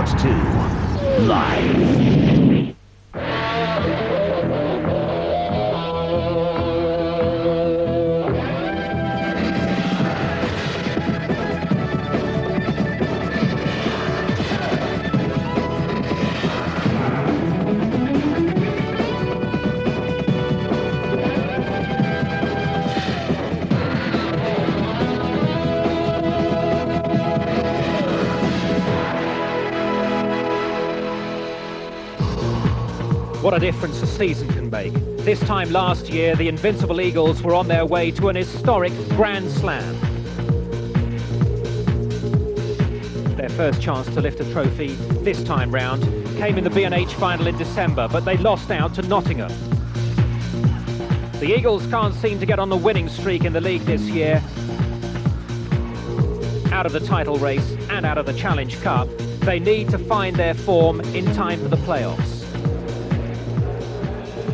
Sports 2 Live. What a difference a season can make. This time last year, the invincible Eagles were on their way to an historic Grand Slam. Their first chance to lift a trophy this time round came in the B&H final in December, but they lost out to Nottingham. The Eagles can't seem to get on the winning streak in the league this year. Out of the title race and out of the Challenge Cup, they need to find their form in time for the playoffs.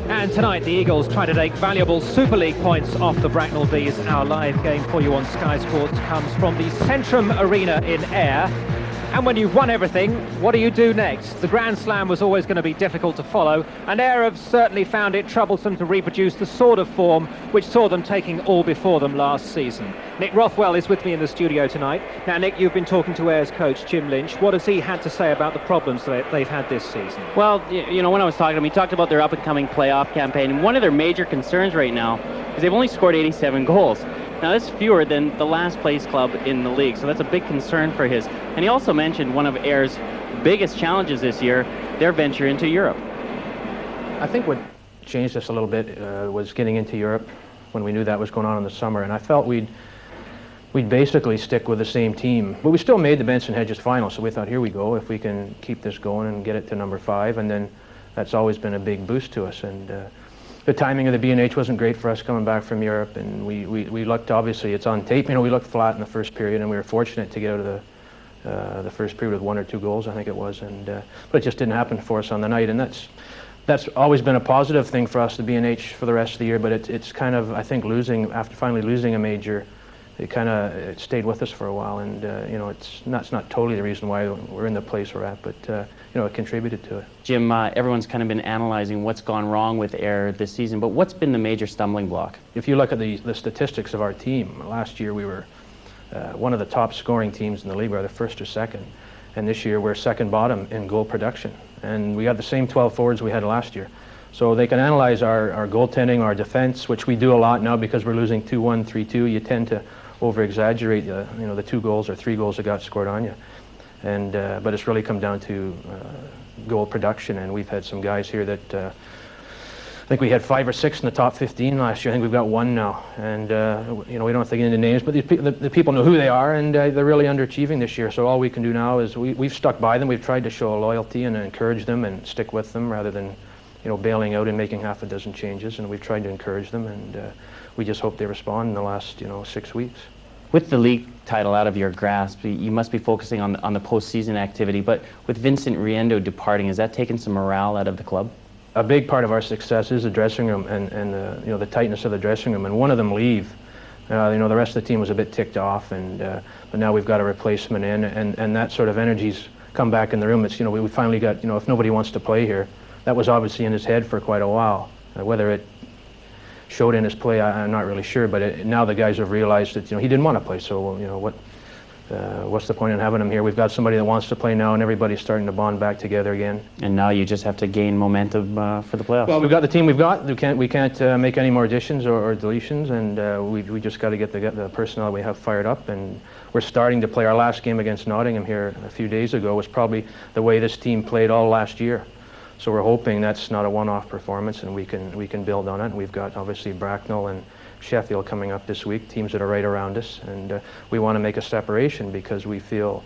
And tonight the Eagles try to take valuable Superleague points off the Bracknell Bees. Our live game for you on Sky Sports comes from the Centrum Arena in Ayr. And when you've won everything, what do you do next? The Grand Slam was always going to be difficult to follow, and Ayr have certainly found it troublesome to reproduce the sort of form which saw them taking all before them last season. Nick Rothwell is with me in the studio tonight. Now, Nick, you've been talking to Ayr's coach, Jim Lynch. What has he had to say about the problems that they've had this season? Well, you know, when I was talking to him, he talked about their up-and-coming playoff campaign, and one of their major concerns right now is they've only scored 87 goals. Now, that's fewer than the last place club in the league, so that's a big concern for his. And he also mentioned one of Ayr's biggest challenges this year, their venture into Europe. I think what changed us a little bit was getting into Europe when we knew that was going on in the summer, and I felt we'd basically stick with the same team. But we still made the Benson Hedges final, so we thought, here we go, if we can keep this going and get it to number 5, and then that's always been a big boost to us. And the timing of the B&H wasn't great for us coming back from Europe, and we looked, obviously, it's on tape, you know, we looked flat in the first period, and we were fortunate to get out of the first period with 1 or 2 goals, I think it was, and but it just didn't happen for us on the night, and that's always been a positive thing for us, the B&H, for the rest of the year, but it's kind of, I think, after finally losing a major, it stayed with us for a while, and you know, it's not totally the reason why we're in the place we're at, but you know, it contributed to it. Jim, everyone's kind of been analyzing what's gone wrong with Ayr this season, but what's been the major stumbling block? If you look at the statistics of our team, last year we were one of the top scoring teams in the league, we were the first or second, and this year we're second bottom in goal production, and we got the same 12 forwards we had last year. So they can analyze our goaltending, our defense, which we do a lot now because we're losing 2-1, 3-2. You tend to over-exaggerate you know, the 2 goals or 3 goals that got scored on you, and but it's really come down to goal production, and we've had some guys here that I think we had 5 or 6 in the top 15 last year. I think we've got 1 now, and you know, we don't have to get into names, but the people know who they are, and they're really underachieving this year. So all we can do now is we've stuck by them. We've tried to show loyalty and encourage them and stick with them rather than, you know, bailing out and making half a dozen changes. And we've tried to encourage them, and we just hope they respond in the last, you know, 6 weeks. With the league title out of your grasp, you must be focusing on the postseason activity, but with Vincent Riendeau departing, has that taken some morale out of the club? A big part of our success is the dressing room and you know, the tightness of the dressing room. And one of them leave, you know, the rest of the team was a bit ticked off, and but now we've got a replacement in, and that sort of energy's come back in the room. It's, you know, we finally got, you know, if nobody wants to play here, that was obviously in his head for quite a while. Whether it showed in his play, I'm not really sure, but now the guys have realized that, you know, he didn't want to play, so, you know, what's the point in having him here? We've got somebody that wants to play now, and everybody's starting to bond back together again. And now you just have to gain momentum for the playoffs. Well, we've got the team we've got. We can't make any more additions or deletions, and we just got to get the personnel we have fired up, and we're starting to play. Our last game against Nottingham here a few days ago was probably the way this team played all last year. So we're hoping that's not a one-off performance, and we can build on it. And we've got obviously Bracknell and Sheffield coming up this week, teams that are right around us, and we want to make a separation because we feel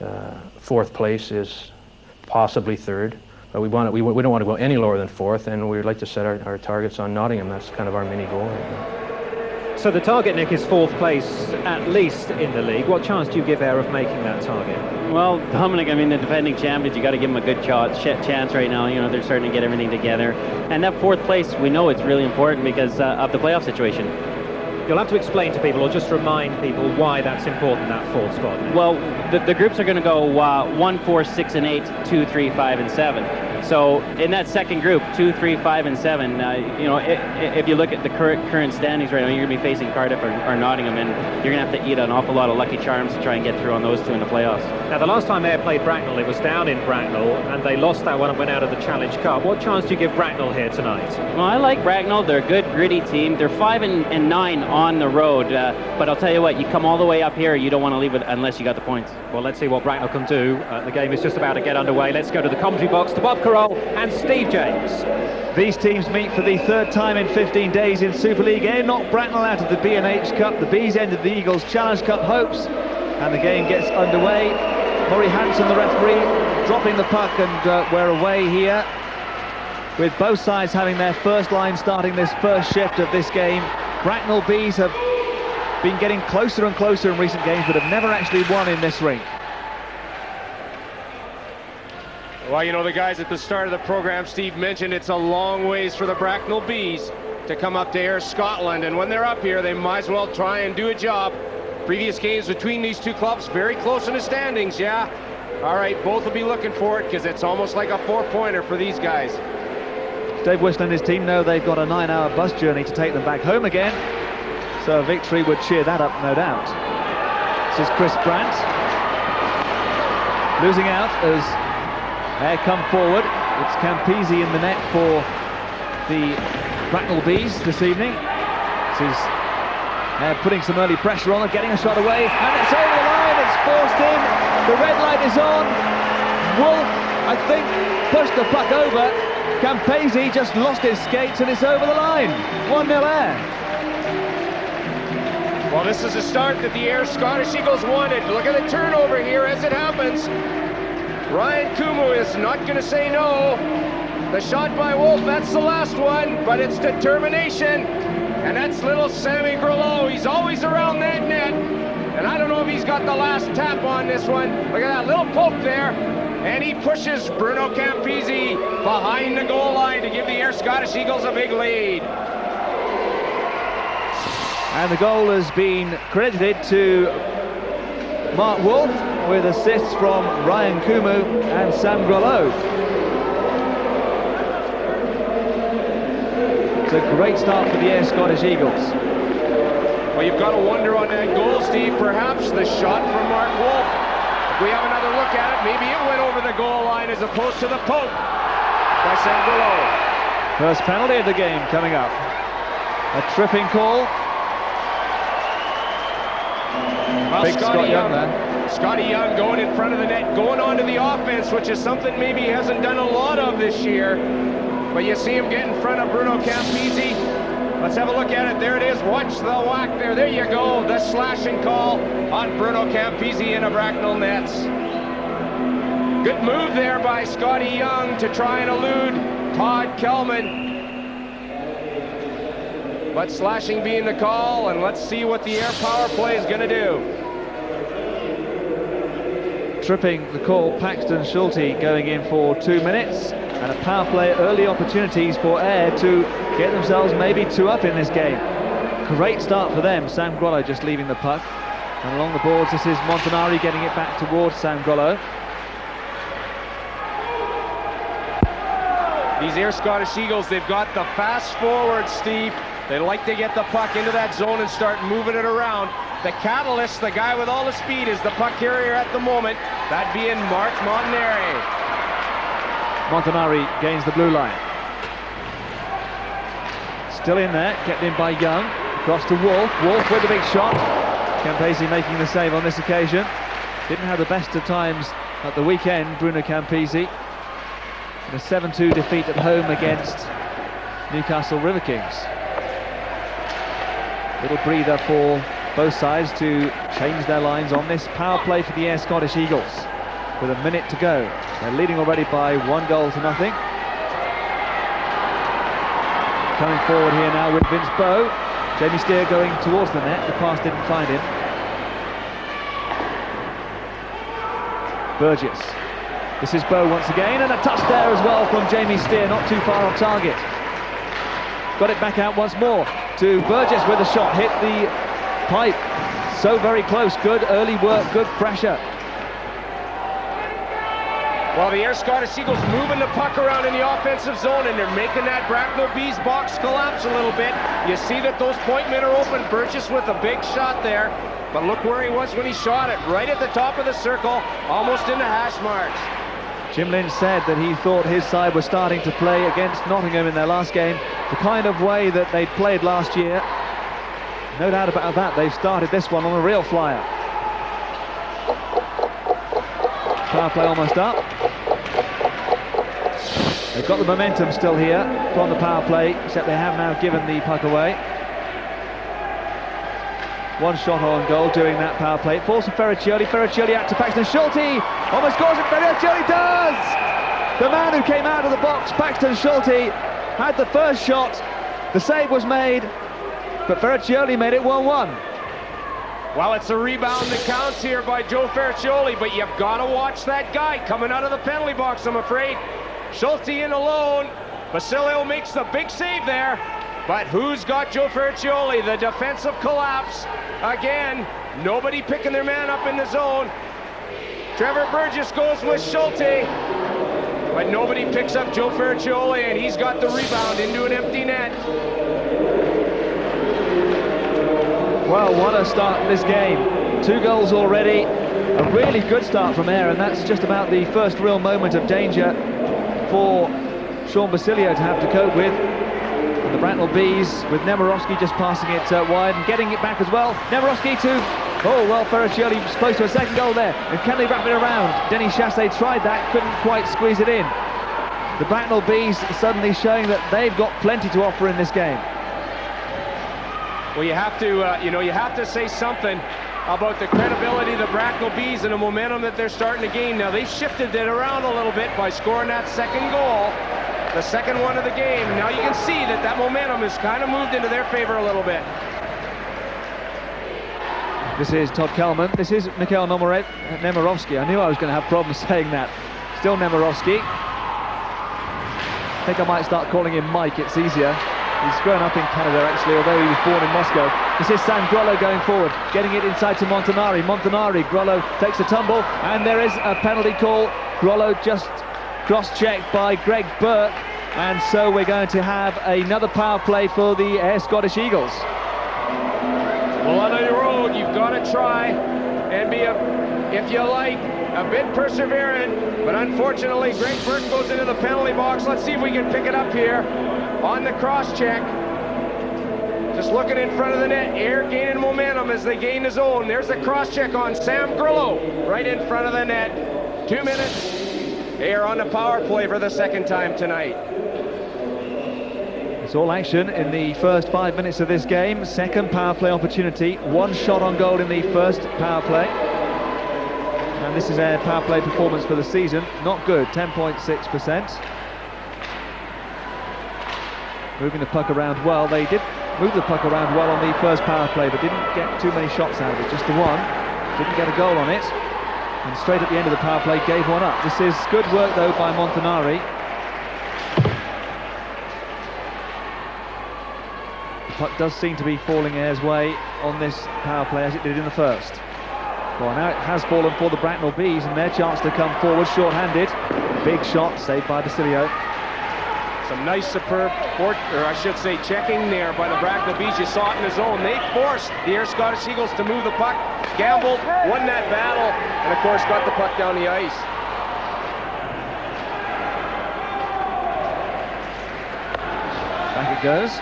4th place is possibly 3rd, but we don't want to go any lower than 4th, and we'd like to set our targets on Nottingham. That's kind of our mini goal right now. So the target, Nick, is 4th place at least in the league. What chance do you give Ayr of making that target? Well, Dominik, I mean, the defending champions, you got to give them a good chance right now. You know, they're starting to get everything together. And that 4th place, we know it's really important because of the playoff situation. You'll have to explain to people, or just remind people, why that's important, that fourth spot. Well, the groups are going to go 1, 4, 6, and 8, 2, 3, 5, and 7. So in that second group, 2, 3, 5, and 7, you know, if you look at the current standings right now, you're going to be facing Cardiff or Nottingham, and you're going to have to eat an awful lot of lucky charms to try and get through on those two in the playoffs. Now, the last time Ayr played Bracknell, it was down in Bracknell, and they lost that one and went out of the Challenge Cup. What chance do you give Bracknell here tonight? Well, I like Bracknell. They're a good, gritty team. They're 5 and 9 on the road, but I'll tell you what, you come all the way up here, you don't want to leave it unless you got the points. Well, let's see what Bracknell can do. The game is just about to get underway. Let's go to the commentary box to Bob Korol and Steve James. These teams meet for the third time in 15 days in Superleague. Ayr knocked Bracknell out of the B&H Cup. The Bees ended the Eagles' Challenge Cup hopes, and the game gets underway. Murray Hanson, the referee, dropping the puck, and we're away here, with both sides having their first line starting this first shift of this game. Bracknell Bees have been getting closer and closer in recent games, but have never actually won in this rink. Well, you know, the guys at the start of the program, Steve mentioned it's a long ways for the Bracknell Bees to come up to Ayr, Scotland, and when they're up here, they might as well try and do a job. Previous games between these two clubs, very close in the standings, yeah. All right, both will be looking for it, because it's almost like a four-pointer for these guys. Dave Whistle and his team know they've got a 9-hour bus journey to take them back home again, so a victory would cheer that up, no doubt. This is Chris Brandt, losing out as Ayr come forward. It's Campese in the net for the Bracknell Bees this evening. This is putting some early pressure on, getting a shot away, and it's over the line, it's forced in, the red light is on. Wolf, I think, pushed the puck over. Campese just lost his skates and it's over the line. 1-0 Ayr. Well, this is a start that the Ayr Scottish Eagles wanted. Look at the turnover here as it happens. Ryan Kumu is not going to say no. The shot by Wolf, that's the last one, but it's determination. And that's little Sammy Grelot. He's always around that net. And I don't know if he's got the last tap on this one. Look at that little poke there. And he pushes Bruno Campese behind the goal line to give the Ayr Scottish Eagles a big lead. And the goal has been credited to Mark Wolf, with assists from Ryan Kumu and Sam Grelot. It's a great start for the Ayr Scottish Eagles. Well, you've got to wonder on that goal, Steve, perhaps the shot from Mark Wolf. If we have another look at it, maybe it went over the goal line as opposed to the poke by Sam Grelot. First penalty of the game coming up. A tripping call. Well, Big Scott Young there. Scotty Young going in front of the net, going on to the offense, which is something maybe he hasn't done a lot of this year. But you see him get in front of Bruno Campese. Let's have a look at it. There it is. Watch the whack there. There you go. The slashing call on Bruno Campese in a Bracknell nets. Good move there by Scotty Young to try and elude Todd Kelman. But slashing being the call, and let's see what the Ayr power play is going to do. Tripping the call, Paxton Schulte going in for 2 minutes, and a power play, early opportunities for Ayr to get themselves maybe 2 up in this game. Great start for them. Sam Grelot just leaving the puck, and along the boards this is Montanari getting it back towards Sam Grelot. These Ayr Scottish Eagles, they've got the fast forward, Steve. They like to get the puck into that zone and start moving it around. The catalyst, the guy with all the speed, is the puck carrier at the moment. That being Mark Montanari. Montanari gains the blue line. Still in there, kept in by Young. Across to Wolf. Wolf with a big shot. Campese making the save on this occasion. Didn't have the best of times at the weekend, Bruno Campese. In a 7-2 defeat at home against Newcastle River Kings. Little breather for both sides to change their lines on this power play for the Ayr Scottish Eagles. With a minute to go. They're leading already by 1-0. Coming forward here now with Vince Bowe. Jamie Steer going towards the net. The pass didn't find him. Burgess. This is Bowe once again, and a touch there as well from Jamie Steer, not too far off target. Got it back out once more. to Burgess with a shot, hit the pipe. So very close, good early work, good pressure. Well, the Ayr Scottish Eagles moving the puck around in the offensive zone, and they're making that Bracknell Bees box collapse a little bit. You see that those point men are open. Burgess with a big shot there, but look where he was when he shot it, right at the top of the circle, almost in the hash marks. Jim Lynch said that he thought his side was starting to play against Nottingham in their last game the kind of way that they'd played last year. No doubt about that, they've started this one on a real flyer. Power play almost up. They've got the momentum still here from the power play, except they have now given the puck away. One shot on goal doing that power play. It falls to Ferriccioli. Ferriccioli out to Paxton Schulte. Almost scores it. Ferriccioli does! The man who came out of the box, Paxton Schulte, had the first shot. The save was made, but Ferriccioli made it 1-1. Well, it's a rebound that counts here by Joe Ferriccioli, but you've got to watch that guy coming out of the penalty box, I'm afraid. Schulte in alone. Basilio makes the big save there. But who's got Joe Ferriccioli? The defensive collapse. Again, nobody picking their man up in the zone. Trevor Burgess goes with Schulte. But nobody picks up Joe Ferriccioli, and he's got the rebound into an empty net. Well, what a start to this game. 2 goals already. A really good start from Ayr, and that's just about the first real moment of danger for Sean Basilio to have to cope with. And the Bracknell Bees with Nemirovski just passing it wide and getting it back as well. Nemirovski to, oh well, Ferriccioli was close to a second goal there. And can they wrap it around? Denny Chassé tried that, couldn't quite squeeze it in. The Bracknell Bees suddenly showing that they've got plenty to offer in this game. Well, you have to, you have to say something about the credibility of the Bracknell Bees and the momentum that they're starting to gain. Now, they shifted it around a little bit by scoring that second goal, the second one of the game. Now you can see that that momentum has kind of moved into their favor a little bit. This is Todd Kelman. This is Mikhail Nemirovski. I knew I was going to have problems saying that. Still Nemirovski. I think I might start calling him Mike, it's easier. He's grown up in Canada, actually, although he was born in Moscow. This is Sam Grollo going forward, getting it inside to Montanari. Grollo takes a tumble, and there is a penalty call. Grollo just cross-checked by Greg Burke, and so we're going to have another power play for the Ayr Scottish Eagles. Well, on the road, you've got to try and be, if you like, a bit persevering, but unfortunately, Greg Burke goes into the penalty box. Let's see if we can pick it up here. On the cross-check, just looking in front of the net. Ayr gaining momentum as they gain the zone. There's the cross-check on Sam Grollo, right in front of the net. 2 minutes. Ayr on the power play for the second time tonight. It's all action in the first 5 minutes of this game. Second power play opportunity. 1 shot on goal in the first power play. And this is a power play performance for the season. Not good, 10.6%. Moving the puck around well. They did move the puck around well on the first power play, but didn't get too many shots out of it. Just the one. Didn't get a goal on it. And straight at the end of the power play, gave one up. This is good work, though, by Montanari. The puck does seem to be falling Ayr's way on this power play, as it did in the first. Well, now it has fallen for the Bracknell Bees, and their chance to come forward short-handed. Big shot, saved by Basilio. Some nice, superb, checking there by the Bracknell Bees. You saw it in the zone. They forced the Ayr Scottish Eagles to move the puck, gambled, won that battle, and of course got the puck down the ice. Back it goes.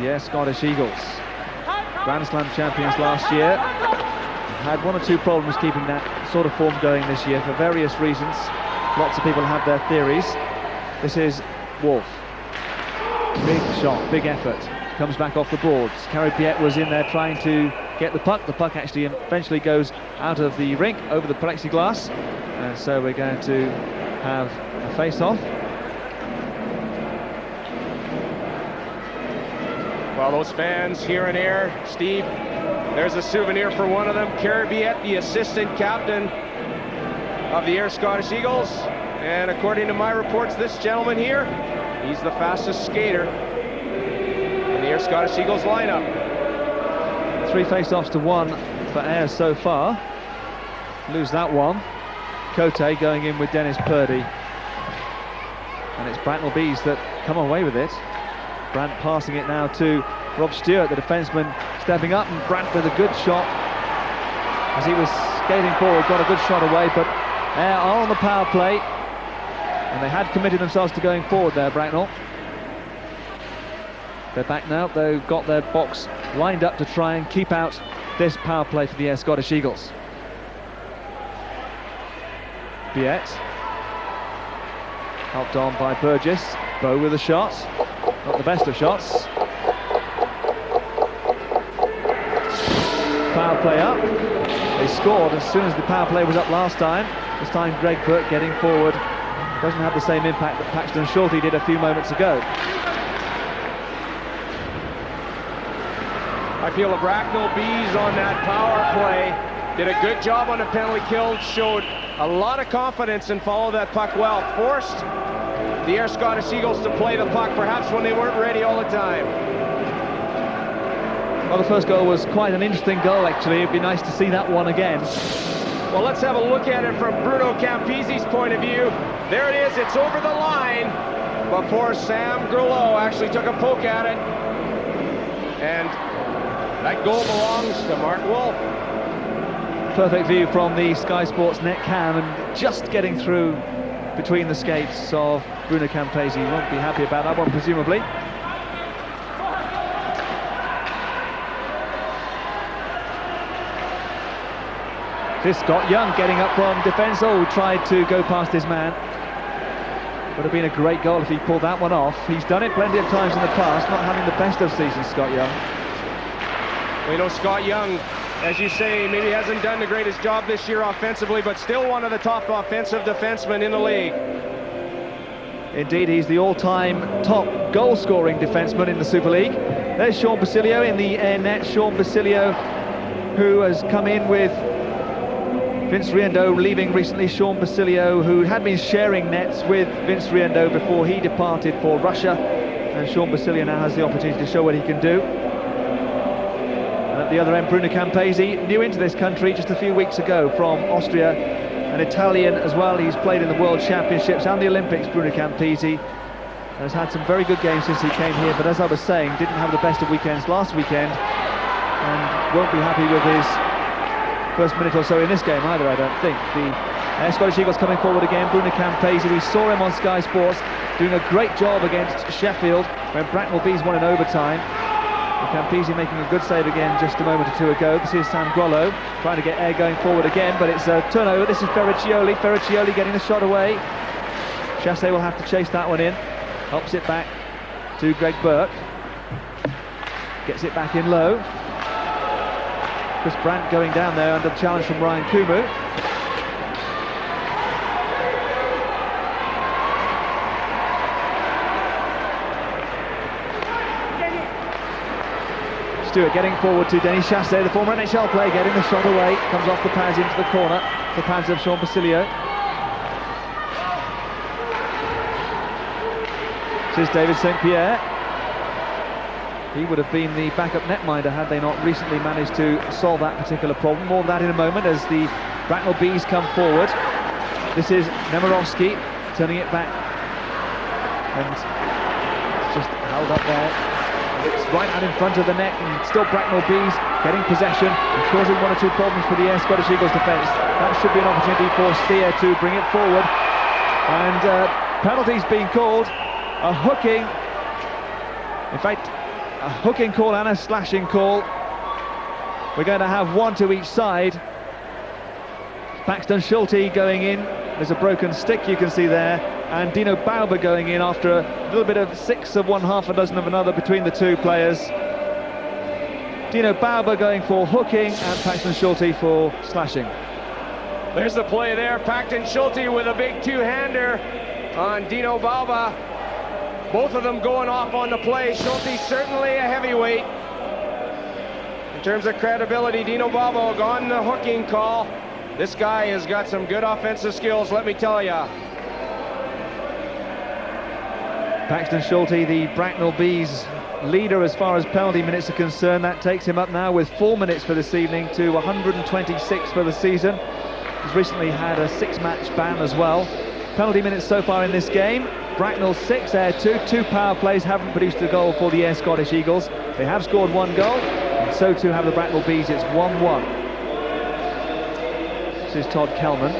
The Ayr Scottish Eagles, Grand Slam champions last year, had 1 or 2 problems keeping that sort of form going this year for various reasons. Lots of people have their theories. This is Wolf. Big shot, big effort. Comes back off the boards. Caripiet was in there trying to get the puck. The puck actually eventually goes out of the rink over the plexiglass. And so we're going to have a face-off. Well, those fans here in Ayr, Steve, there's a souvenir for one of them. Caripiet, the assistant captain of the Ayr Scottish Eagles, and according to my reports, this gentleman here, he's the fastest skater Ayr Scottish Eagles lineup. 3 face-offs to 1 for Ayr so far. Lose that one. Cote going in with Dennis Purdy. And it's Bracknell Bees that come away with it. Brandt passing it now to Rob Stewart, the defenceman, stepping up, and Brandt with a good shot. As he was skating forward, got a good shot away, but Ayr are on the power play. And they had committed themselves to going forward there, Bracknell. They're back now, they've got their box lined up to try and keep out this power play for the Ayr Scottish Eagles. Biet, helped on by Burgess. Bow with a shot, not the best of shots. Power play up. They scored as soon as the power play was up last time. This time Greg Burke getting forward. Doesn't have the same impact that Paxton Schulte did a few moments ago. I feel the Bracknell Bees on that power play did a good job on the penalty kill, showed a lot of confidence and followed that puck well. Forced the Ayr Scottish Eagles to play the puck, perhaps when they weren't ready all the time. Well, the first goal was quite an interesting goal, actually. It'd be nice to see that one again. Well, let's have a look at it from Bruno Campisi's point of view. There it is, it's over the line before Sam Grelot actually took a poke at it. And that goal belongs to Mark Wolf. Perfect view from the Sky Sports net cam, and just getting through between the skates of Bruno Campisi. Won't be happy about that one, presumably. This Scott Young getting up from defence. Oh, tried to go past his man. Would have been a great goal if he pulled that one off. He's done it plenty of times in the past, not having the best of seasons, Scott Young. We know Scott Young, as you say, maybe hasn't done the greatest job this year offensively, but still one of the top offensive defensemen in the league. Indeed, he's the all-time top goal-scoring defenseman in the Super League. There's Sean Basilio in the Ayr net. Sean Basilio, who has come in with Vince Riendeau leaving recently. Sean Basilio, who had been sharing nets with Vince Riendeau before he departed for Russia. And Sean Basilio now has the opportunity to show what he can do. And at the other end, Bruno Campisi, new into this country just a few weeks ago from Austria. An Italian as well. He's played in the World Championships and the Olympics, Bruno Campisi. Has had some very good games since he came here, but as I was saying, didn't have the best of weekends last weekend. And won't be happy with his first minute or so in this game either, I don't think. The Ayr Scottish Eagles coming forward again. Bruno Campisi, we saw him on Sky Sports doing a great job against Sheffield when Bracknell Bees won in overtime. And Campisi making a good save again just a moment or two ago. This is Sam Grelot trying to get Ayr going forward again, but it's a turnover. This is Ferriccioli. Ferriccioli getting the shot away. Chassé will have to chase that one in. Helps it back to Greg Burke. Gets it back in low. Chris Brandt going down there under the challenge from Ryan Kumu. Stewart getting forward to Denis Chassé, the former NHL player, getting the shot away. Comes off the pads into the corner. The pads of Sean Basilio. This is David St. Pierre. He would have been the backup netminder had they not recently managed to solve that particular problem. More of that in a moment as the Bracknell Bees come forward. This is Nemirovsky turning it back, and it's just held up there. It's right out in front of the net, and still Bracknell Bees getting possession and causing one or two problems for the Ayr Scottish Eagles defence. That should be an opportunity for Steer to bring it forward, and penalties being called. A hooking, in fact, a hooking call and a slashing call. We're going to have one to each side. Paxton Schulte going in. There's a broken stick you can see there. And Dino Bauber going in after a little bit of 6 of one, half a dozen of another between the two players. Dino Bauber going for hooking and Paxton Schulte for slashing. There's the play there. Paxton Schulte with a big two-hander on Dino Bauber. Both of them going off on the play. Schulte certainly a heavyweight. In terms of credibility, Dino Bauber on the hooking call. This guy has got some good offensive skills, let me tell you. Paxton Schulte, the Bracknell Bees leader as far as penalty minutes are concerned. That takes him up now with 4 minutes for this evening to 126 for the season. He's recently had a 6-match ban as well. Penalty minutes so far in this game: Bracknell 6, Ayr 2. 2 power plays haven't produced a goal for the Ayr Scottish Eagles. They have scored 1 goal, and so too have the Bracknell Bees. It's 1-1. This is Todd Kelman,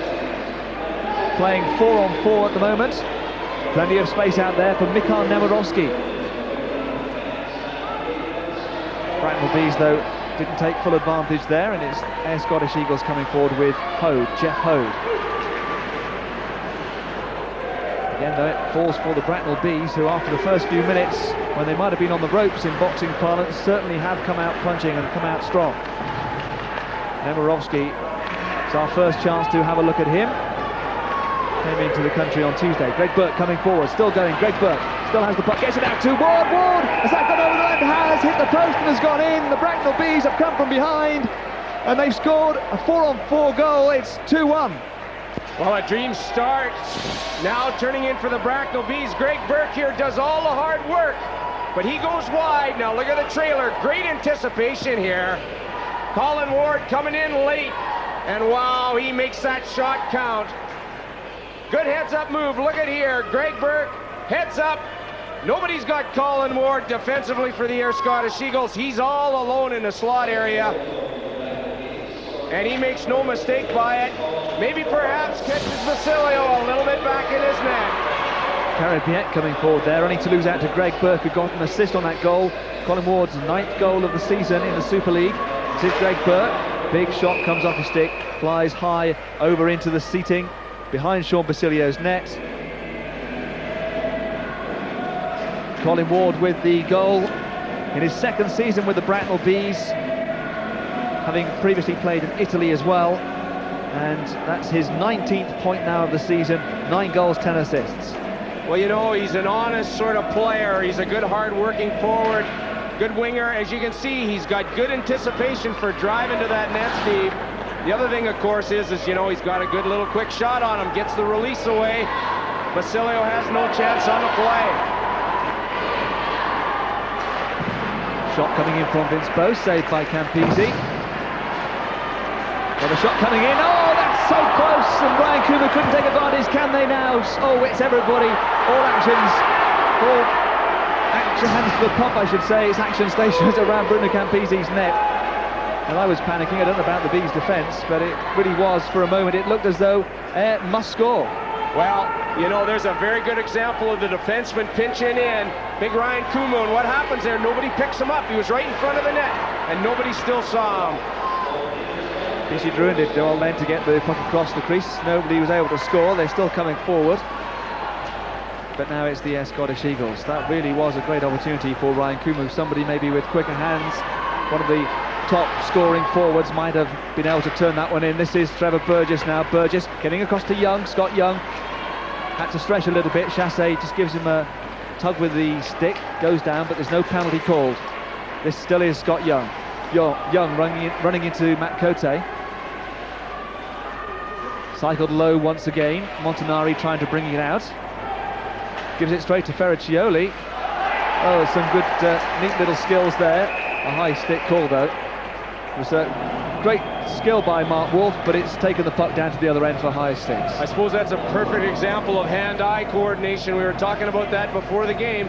playing 4-on-4 at the moment. Plenty of space out there for Mikhail Nemirovsky. Bracknell Bees, though, didn't take full advantage there, and it's Ayr Scottish Eagles coming forward with Jeff Hode. Again, though, it falls for the Bracknell Bees, who after the first few minutes, when they might have been on the ropes in boxing parlance, certainly have come out punching and come out strong. Nemirovsky, it's our first chance to have a look at him. Came into the country on Tuesday. Greg Burke coming forward, still going. Greg Burke still has the puck, gets it out to Ward. Ward, has that gone over the left? Has hit the post and has gone in. The Bracknell Bees have come from behind, and they've scored a 4-on-4 goal. It's 2-1. Well, a dream start. Now turning in for the Bracknell Bees. Greg Burke here does all the hard work, but he goes wide. Now look at the trailer. Great anticipation here. Colin Ward coming in late, and wow, he makes that shot count. Good heads-up move. Look at here. Greg Burke, heads up. Nobody's got Colin Ward defensively for the Ayr Scottish Eagles. He's all alone in the slot area, and he makes no mistake by it. Maybe perhaps catches Basilio a little bit back in his net. Carapiet coming forward there, only to lose out to Greg Burke, who got an assist on that goal. Colin Ward's 9th goal of the season in the Super League. This is Greg Burke. Big shot comes off his stick, flies high over into the seating behind Sean Basilio's net. Colin Ward with the goal in his 2nd season with the Bracknell Bees, having previously played in Italy as well, and that's his 19th point now of the season. 9 goals, 10 assists. Well, you know, he's an honest sort of player. He's a good hard-working forward, good winger. As you can see, he's got good anticipation for driving to that net, Steve. The other thing, of course, is you know, he's got a good little quick shot on him, gets the release away. Basilio has no chance on the play. Shot coming in from Vince Bowe, saved by Campisi. Well, the shot coming in, oh, that's so close, and Brian Coomer couldn't take advantage. Can they now? Oh, it's everybody, all actions, all hands to the pump, I should say. It's action stations around Bruno Campisi's net. And I was panicking. I don't know about the Bees' defence, but it really was, for a moment, it looked as though Ayr must score. Well, you know, there's a very good example of the defenseman pinching in. Big Ryan Kumu, and what happens there? Nobody picks him up. He was right in front of the net, and nobody still saw him. BC ruined it, all then, to get the puck across the crease. Nobody was able to score. They're still coming forward. But now it's the Ayr Scottish Eagles. That really was a great opportunity for Ryan Kumu. Somebody maybe with quicker hands, one of the top scoring forwards, might have been able to turn that one in. This is Trevor Burgess now. Burgess getting across to Young. Scott Young had to stretch a little bit. Chassé just gives him a tug with the stick, goes down, but there's no penalty called. This still is Scott Young. Young running into Matt Cote. Cycled low once again. Montanari trying to bring it out. Gives it straight to Ferriccioli. Oh, some good neat little skills there. A high stick call, though. It was a great skill by Mark Wolf, but it's taken the puck down to the other end for high sticks. I suppose that's a perfect example of hand-eye coordination. We were talking about that before the game.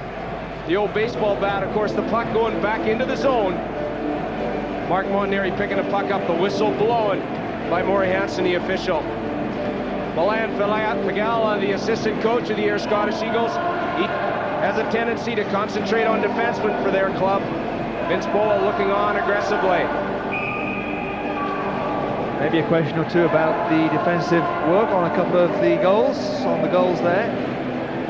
The old baseball bat, of course, the puck going back into the zone. Mark Montanari picking the puck up, the whistle blowing by Maury Hansen, the official. Milan Pagala, the assistant coach of the Ayr Scottish Eagles, he has a tendency to concentrate on defensemen for their club. Vince Boa looking on aggressively. Maybe a question or two about the defensive work on a couple of the goals, there.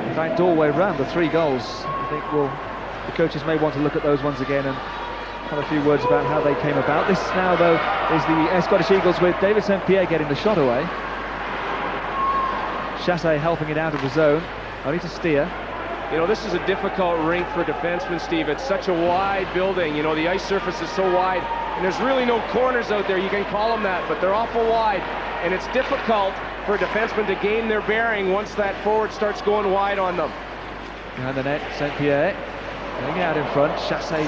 In fact, all the way round, the 3 goals. I think the coaches may want to look at those ones again and have a few words about how they came about. This now, though, is the Ayr Scottish Eagles with David St. Pierre getting the shot away. Chassé helping it out of the zone, only to steer. You know, this is a difficult rink for defensemen, Steve. It's such a wide building. You know, the ice surface is so wide, and there's really no corners out there. You can call them that, but they're awful wide, and it's difficult for defensemen to gain their bearing once that forward starts going wide on them. Behind the net, St. Pierre. Going out in front, Chassé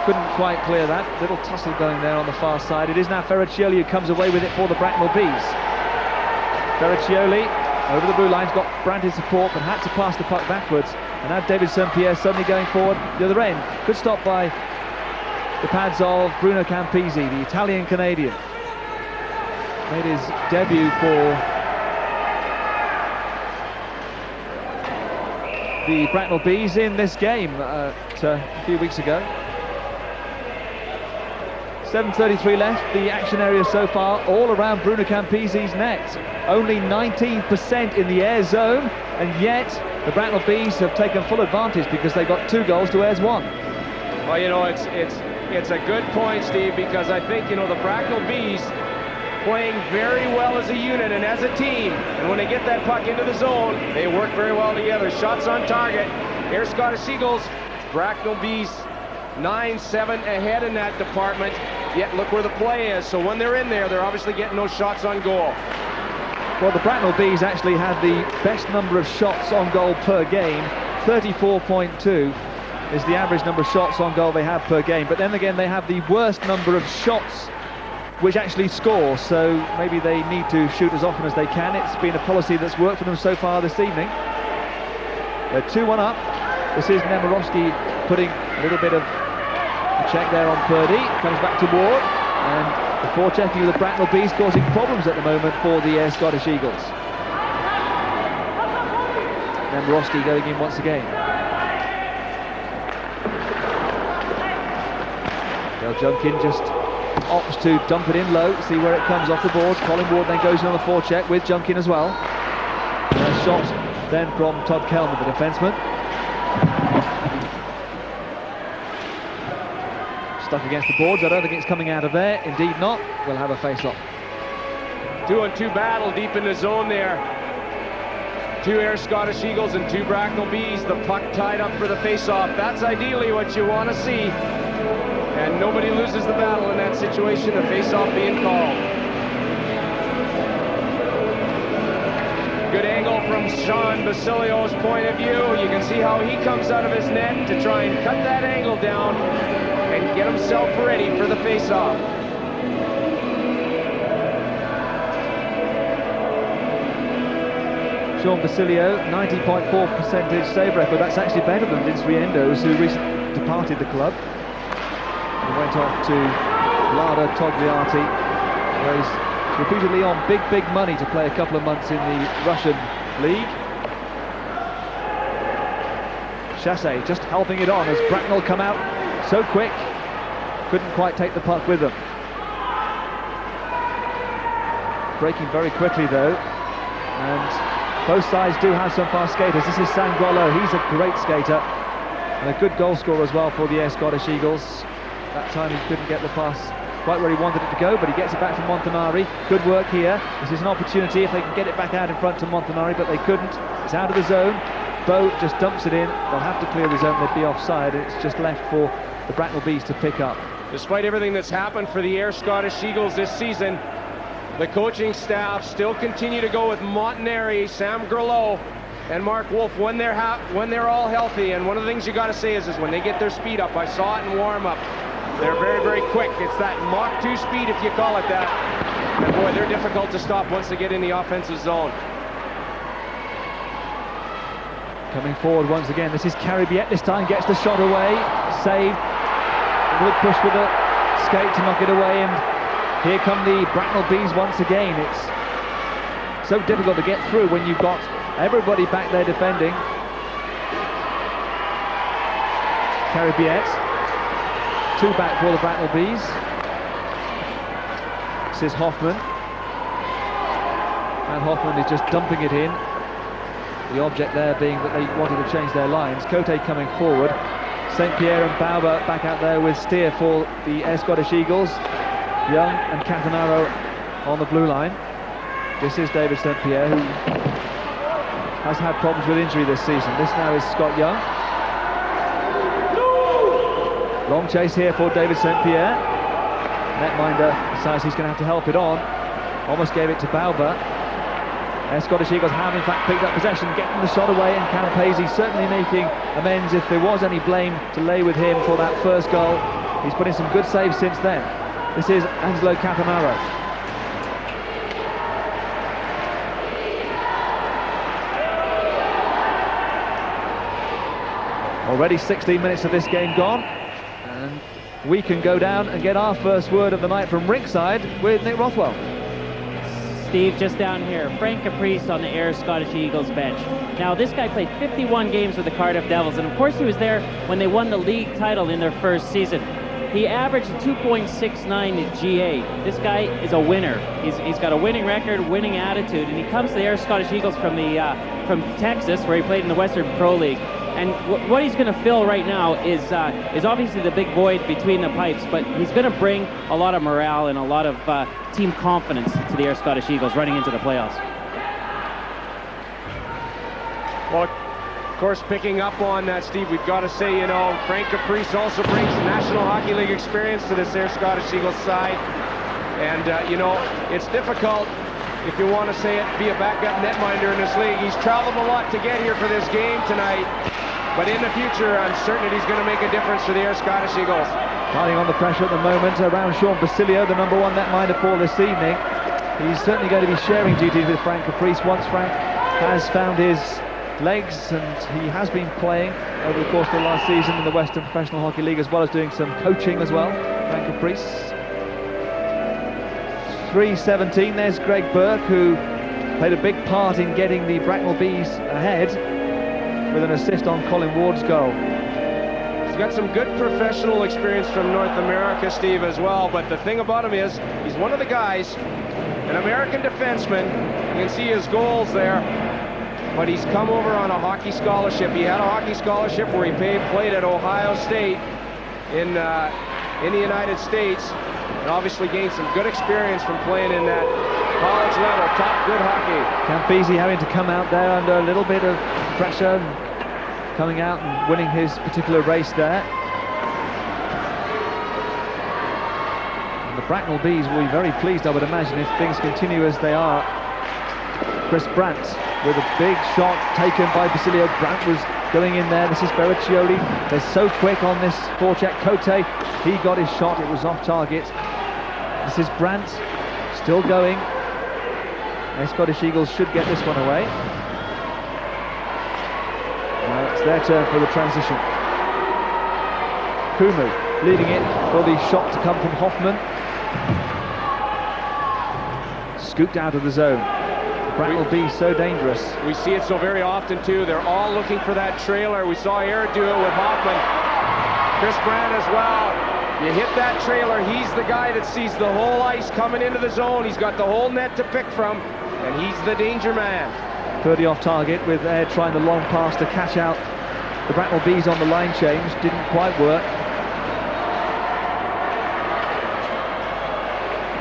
couldn't quite clear that. Little tussle going there on the far side. It is now Ferraccioli who comes away with it for the Bracknell Bees. Ferraccioli over the blue line's got Brandt support, but had to pass the puck backwards. And now David St-Pierre suddenly going forward the other end. Good stop by the pads of Bruno Campisi, the Italian-Canadian. Made his debut for the Bracknell Bees in this game a few weeks ago. 7:33 left, the action area so far all around Bruno Campisi's net. Only 19% in the Ayr zone, and yet the Bracknell Bees have taken full advantage because they got 2 goals to Ayr's 1. Well, you know, it's a good point, Steve, because I think, you know, the Bracknell Bees playing very well as a unit and as a team, and when they get that puck into the zone, they work very well together. Shots on target, Ayr Scottish Eagles, Bracknell Bees 9-7 ahead in that department, yet look where the play is. So when they're in there, they're obviously getting those shots on goal. Well, the Bracknell Bees actually had the best number of shots on goal per game. 34.2 is the average number of shots on goal they have per game, but then again they have the worst number of shots which actually score, so maybe they need to shoot as often as they can. It's been a policy that's worked for them so far this evening. They're 2-1 up. This is Nemirovsky putting a little bit of a check there on Purdy. Comes back to Ward, and the forechecking of the Bracknell Bees causing problems at the moment for the Ayr Scottish Eagles. Nemirovsky going in once again. Dale Junkin just opts to dump it in low, see where it comes off the board. Colin Ward then goes in on the forecheck with Junkin as well. A shot then from Todd Kelman, the defenseman. Stuck against the boards. I don't think it's coming out of there. Indeed not. We'll have a face-off. 2-on-2 battle deep in the zone there. 2 Ayr Scottish Eagles and 2 Bracknell Bees. The puck tied up for the face-off. That's ideally what you want to see. And nobody loses the battle in that situation, the face-off being called. Good angle from Sean Basilio's point of view. You can see how he comes out of his net to try and cut that angle down and get himself ready for the face-off. Sean Basilio, 90.4% save record. That's actually better than Vince Riendo's, who recently departed the club. He went off to Lada Togliatti, where he's repeatedly on big money to play a couple of months in the Russian league. Chassé just helping it on as Bracknell come out so quick, couldn't quite take the puck with them. Breaking very quickly though, and both sides do have some fast skaters. This is Sangolo, he's a great skater and a good goal scorer as well for the Ayr Scottish Eagles. That time he couldn't get the pass quite where he wanted it to go, but he gets it back to Montanari. Good work here. This is an opportunity if they can get it back out in front to Montanari, but they couldn't. It's out of the zone. Bow just dumps it in. They'll have to clear the zone. They'd be offside, and it's just left for the Bracknell Bees to pick up. Despite everything that's happened for the Ayr Scottish Eagles this season, the coaching staff still continue to go with Montanari, Sam Gerlow, and Mark Wolf when they're all healthy. And one of the things you got to say is when they get their speed up, I saw it in warm-up. They're very quick. It's that Mach 2 speed, if you call it that. And boy, they're difficult to stop once they get in the offensive zone. Coming forward once again, this is Caribiet. This time gets the shot away. Saved. Good push with the skate to knock it away. And here come the Bracknell Bees once again. It's so difficult to get through when you've got everybody back there defending. Caribiet. 2 back for the Bracknell Bees. This is Hoffman. And Hoffman is just dumping it in. The object there being that they wanted to change their lines. Cote coming forward. St. Pierre and Bauber back out there with steer for the Ayr Scottish Eagles. Young and Catanaro on the blue line. This is David St. Pierre, who has had problems with injury this season. This now is Scott Young. Long chase here for David St. Pierre. Netminder decides he's going to have to help it on. Almost gave it to Bauber. Ayr Scottish Eagles have in fact picked up possession, getting the shot away, and Campese certainly making amends if there was any blame to lay with him for that first goal. He's put in some good saves since then. This is Angelo Capamaro. Already 16 minutes of this game gone, and we can go down and get our first word of the night from ringside with Nick Rothwell. Steve, just down here, Frank Caprice on the Ayr Scottish Eagles bench. Now, this guy played 51 games with the Cardiff Devils, and of course he was there when they won the league title in their first season. He averaged 2.69 GA. This guy is a winner. He's got a winning record, winning attitude, and he comes to the Ayr Scottish Eagles from Texas, where he played in the Western Pro League. And what he's going to fill right now is obviously the big void between the pipes, but he's going to bring a lot of morale and a lot of team confidence to the Ayr Scottish Eagles running into the playoffs. Well, of course, picking up on that, Steve, we've got to say, you know, Frank Caprice also brings National Hockey League experience to this Ayr Scottish Eagles side. And, you know, it's difficult, if you want to say it, be a backup netminder in this league. He's traveled a lot to get here for this game tonight. But in the future, I'm certain that he's going to make a difference for the Ayr Scottish Eagles. Piling on the pressure at the moment around Sean Basilio, the #1 netminder for this evening. He's certainly going to be sharing duties with Frank Caprice once Frank has found his legs, and he has been playing over the course of the last season in the Western Professional Hockey League, as well as doing some coaching as well. Frank Caprice. 3:17, there's Greg Burke, who played a big part in getting the Bracknell Bees ahead with an assist on Colin Ward's goal. He's got some good professional experience from North America, Steve, as well, but the thing about him is he's one of the guys, an American defenseman. You can see his goals there, but he's come over on a hockey scholarship. He had a hockey scholarship where he played at Ohio State in the United States, and obviously gained some good experience from playing in that college level, top good hockey. Campese having to come out there under a little bit of pressure, coming out and winning his particular race there. And the Bracknell Bees will be very pleased, I would imagine, if things continue as they are. Chris Brandt with a big shot taken by Basilio. Brandt was going in there. This is Beraccioli. They're so quick on this forecheck. Cote, he got his shot. It was off target. This is Brandt still going. The Scottish Eagles should get this one away. Now it's their turn for the transition. Kumu leading it for the shot to come from Hoffman. Scooped out of the zone. Bracknell Bees so dangerous. We see it so very often too. They're all looking for that trailer. We saw Ayr do it with Hoffman. Chris Brandt as well. You hit that trailer, he's the guy that sees the whole ice coming into the zone. He's got the whole net to pick from, and he's the danger man. 30 off target, with Ayr trying the long pass to catch out the Bracknell Bees on the line change. Didn't quite work.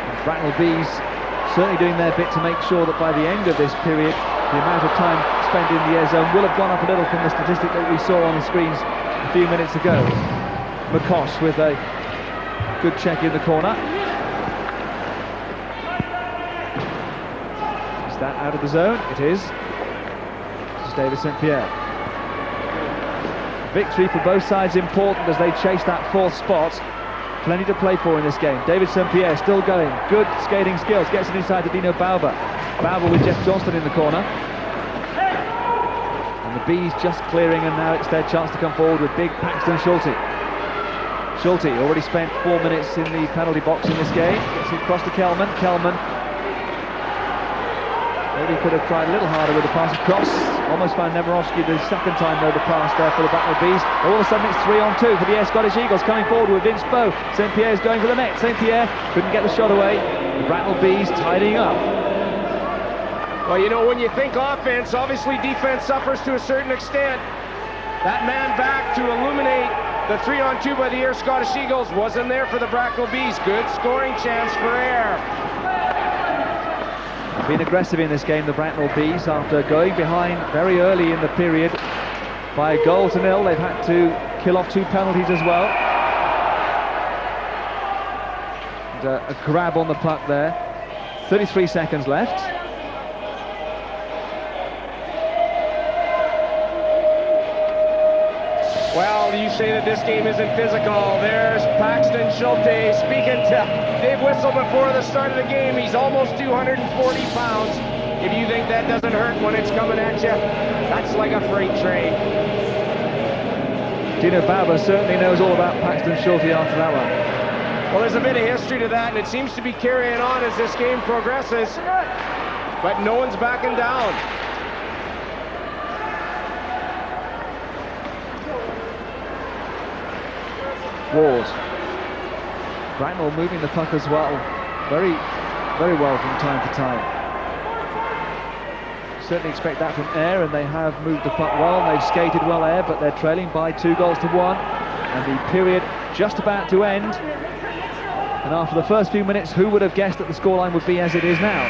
And Bracknell Bees certainly doing their bit to make sure that by the end of this period, the amount of time spent in the Ayr zone will have gone up a little from the statistic that we saw on the screens a few minutes ago. McCosh with a good check in the corner. Is that out of the zone? It is. This is David St. Pierre. Victory for both sides important as they chase that fourth spot. Plenty to play for in this game. David St. Pierre still going. Good skating skills. Gets it inside to Dino Bauber. Bauber with Jeff Johnston in the corner. And the Bees just clearing, and now it's their chance to come forward with big Paxton Schulte. Schulte already spent 4 minutes in the penalty box in this game. Gets it across to Kelman. Kelman maybe could have tried a little harder with the pass across. Almost found Nemirovsky the second time though, the pass there for the Bracknell Bees. All of a sudden it's 3-on-2 for the Ayr Scottish Eagles, coming forward with Vince Bow. St. Pierre's going for the net. St. Pierre couldn't get the shot away. The Bracknell Bees tidying up. Well, you know, when you think offense, obviously defense suffers to a certain extent. That man back to illuminate the 3-on-2 by the Ayr Scottish Eagles wasn't there for the Bracknell Bees. Good scoring chance for Ayr. Been aggressive in this game, the Bracknell Bees, after going behind very early in the period by 1-0. They've had to kill off 2 penalties as well. And a grab on the puck there. 33 seconds left. Well, you say that this game isn't physical. There's Paxton Schulte speaking to Dave Whistle before the start of the game. He's almost 240 pounds. If you think that doesn't hurt when it's coming at you, that's like a freight train. Dino Bauer certainly knows all about Paxton Schulte after that one. Well, there's a bit of history to that, and it seems to be carrying on as this game progresses. But no one's backing down. Ward. Bracknell moving the puck as well. Very, very well from time to time. Certainly expect that from Ayr, and they have moved the puck well, and they've skated well, Ayr, but they're trailing by 2 goals to 1, and the period just about to end. And after the first few minutes, who would have guessed that the scoreline would be as it is now?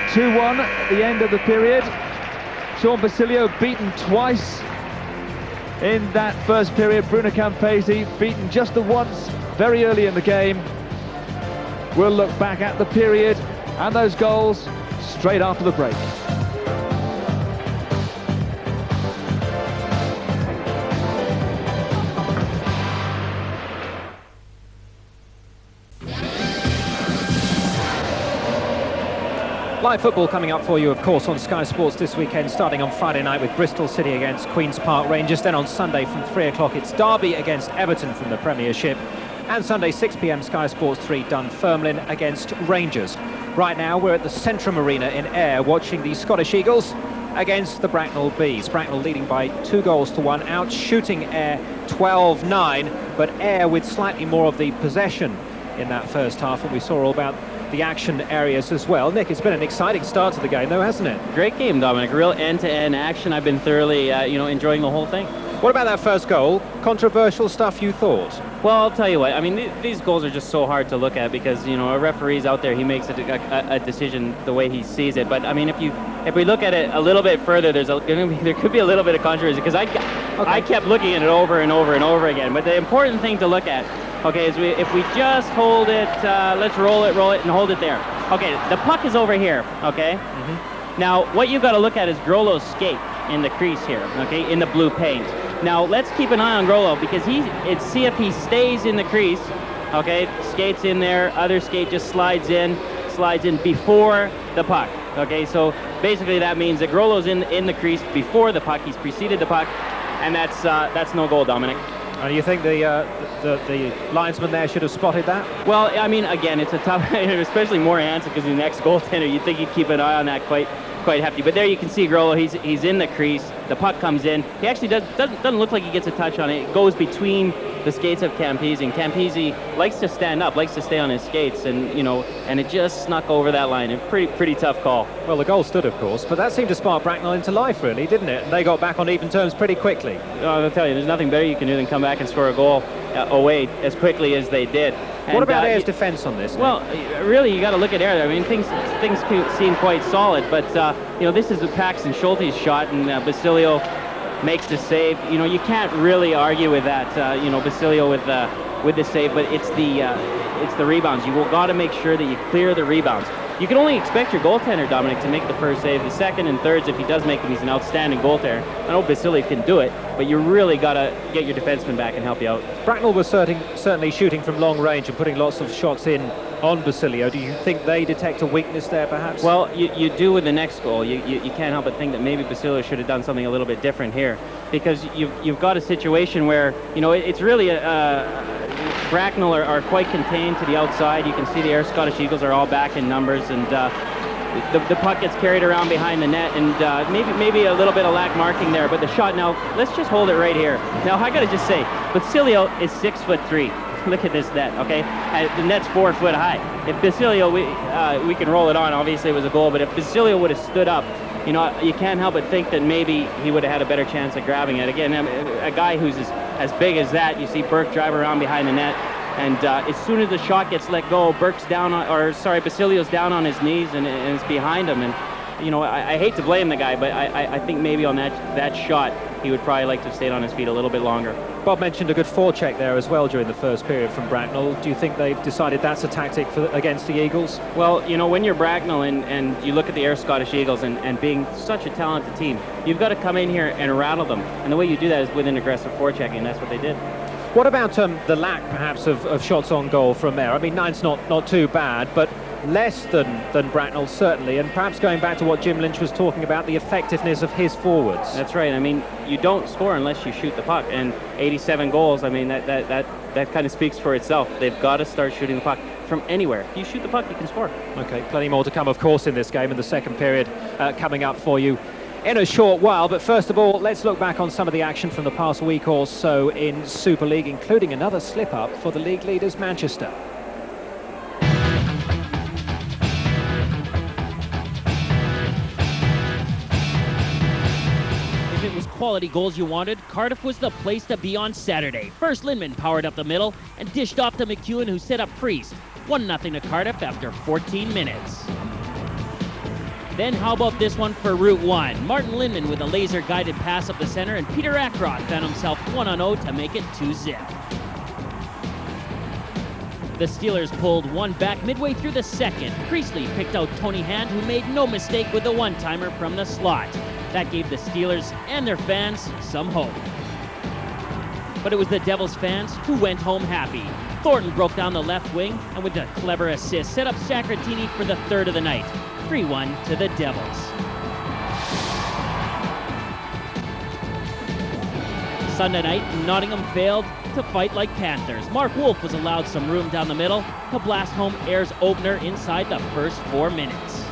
2-1 at the end of the period. Sean Basilio beaten twice in that first period. Bruno Campesi beaten just the once very early in the game. We'll look back at the period and those goals straight after the break. Live football coming up for you, of course, on Sky Sports this weekend, starting on Friday night with Bristol City against Queen's Park Rangers. Then on Sunday from 3 o'clock, it's Derby against Everton from the Premiership. And Sunday, 6 p.m, Sky Sports 3, Dunfermline against Rangers. Right now, we're at the Centrum Arena in Ayr, watching the Scottish Eagles against the Bracknell Bees. Bracknell leading by 2 goals to 1, out shooting Ayr 12-9, but Ayr with slightly more of the possession in that first half, and we saw all about the action areas as well. Nick, it's been an exciting start to the game though, hasn't it? Great game, Dominic. Real end-to-end action. I've been thoroughly, enjoying the whole thing. What about that first goal? Controversial stuff, you thought? Well, I'll tell you what. I mean, these goals are just so hard to look at because, a referee's out there. He makes a decision the way he sees it. But I mean, if we look at it a little bit further, there could be a little bit of controversy because I kept looking at it over and over and over again. But the important thing to look at, okay, is if we just hold it, let's roll it, and hold it there. Okay, the puck is over here. Okay. Mm-hmm. Now, what you got to look at is Grolo's skate in the crease here. Okay, in the blue paint. Now let's keep an eye on Grolo because see if he stays in the crease. Okay, skates in there, other skate just slides in before the puck. Okay, so basically that means that Grolo's in the crease before the puck. He's preceded the puck, and that's no goal, Dominic. And you think the linesman there should have spotted that? Well, I mean, again, it's a tough, especially more Hansen because he's the next goaltender. You'd think he'd keep an eye on that quite hefty. But there you can see Grolo. He's in the crease. The puck comes in. He actually doesn't look like he gets a touch on it. It goes between the skates of Campesi, and Campesi likes to stand up, likes to stay on his skates, and and it just snuck over that line. A pretty tough call. Well, the goal stood, of course, but that seemed to spark Bracknell into life, really, didn't it? And they got back on even terms pretty quickly. I'll tell you, there's nothing better you can do than come back and score a goal away as quickly as they did. And what about Ayr's defense on this? Well, really, you got to look at Ayr. I mean, things seem quite solid, but this is a Paxton Schulte's shot, and Basilio makes the save. You can't really argue with that. Basilio with the save, but it's the rebounds. You got to make sure that you clear the rebounds. You can only expect your goaltender, Dominic, to make the first save. The second and thirds, if he does make them, he's an outstanding goaltender. I know Basilio can do it, but you really got to get your defenseman back and help you out. Bracknell was certainly shooting from long range and putting lots of shots in on Basilio. Do you think they detect a weakness there, perhaps? Well, you do with the next goal. You can't help but think that maybe Basilio should have done something a little bit different here, because you've got a situation where it's really Bracknell are quite contained to the outside. You can see the Ayr Scottish Eagles are all back in numbers, and the puck gets carried around behind the net, and maybe a little bit of lack marking there. But the shot, now let's just hold it right here. Now I got to just say, Basilio is 6'3". Look at this net, okay? The net's 4 foot high. If Basilio, we can roll it on. Obviously, it was a goal, but if Basilio would have stood up, you can't help but think that maybe he would have had a better chance at grabbing it. Again, a guy who's as big as that, you see Burke drive around behind the net, and as soon as the shot gets let go, Basilio's down on his knees and it's behind him. And I hate to blame the guy, but I think maybe on that shot he would probably like to have stayed on his feet a little bit longer. Bob mentioned a good forecheck there as well during the first period from Bracknell. Do you think they've decided that's a tactic against the Eagles? Well, you know, when you're Bracknell and you look at the Ayr Scottish Eagles and being such a talented team, you've got to come in here and rattle them. And the way you do that is with an aggressive forechecking, and that's what they did. What about the lack, perhaps, of shots on goal from Ayr? I mean, 9's not too bad, but less than Bracknell, certainly, and perhaps going back to what Jim Lynch was talking about, the effectiveness of his forwards. That's right. I mean, you don't score unless you shoot the puck, and 87 goals, I mean, that kind of speaks for itself. They've got to start shooting the puck from anywhere. If you shoot the puck, you can score. Okay, plenty more to come, of course, in this game, in the second period coming up for you in a short while. But first of all, let's look back on some of the action from the past week or so in Super League, including another slip-up for the league leaders, Manchester. If it was quality goals you wanted, Cardiff was the place to be on Saturday. First, Lindman powered up the middle and dished off to McEwen, who set up Priest. 1-0 to Cardiff after 14 minutes. Then how about this one for Route 1? Martin Lindman with a laser-guided pass up the center, and Peter Ackroth found himself 1-0 to make it 2-zip. The Steelers pulled one back midway through the second. Priestley picked out Tony Hand, who made no mistake with the one-timer from the slot. That gave the Steelers and their fans some hope. But it was the Devils fans who went home happy. Thornton broke down the left wing, and with a clever assist, set up Sacratini for the third of the night. 3-1 to the Devils. Sunday night, Nottingham failed to fight like Panthers. Mark Wolf was allowed some room down the middle to blast home Ayr's opener inside the first 4 minutes.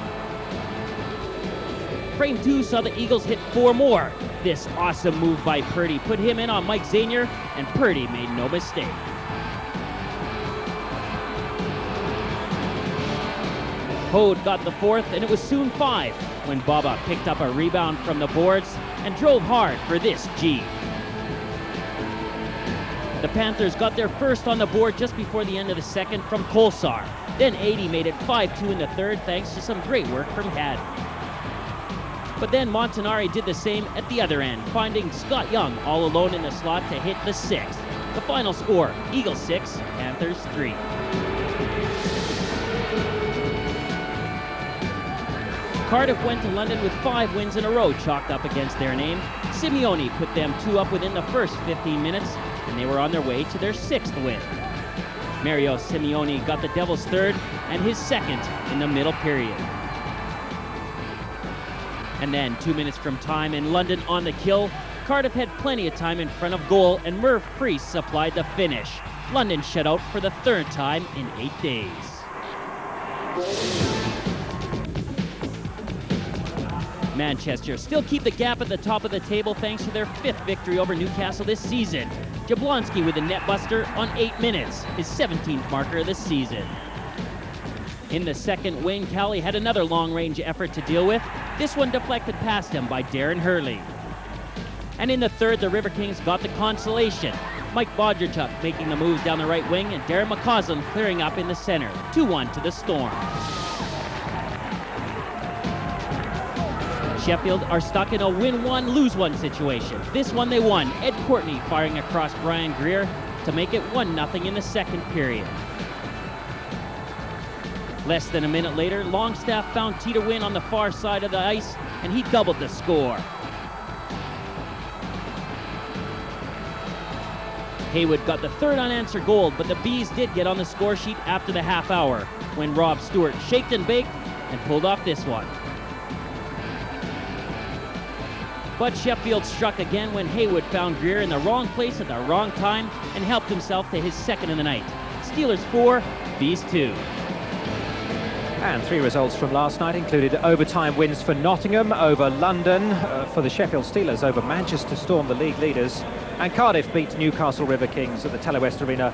Frame 2 saw the Eagles hit 4 more. This awesome move by Purdy put him in on Mike Zanier, and Purdy made no mistake. Hode got the fourth, and it was soon 5 when Baba picked up a rebound from the boards and drove hard for this G. The Panthers got their first on the board just before the end of the second from Kolsar. Then 80 made it 5-2 in the third thanks to some great work from Had. But then Montanari did the same at the other end, finding Scott Young all alone in the slot to hit the 6th. The final score, Eagles 6, Panthers 3. Cardiff went to London with 5 wins in a row chalked up against their name. Simeone put them 2 up within the first 15 minutes, and they were on their way to their 6th win. Mario Simeone got the Devils' 3rd and his 2nd in the middle period. And then 2 minutes from time in London on the kill, Cardiff had plenty of time in front of goal, and Merv Priest supplied the finish. London shut out for the 3rd time in 8 days. Manchester still keep the gap at the top of the table thanks to their 5th victory over Newcastle this season. Jablonski with a net buster on 8 minutes, his 17th marker of the season. In the second wing, Cowley had another long-range effort to deal with. This one deflected past him by Darren Hurley. And in the third, the River Kings got the consolation. Mike Bodgerchuk making the moves down the right wing, and Darren McCausland clearing up in the center. 2-1 to the Storm. Sheffield are stuck in a win-1, lose-1 situation. This one they won. Ed Courtney firing across Brian Greer to make it 1-0 in the second period. Less than a minute later, Longstaff found T to win on the far side of the ice, and he doubled the score. Haywood got the 3rd unanswered goal, but the Bees did get on the score sheet after the half hour, when Rob Stewart shaked and baked and pulled off this one. But Sheffield struck again when Haywood found Greer in the wrong place at the wrong time and helped himself to his 2nd of the night. Steelers 4, Bees 2. And 3 results from last night included overtime wins for Nottingham over London, for the Sheffield Steelers over Manchester Storm, the league leaders, and Cardiff beat Newcastle River Kings at the Telewest Arena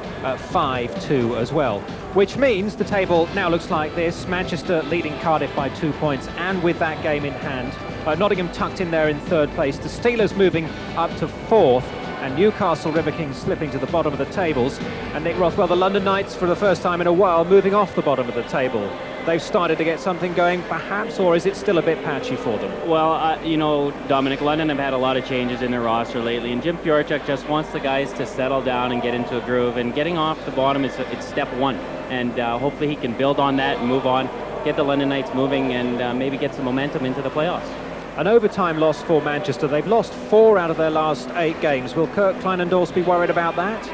5-2 as well. Which means the table now looks like this: Manchester leading Cardiff by 2 points, and with that game in hand, Nottingham tucked in there in 3rd place, the Steelers moving up to 4th, and Newcastle River Kings slipping to the bottom of the tables, and Nick Rothwell, the London Knights, for the first time in a while, moving off the bottom of the table. they've started to get something going, perhaps, or is it still a bit patchy for them? Well, you know, Dominic, London have had a lot of changes in their roster lately, and Jim Fiorchuk just wants the guys to settle down and get into a groove, and getting off the bottom it's step one, and hopefully he can build on that and move on, get the London Knights moving, and maybe get some momentum into the playoffs. An overtime loss for Manchester. They've lost 4 out of their last 8 games. Will Kirk Kleinendorf be worried about that?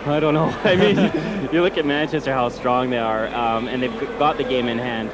I don't know. I mean, you look at Manchester, how strong they are, and they've got the game in hand.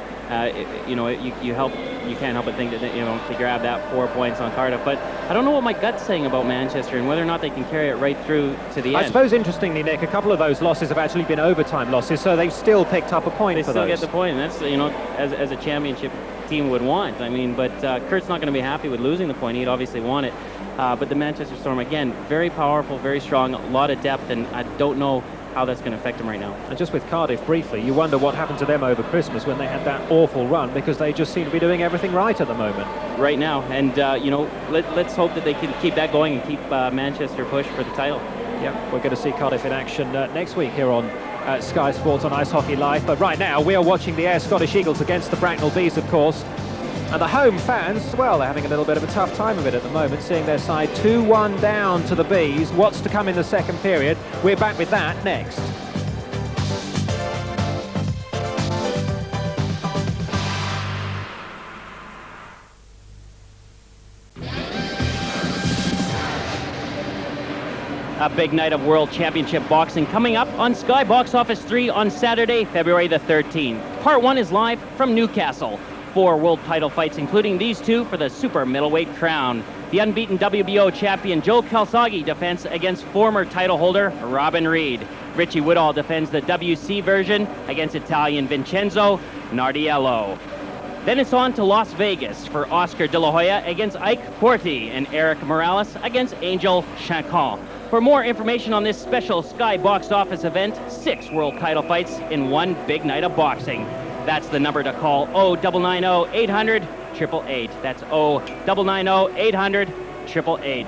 You know, you can't help but think that, you know, to grab that 4 points on Cardiff. But I don't know what my gut's saying about Manchester and whether or not they can carry it right through to the end. I suppose, interestingly, Nick, a couple of those losses have actually been overtime losses, so they've still picked up a point for those. They still get the point, and that's, you know, as a championship team would want. I mean, but Kurt's not going to be happy with losing the point. He'd obviously want it. But the Manchester Storm, again, very powerful, very strong, a lot of depth, and I don't know how that's going to affect them right now. And just with Cardiff, briefly, you wonder what happened to them over Christmas when they had that awful run, because they just seem to be doing everything right at the moment. Right now, and, you know, let's hope that they can keep that going and keep Manchester push for the title. Yeah, we're going to see Cardiff in action next week here on Sky Sports on Ice Hockey Live. But right now, we are watching the Ayr Scottish Eagles against the Bracknell Bees, of course. And the home fans, well, they're having a little bit of a tough time of it at the moment, seeing their side 2-1 down to the Bees. What's to come in the second period? We're back with that next. A big night of World Championship Boxing coming up on Sky Box Office 3 on Saturday, February the 13th. Part 1 is live from Newcastle. 4 world title fights, including these 2 for the super middleweight crown. The unbeaten WBO champion Joe Calzaghe defends against former title holder Robin Reed. Richie Woodall defends the WC version against Italian Vincenzo Nardiello. Then it's on to Las Vegas for Oscar De La Hoya against Ike Quartey and Eric Morales against Angel Chancon. For more information on this special Sky Box Office event, 6 world title fights in one big night of boxing. That's the number to call, 0990-800-888. That's 0990-800-888.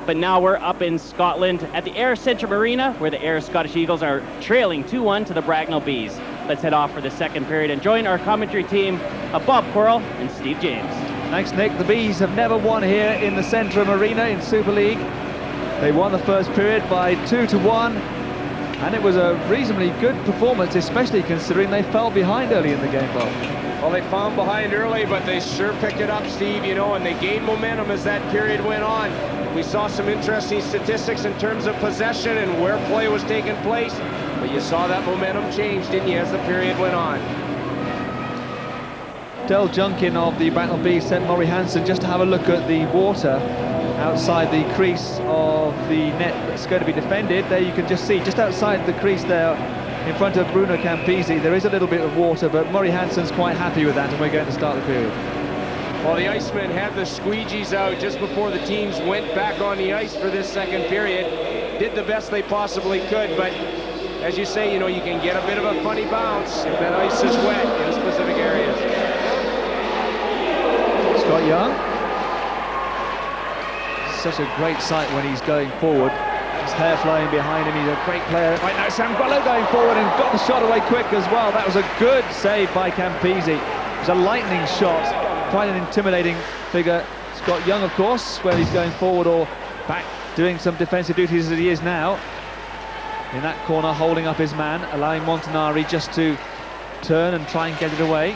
But now we're up in Scotland at the Ayr Centrum Arena, where the Ayr Scottish Eagles are trailing 2-1 to the Bracknell Bees. Let's head off for the second period and join our commentary team of Bob Korol and Steve James. Thanks, Nick. The Bees have never won here in the Centrum Arena in Super League. They won the first period by 2-1. And it was a reasonably good performance, especially considering they fell behind early in the game, Bob. Well, they fell behind early, but they sure picked it up, Steve, you know, and they gained momentum as that period went on. We saw some interesting statistics in terms of possession and where play was taking place, but you saw that momentum change, didn't you, as the period went on. Del Junkin of the Bracknell Bees sent Murray Hansen just to have a look at the water outside the crease of the net that's going to be defended. There you can just see, just outside the crease there, in front of Bruno Campisi, there is a little bit of water, but Murray Hansen's quite happy with that, and we're going to start the period. Well, the Icemen had the squeegees out just before the teams went back on the ice for this second period. Did the best they possibly could, but as you say, you know, you can get a bit of a funny bounce if that ice is wet in specific areas. Scott Young. Such a great sight when he's going forward. His hair flowing behind him. He's a great player. Right now, Sam Grollo going forward and got the shot away quick as well. That was a good save by Campisi. It was a lightning shot. Quite an intimidating figure. Scott Young, of course, whether he's going forward or back doing some defensive duties as he is now. In that corner, holding up his man, allowing Montanari just to turn and try and get it away.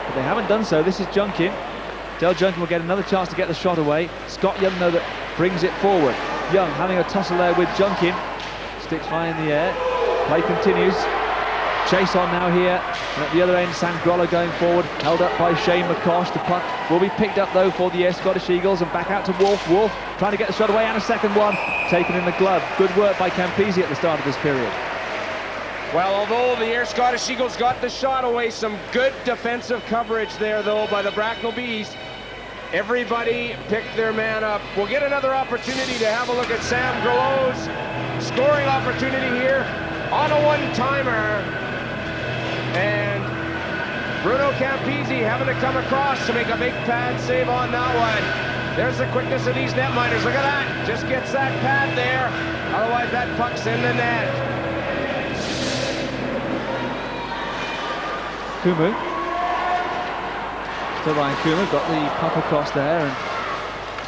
But they haven't done so. This is Junkin. Del Junkin will get another chance to get the shot away. Scott Young, though, that brings it forward. Young having a tussle there with Junkin. Sticks high in the air. Play continues. Chase on now here. And at the other end, Sam Grollo going forward. Held up by Shane McCosh. The puck will be picked up, though, for the Ayr Scottish Eagles. And back out to Wolf. Wolf trying to get the shot away. And a second one taken in the glove. Good work by Campisi at the start of this period. Well, although the Ayr Scottish Eagles got the shot away, some good defensive coverage there, though, by the Bracknell Bees. Everybody picked their man up. We'll get another opportunity to have a look at Sam Grollo's scoring opportunity here on a one-timer. And Bruno Campisi having to come across to make a big pad save on that one. There's the quickness of these netminders. Look at that. Just gets that pad there. Otherwise, that puck's in the net. Kumu. Still Ryan Kumu, got the puck across there, and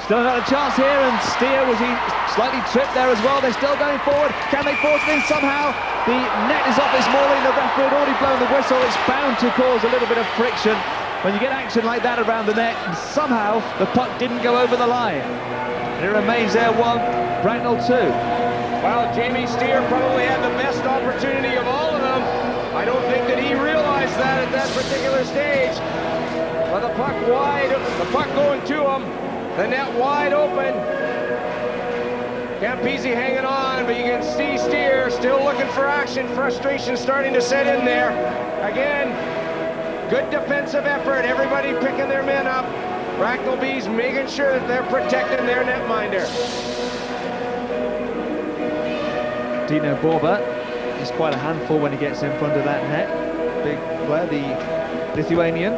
still got a chance here, and Steer, was he slightly tripped there as well? They're still going forward. Can they force it in somehow? The net is off this morning. The referee had already blown the whistle. It's bound to cause a little bit of friction when you get action like that around the net, and somehow the puck didn't go over the line. It remains there 1, Bracknell 2. Well, Jamie Steer probably had the best opportunity of all of them. I don't think that he realized that at that particular stage. But the puck wide, the puck going to him, the net wide open. Campese hanging on, but you can see Steer still looking for action. Frustration starting to set in there. Again, good defensive effort. Everybody picking their men up. Bracknell Bees making sure that they're protecting their netminder. Dino Borba is quite a handful when he gets in front of that net. Big player, the Lithuanian.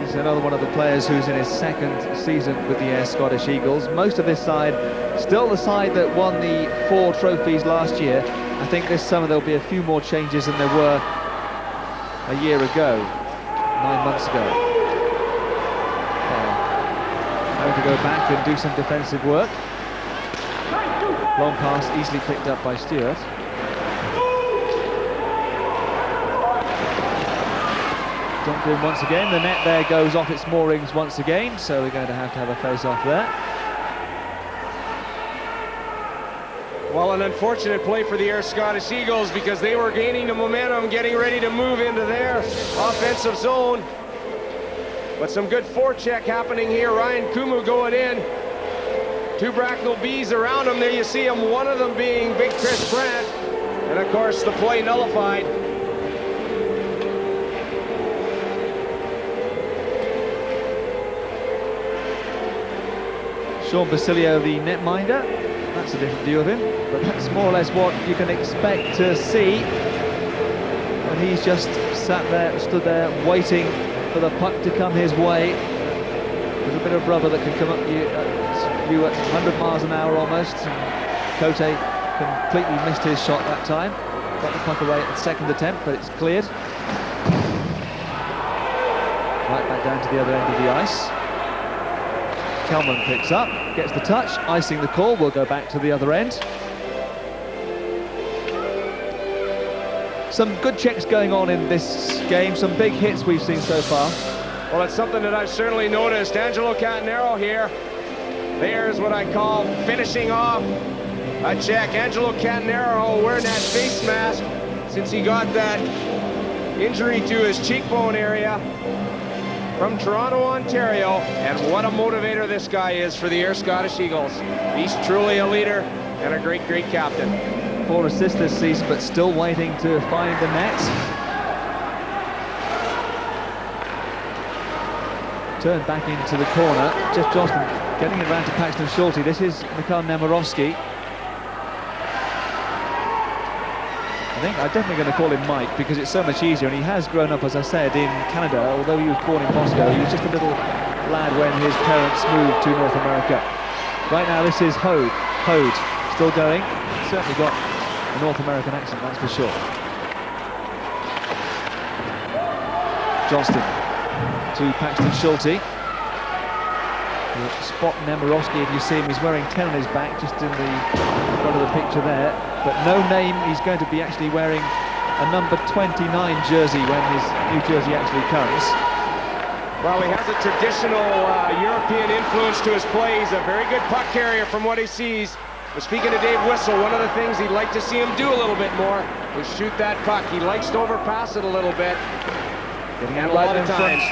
He's another one of the players who's in his second season with the Ayr Scottish Eagles. Most of this side, still the side that won the 4 trophies last year. I think this summer there'll be a few more changes than there were a year ago, 9 months ago. Having to go back and do some defensive work. Long pass easily picked up by Stewart. Dumped in once again. The net there goes off its moorings once again, so we're going to have a face-off there. Well, an unfortunate play for the Ayr Scottish Eagles because they were gaining the momentum, getting ready to move into their offensive zone. But some good forecheck happening here. Ryan Kumu going in. 2 Bracknell Bees around him. There you see him, one of them being Big Chris Brandt. And of course, the play nullified. Sean Basilio, the netminder. That's a different view of him, but that's more or less what you can expect to see. And he's just stood there, waiting for the puck to come his way. There's a bit of rubber that can come up you at 100 miles an hour almost. Cote completely missed his shot that time. Got the puck away at the second attempt, but it's cleared. Right back down to the other end of the ice. Kelman picks up, gets the touch, icing the call. We'll go back to the other end. Some good checks going on in this game, some big hits we've seen so far. Well, it's something that I've certainly noticed. Angelo Catanero here. There's what I call finishing off a check. Angelo Catanero wearing that face mask since he got that injury to his cheekbone area from Toronto, Ontario. And what a motivator this guy is for the Ayr Scottish Eagles. He's truly a leader and a great, great captain. 4 assists this season, but still waiting to find the net. Turned back into the corner. Jeff Johnston getting it around to Paxton Schulte. This is Mikhail Nemirovsky. I'm definitely going to call him Mike because it's so much easier, and he has grown up, as I said, in Canada. Although he was born in Moscow, he was just a little lad when his parents moved to North America. Right now this is Hode. Still going. Certainly got a North American accent, that's for sure. Johnston to Paxton Schulte. You'll spot Nemirovsky if you see him. He's wearing 10 on his back, just in the front of the picture there. But no name. He's going to be actually wearing a number 29 jersey when his new jersey actually comes. Well, he has a traditional European influence to his play. He's a very good puck carrier from what he sees. But speaking of Dave Whistle, one of the things he'd like to see him do a little bit more is shoot that puck. He likes to overpass it a little bit. Getting out a lot of times.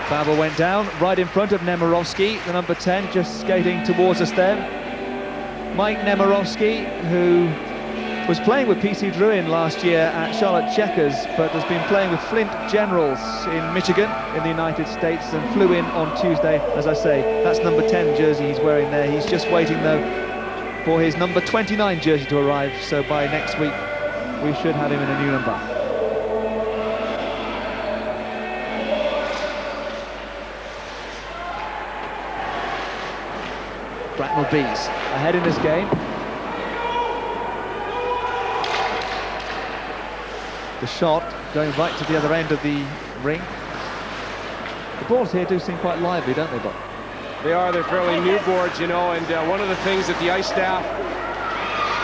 Babel went down right in front of Nemirovsky, the number 10, just skating towards us there. Mike Nemirovsky, who was playing with PC Drouin last year at Charlotte Checkers, but has been playing with Flint Generals in Michigan in the United States and flew in on Tuesday. As I say, that's number 10 jersey he's wearing there. He's just waiting though for his number 29 jersey to arrive, so by next week we should have him in a new number. Bracknell Bees ahead in this game. The shot going right to the other end of the ring. The balls here do seem quite lively, don't they, Bob? They are. They're fairly new boards, you know, and one of the things that the ice staff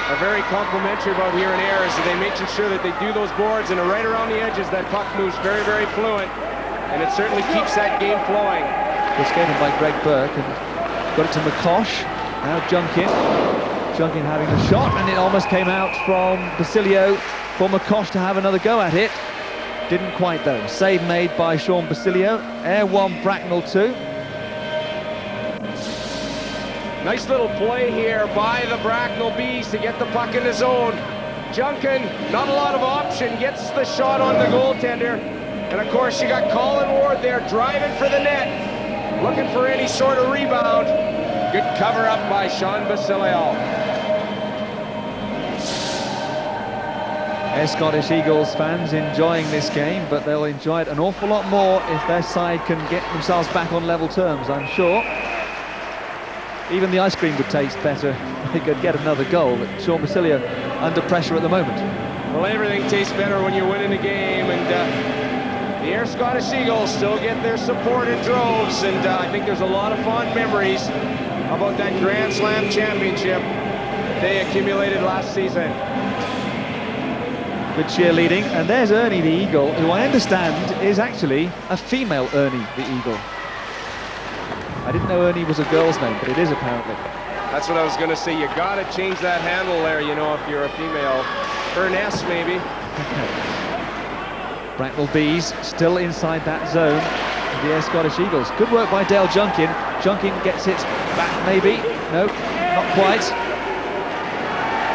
are very complimentary about here in Ayr is that they making sure that they do those boards and right around the edges that puck moves very, very fluent, and it certainly keeps that game flowing. Good skating by Greg Burke, and got it to McCosh. Now Junkin having the shot, and it almost came out from Basilio for McCosh to have another go at it. Didn't quite though. Save made by Sean Basilio. Ayr 1, Bracknell 2. Nice little play here by the Bracknell Bees to get the puck in the zone. Junkin, not a lot of option, gets the shot on the goaltender. And of course you got Colin Ward there driving for the net, looking for any sort of rebound. Good cover up by Sean Basilio. Ayr Scottish Eagles fans enjoying this game, but they'll enjoy it an awful lot more if their side can get themselves back on level terms, I'm sure. Even the ice cream would taste better. They could get another goal, but Sean Basilio under pressure at the moment. Well, everything tastes better when you're winning a game, and the Ayr Scottish Eagles still get their support in droves, and I think there's a lot of fond memories about that Grand Slam championship they accumulated last season. Good cheerleading, and there's Ernie the Eagle, who I understand is actually a female Ernie the Eagle. I didn't know Ernie was a girl's name, but it is apparently. That's what I was going to say. You got to change that handle there, you know, if you're a female. Ernest, maybe. Bracknell Bees still inside that zone of the Ayr Scottish Eagles. Good work by Dale Junkin. Junkin gets it back, maybe. No, not quite.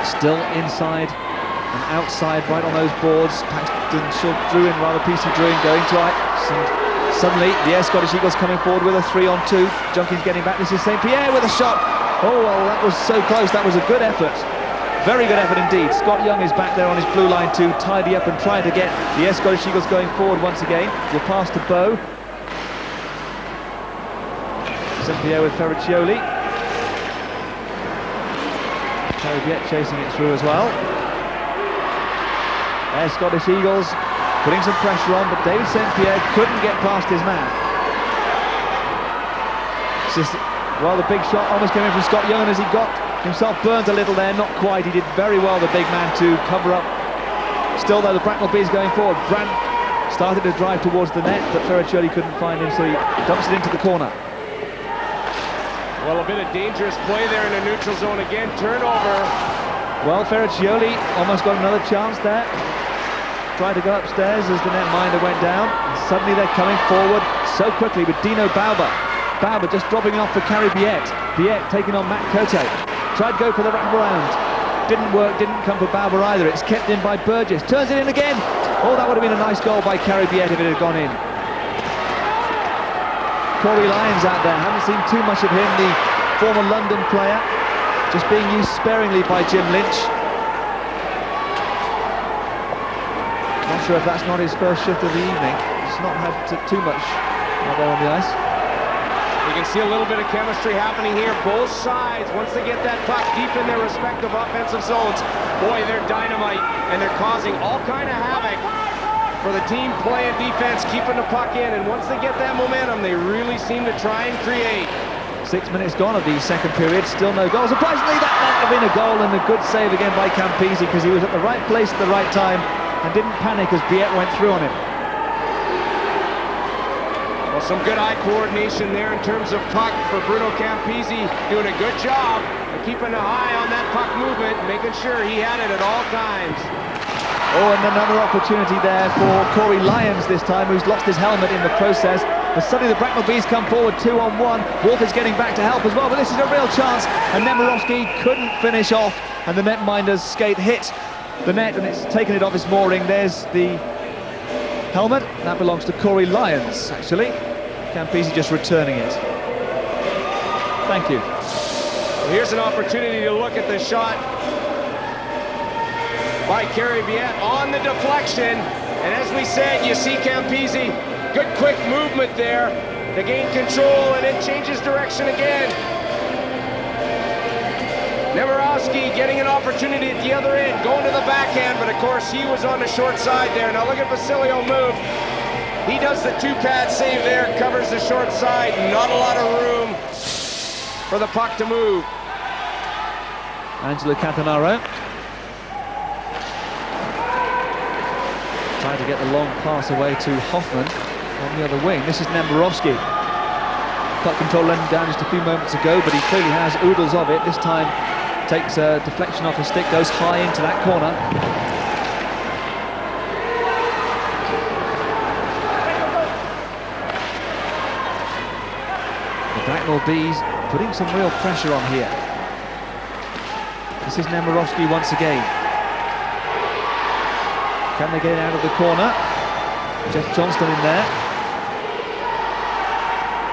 Still inside and outside, right on those boards. Paxton drew in, rather PC drew in, going to ice. Suddenly, the Ayr Scottish Eagles coming forward with a 3-on-2. Junkin's getting back. This is St. Pierre with a shot. Oh, well, that was so close. That was a good effort. Very good effort indeed. Scott Young is back there on his blue line to tidy up and try to get the Ayr Scottish Eagles going forward once again. We'll pass to Bow. St. Pierre with Ferriccioli. Carribiet chasing it through as well. Ayr Scottish Eagles putting some pressure on, but David St. Pierre couldn't get past his man. Well, the big shot almost came in from Scott Young, and as he got himself burned a little there, not quite. He did very well, the big man, to cover up. Still, though, the Bracknell Bees going forward. Brandt started to drive towards the net, but Ferriccioli couldn't find him, so he dumps it into the corner. Well, a bit of dangerous play there in the neutral zone again. Turnover. Well, Ferriccioli almost got another chance there. Tried to go upstairs as the netminder went down. And suddenly they're coming forward so quickly with Dino Bauber. Bauber just dropping off for Carribiet. Biet taking on Matt Cote. Tried to go for the wraparound. Didn't work, didn't come for Bauber either. It's kept in by Burgess. Turns it in again. Oh, that would have been a nice goal by Carribiet if it had gone in. Corey Lyons out there. Haven't seen too much of him, the former London player. Just being used sparingly by Jim Lynch. Not sure if that's not his first shift of the evening. He's not had too much out there on the ice. You can see a little bit of chemistry happening here. Both sides, once they get that puck deep in their respective offensive zones, boy, they're dynamite, and they're causing all kind of havoc for the team playing defense, keeping the puck in, and once they get that momentum, they really seem to try and create. 6 minutes gone of the second period, still no goal. Surprisingly, that might have been a goal, and a good save again by Campisi, because he was at the right place at the right time and didn't panic as Biet went through on him. Well, some good eye coordination there in terms of puck for Bruno Campisi, doing a good job of keeping an eye on that puck movement, making sure he had it at all times. Oh, and another opportunity there for Corey Lyons this time, who's lost his helmet in the process. But suddenly the Bracknell Bees come forward 2-on-1. Wolf is getting back to help as well, but this is a real chance. And Nemirovsky couldn't finish off, and the netminder's skate hit the net, and it's taken it off its mooring. There's the helmet. That belongs to Corey Lyons, actually. Campisi just returning it. Thank you. Well, here's an opportunity to look at the shot by Carribiet on the deflection, and as we said, you see Campisi, good quick movement there to gain control, and it changes direction again. Nemirovsky getting an opportunity at the other end, going to the the backhand, but of course he was on the short side there. Now look at Basilio move. He does the two-pad save there, covers the short side. Not a lot of room for the puck to move. Angelo Campanaro trying to get the long pass away to Hoffman on the other wing. This is Nemborovski. Puck control letting down just a few moments ago, but he clearly has oodles of it. This time takes a deflection off his stick, goes high into that corner. The Bracknell Bees putting some real pressure on here. This is Nemborovski once again. Can they get it out of the corner? Jeff Johnston in there.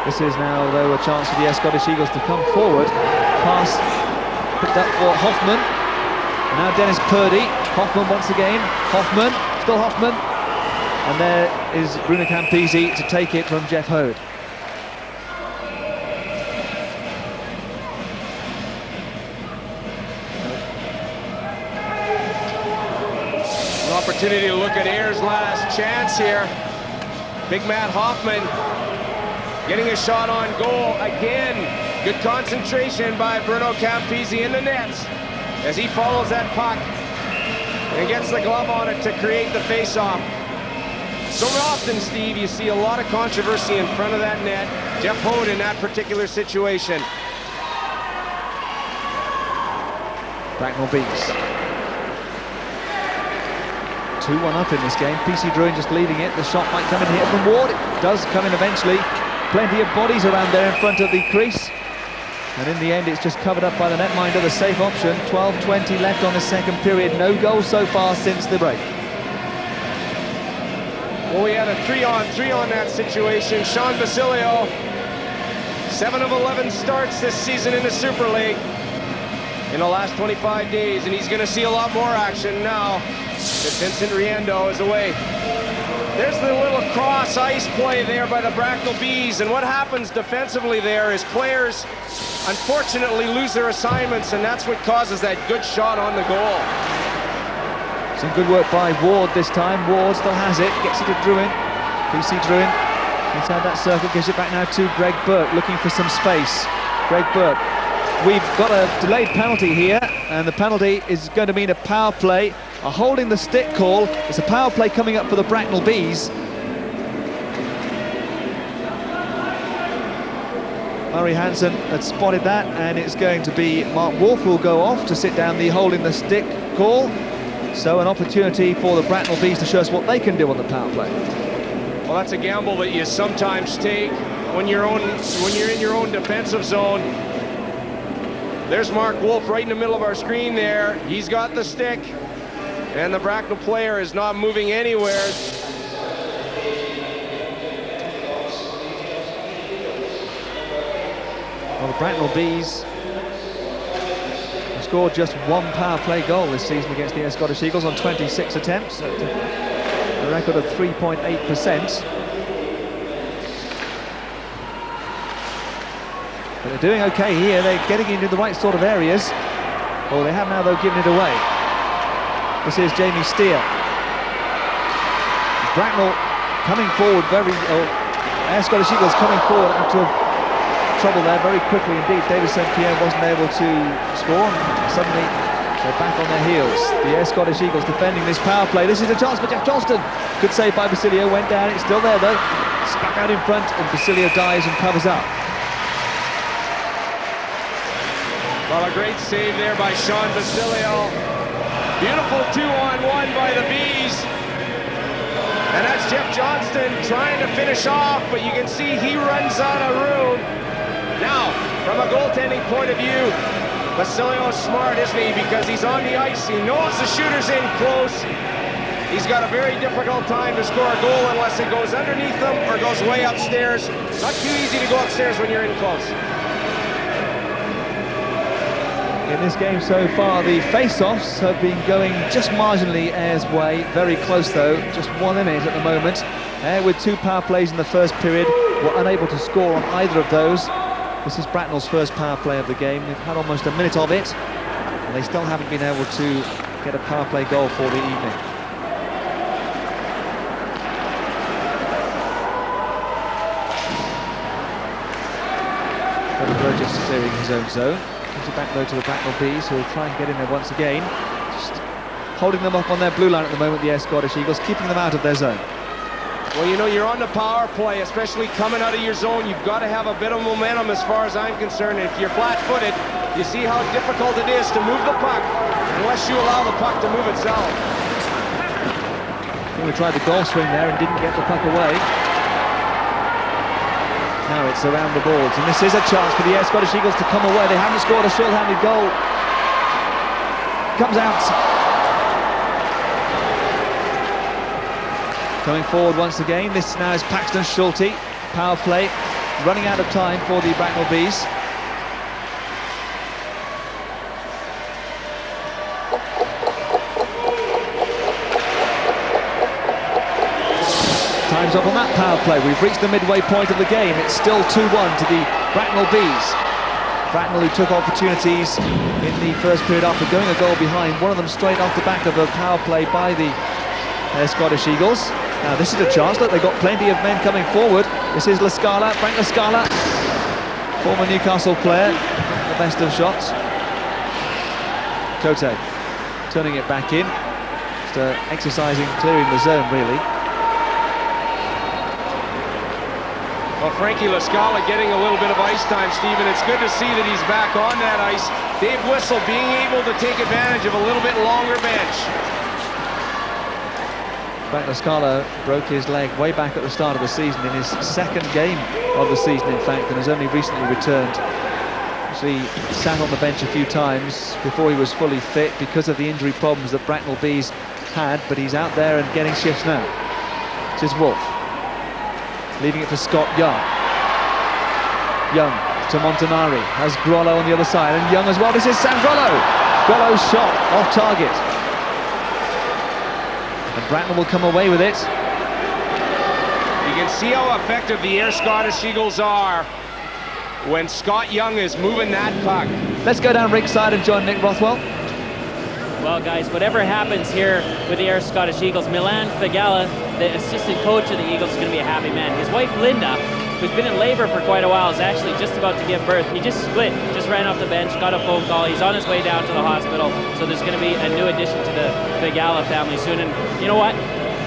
This is now, though, a chance for the Ayr Scottish Eagles to come forward. Pass picked up for Hoffman. And now Dennis Purdy. Hoffman once again. Hoffman, still Hoffman. And there is Bruno Campisi to take it from Jeff Hode. Opportunity to look at Ayr's last chance here. Big Matt Hoffman getting a shot on goal again. Good concentration by Bruno Campisi in the nets as he follows that puck and gets the glove on it to create the face-off. So often, Steve, you see a lot of controversy in front of that net. Jeff Hode in that particular situation. Bracknell Bees 2-1 up in this game. PC Druin just leading it. The shot might come in here from Ward. It does come in eventually. Plenty of bodies around there in front of the crease. And in the end, it's just covered up by the netminder, the safe option. 12:20 left on the second period. No goals so far since the break. Well, we had a 3-on-3 on that situation. Sean Basilio, 7 of 11 starts this season in the Superleague in the last 25 days, and he's going to see a lot more action now that Vincent Riendo is away. There's the little cross ice play there by the Bracknell Bees, and what happens defensively there is players unfortunately lose their assignments, and that's what causes that good shot on the goal. Some good work by Ward this time. Ward still has it, gets it to Druin. PC Druin inside that circle, gives it back now to Greg Burke, looking for some space. Greg Burke. We've got a delayed penalty here, and the penalty is going to mean a power play, a holding the stick call. It's a power play coming up for the Bracknell Bees. Murray Hansen had spotted that, and it's going to be Mark Wolf who will go off to sit down the holding the stick call. So an opportunity for the Bracknell Bees to show us what they can do on the power play. Well, that's a gamble that you sometimes take when you're in your own defensive zone. There's Mark Wolf right in the middle of our screen there. He's got the stick, and the Bracknell player is not moving anywhere. Well, the Bracknell Bees have scored just one power play goal this season against the Ayr Scottish Eagles on 26 attempts, a record of 3.8%. But they're doing okay here. They're getting into the right sort of areas. Oh, they have now, though, given it away. This is Jamie Steer. Bracknell coming forward Ayr Scottish Eagles coming forward out of trouble there very quickly indeed. David St. Pierre wasn't able to score, and suddenly they're back on their heels. The Ayr Scottish Eagles defending this power play. This is a chance for Jeff Johnston. Good save by Basilio, went down, it's still there though. Stuck out in front, and Basilio dives and covers up. Well, a great save there by Sean Basilio. Beautiful 2-on-1 by the Bees. And that's Jeff Johnston trying to finish off, but you can see he runs out of room. Now, from a goaltending point of view, Basilio's smart, isn't he? Because he's on the ice, he knows the shooter's in close. He's got a very difficult time to score a goal unless it goes underneath him or goes way upstairs. Not too easy to go upstairs when you're in close. In this game so far, the face-offs have been going just marginally Ayer's way. Very close though, just 1 in it at the moment. Ayr with 2 power plays in the first period were unable to score on either of those. This is Bracknell's first power play of the game. They've had almost a minute of it, and they still haven't been able to get a power play goal for the evening. Burgess clearing his own zone. Gives it back though to the Bracknell Bees, who will try and get in there once again. Just holding them up on their blue line at the moment, the Ayr Scottish Eagles, keeping them out of their zone. Well, you know, you're on the power play, especially coming out of your zone. You've got to have a bit of momentum as far as I'm concerned. And if you're flat-footed, you see how difficult it is to move the puck unless you allow the puck to move itself. I think we tried the goal swing there and didn't get the puck away. Now it's around the boards, and this is a chance for the Ayr Scottish Eagles to come away. They haven't scored a short-handed goal. Comes out. Coming forward once again, this now is Paxton Schulte. Power play, running out of time for the Bracknell Bees. Time's up on that power play. We've reached the midway point of the game. It's still 2-1 to the Bracknell Bees. Bracknell, who took opportunities in the first period after going a goal behind, one of them straight off the back of a power play by the Scottish Eagles. Now this is a chance. Look, they've got plenty of men coming forward. This is Lascala, Frank Lascala, former Newcastle player, the best of shots. Cote turning it back in, just exercising, clearing the zone really. Well, Frankie Lascala getting a little bit of ice time, Stephen. It's good to see that he's back on that ice. Dave Whistle being able to take advantage of a little bit longer bench. Frank Lascala broke his leg way back at the start of the season, in his second game of the season, in fact, and has only recently returned. Actually sat on the bench a few times before he was fully fit because of the injury problems that Bracknell Bees had, but he's out there and getting shifts now. This is Wolf. Leaving it for Scott Young. Young to Montanari, has Grollo on the other side, and Young as well. This is Sam Grollo. Grollo's shot off target. And Bracknell will come away with it. You can see how effective the Ayr Scottish Eagles are when Scott Young is moving that puck. Let's go down ringside and join Nick Rothwell. Well, guys, whatever happens here with the Ayr Scottish Eagles, Milan Fagala, the assistant coach of the Eagles, is going to be a happy man. His wife, Linda, who's been in labor for quite a while, is actually just about to give birth. He just split, just ran off the bench, got a phone call. He's on his way down to the hospital, so there's going to be a new addition to the Fagala family soon. And you know what,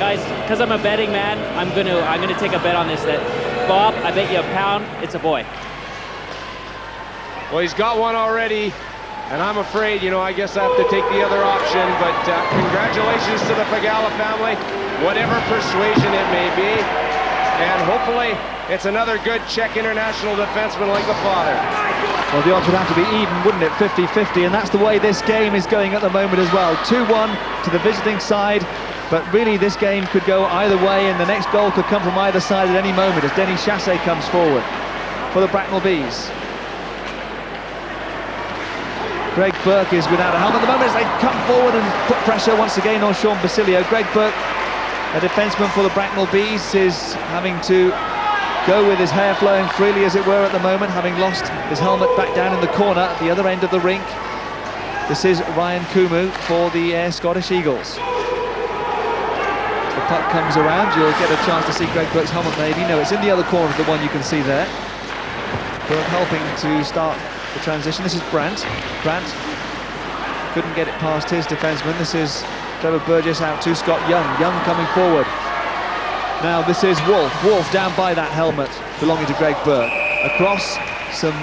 guys, because I'm a betting man, I'm going to take a bet on this, that Bob, I bet you £1, it's a boy. Well, he's got one already. And I'm afraid, you know, I guess I have to take the other option, but congratulations to the Fagala family, whatever persuasion it may be. And hopefully it's another good Czech international defenseman like the father. Well, the odds would have to be even, wouldn't it? 50-50, and that's the way this game is going at the moment as well. 2-1 to the visiting side, but really this game could go either way, and the next goal could come from either side at any moment as Denny Chassé comes forward for the Bracknell Bees. Greg Burke is without a helmet at the moment as they come forward and put pressure once again on Sean Basilio. Greg Burke, a defenseman for the Bracknell Bees, is having to go with his hair flowing freely, as it were, at the moment, having lost his helmet back down in the corner at the other end of the rink. This is Ryan Kumu for the Ayr Scottish Eagles. The puck comes around, you'll get a chance to see Greg Burke's helmet maybe. No, it's in the other corner of the one you can see there. Burke helping to start the transition. This is Brandt. Brandt couldn't get it past his defenseman. This is Trevor Burgess out to Scott Young. Young coming forward. Now this is Wolf. Wolf down by that helmet belonging to Greg Burke. Across, some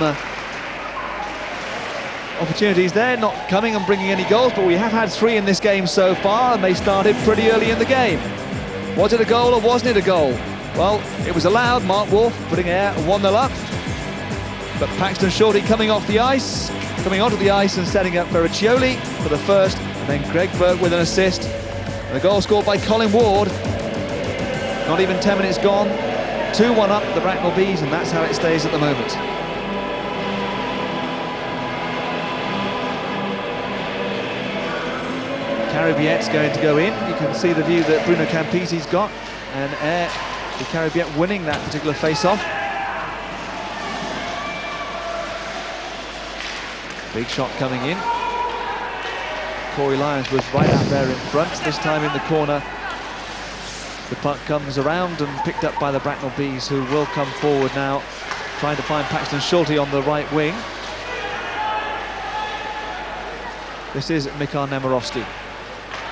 opportunities there, not coming and bringing any goals, but we have had 3 in this game so far, and they started pretty early in the game. Was it a goal or wasn't it a goal? Well, it was allowed. Mark Wolf putting Ayr 1-0 up. But Paxton Schulte coming onto the ice and setting up Vericcioli for the first, and then Greg Burke with an assist. And the goal scored by Colin Ward. Not even 10 minutes gone. 2-1 up the Bracknell Bees, and that's how it stays at the moment. Caribiet's going to go in. You can see the view that Bruno Campisi's got, and Ayr, the Caribiet winning that particular face-off. Big shot coming in. Corey Lyons was right out there in front, this time in the corner. The puck comes around and picked up by the Bracknell Bees, who will come forward now, trying to find Paxton Schulte on the right wing. This is Mikhail Nemirovsky.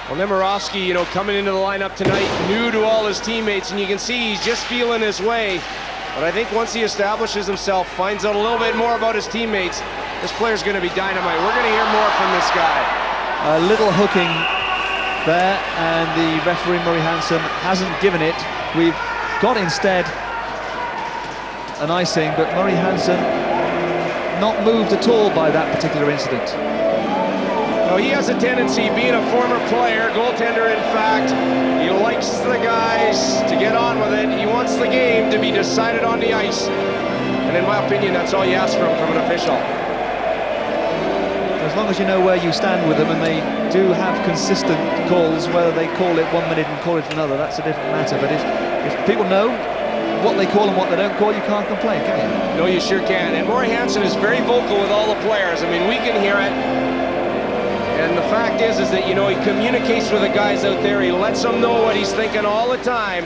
Well, Nemirovsky, you know, coming into the lineup tonight, new to all his teammates, and you can see he's just feeling his way. But I think once he establishes himself, finds out a little bit more about his teammates, this player's going to be dynamite. We're going to hear more from this guy. A little hooking there, and the referee Murray Hansen hasn't given it. We've got instead an icing, but Murray Hansen not moved at all by that particular incident. No, he has a tendency, being a former player, goaltender in fact, he likes the guys to get on with it. He wants the game to be decided on the ice. And in my opinion, that's all you ask from an official. As long as you know where you stand with them, and they do have consistent calls, whether they call it 1 minute and call it another, that's a different matter. But if people know what they call and what they don't call, you can't complain, can you? No, you sure can. And Murray Hansen is very vocal with all the players. I mean, we can hear it. And the fact is that, you know, he communicates with the guys out there. He lets them know what he's thinking all the time.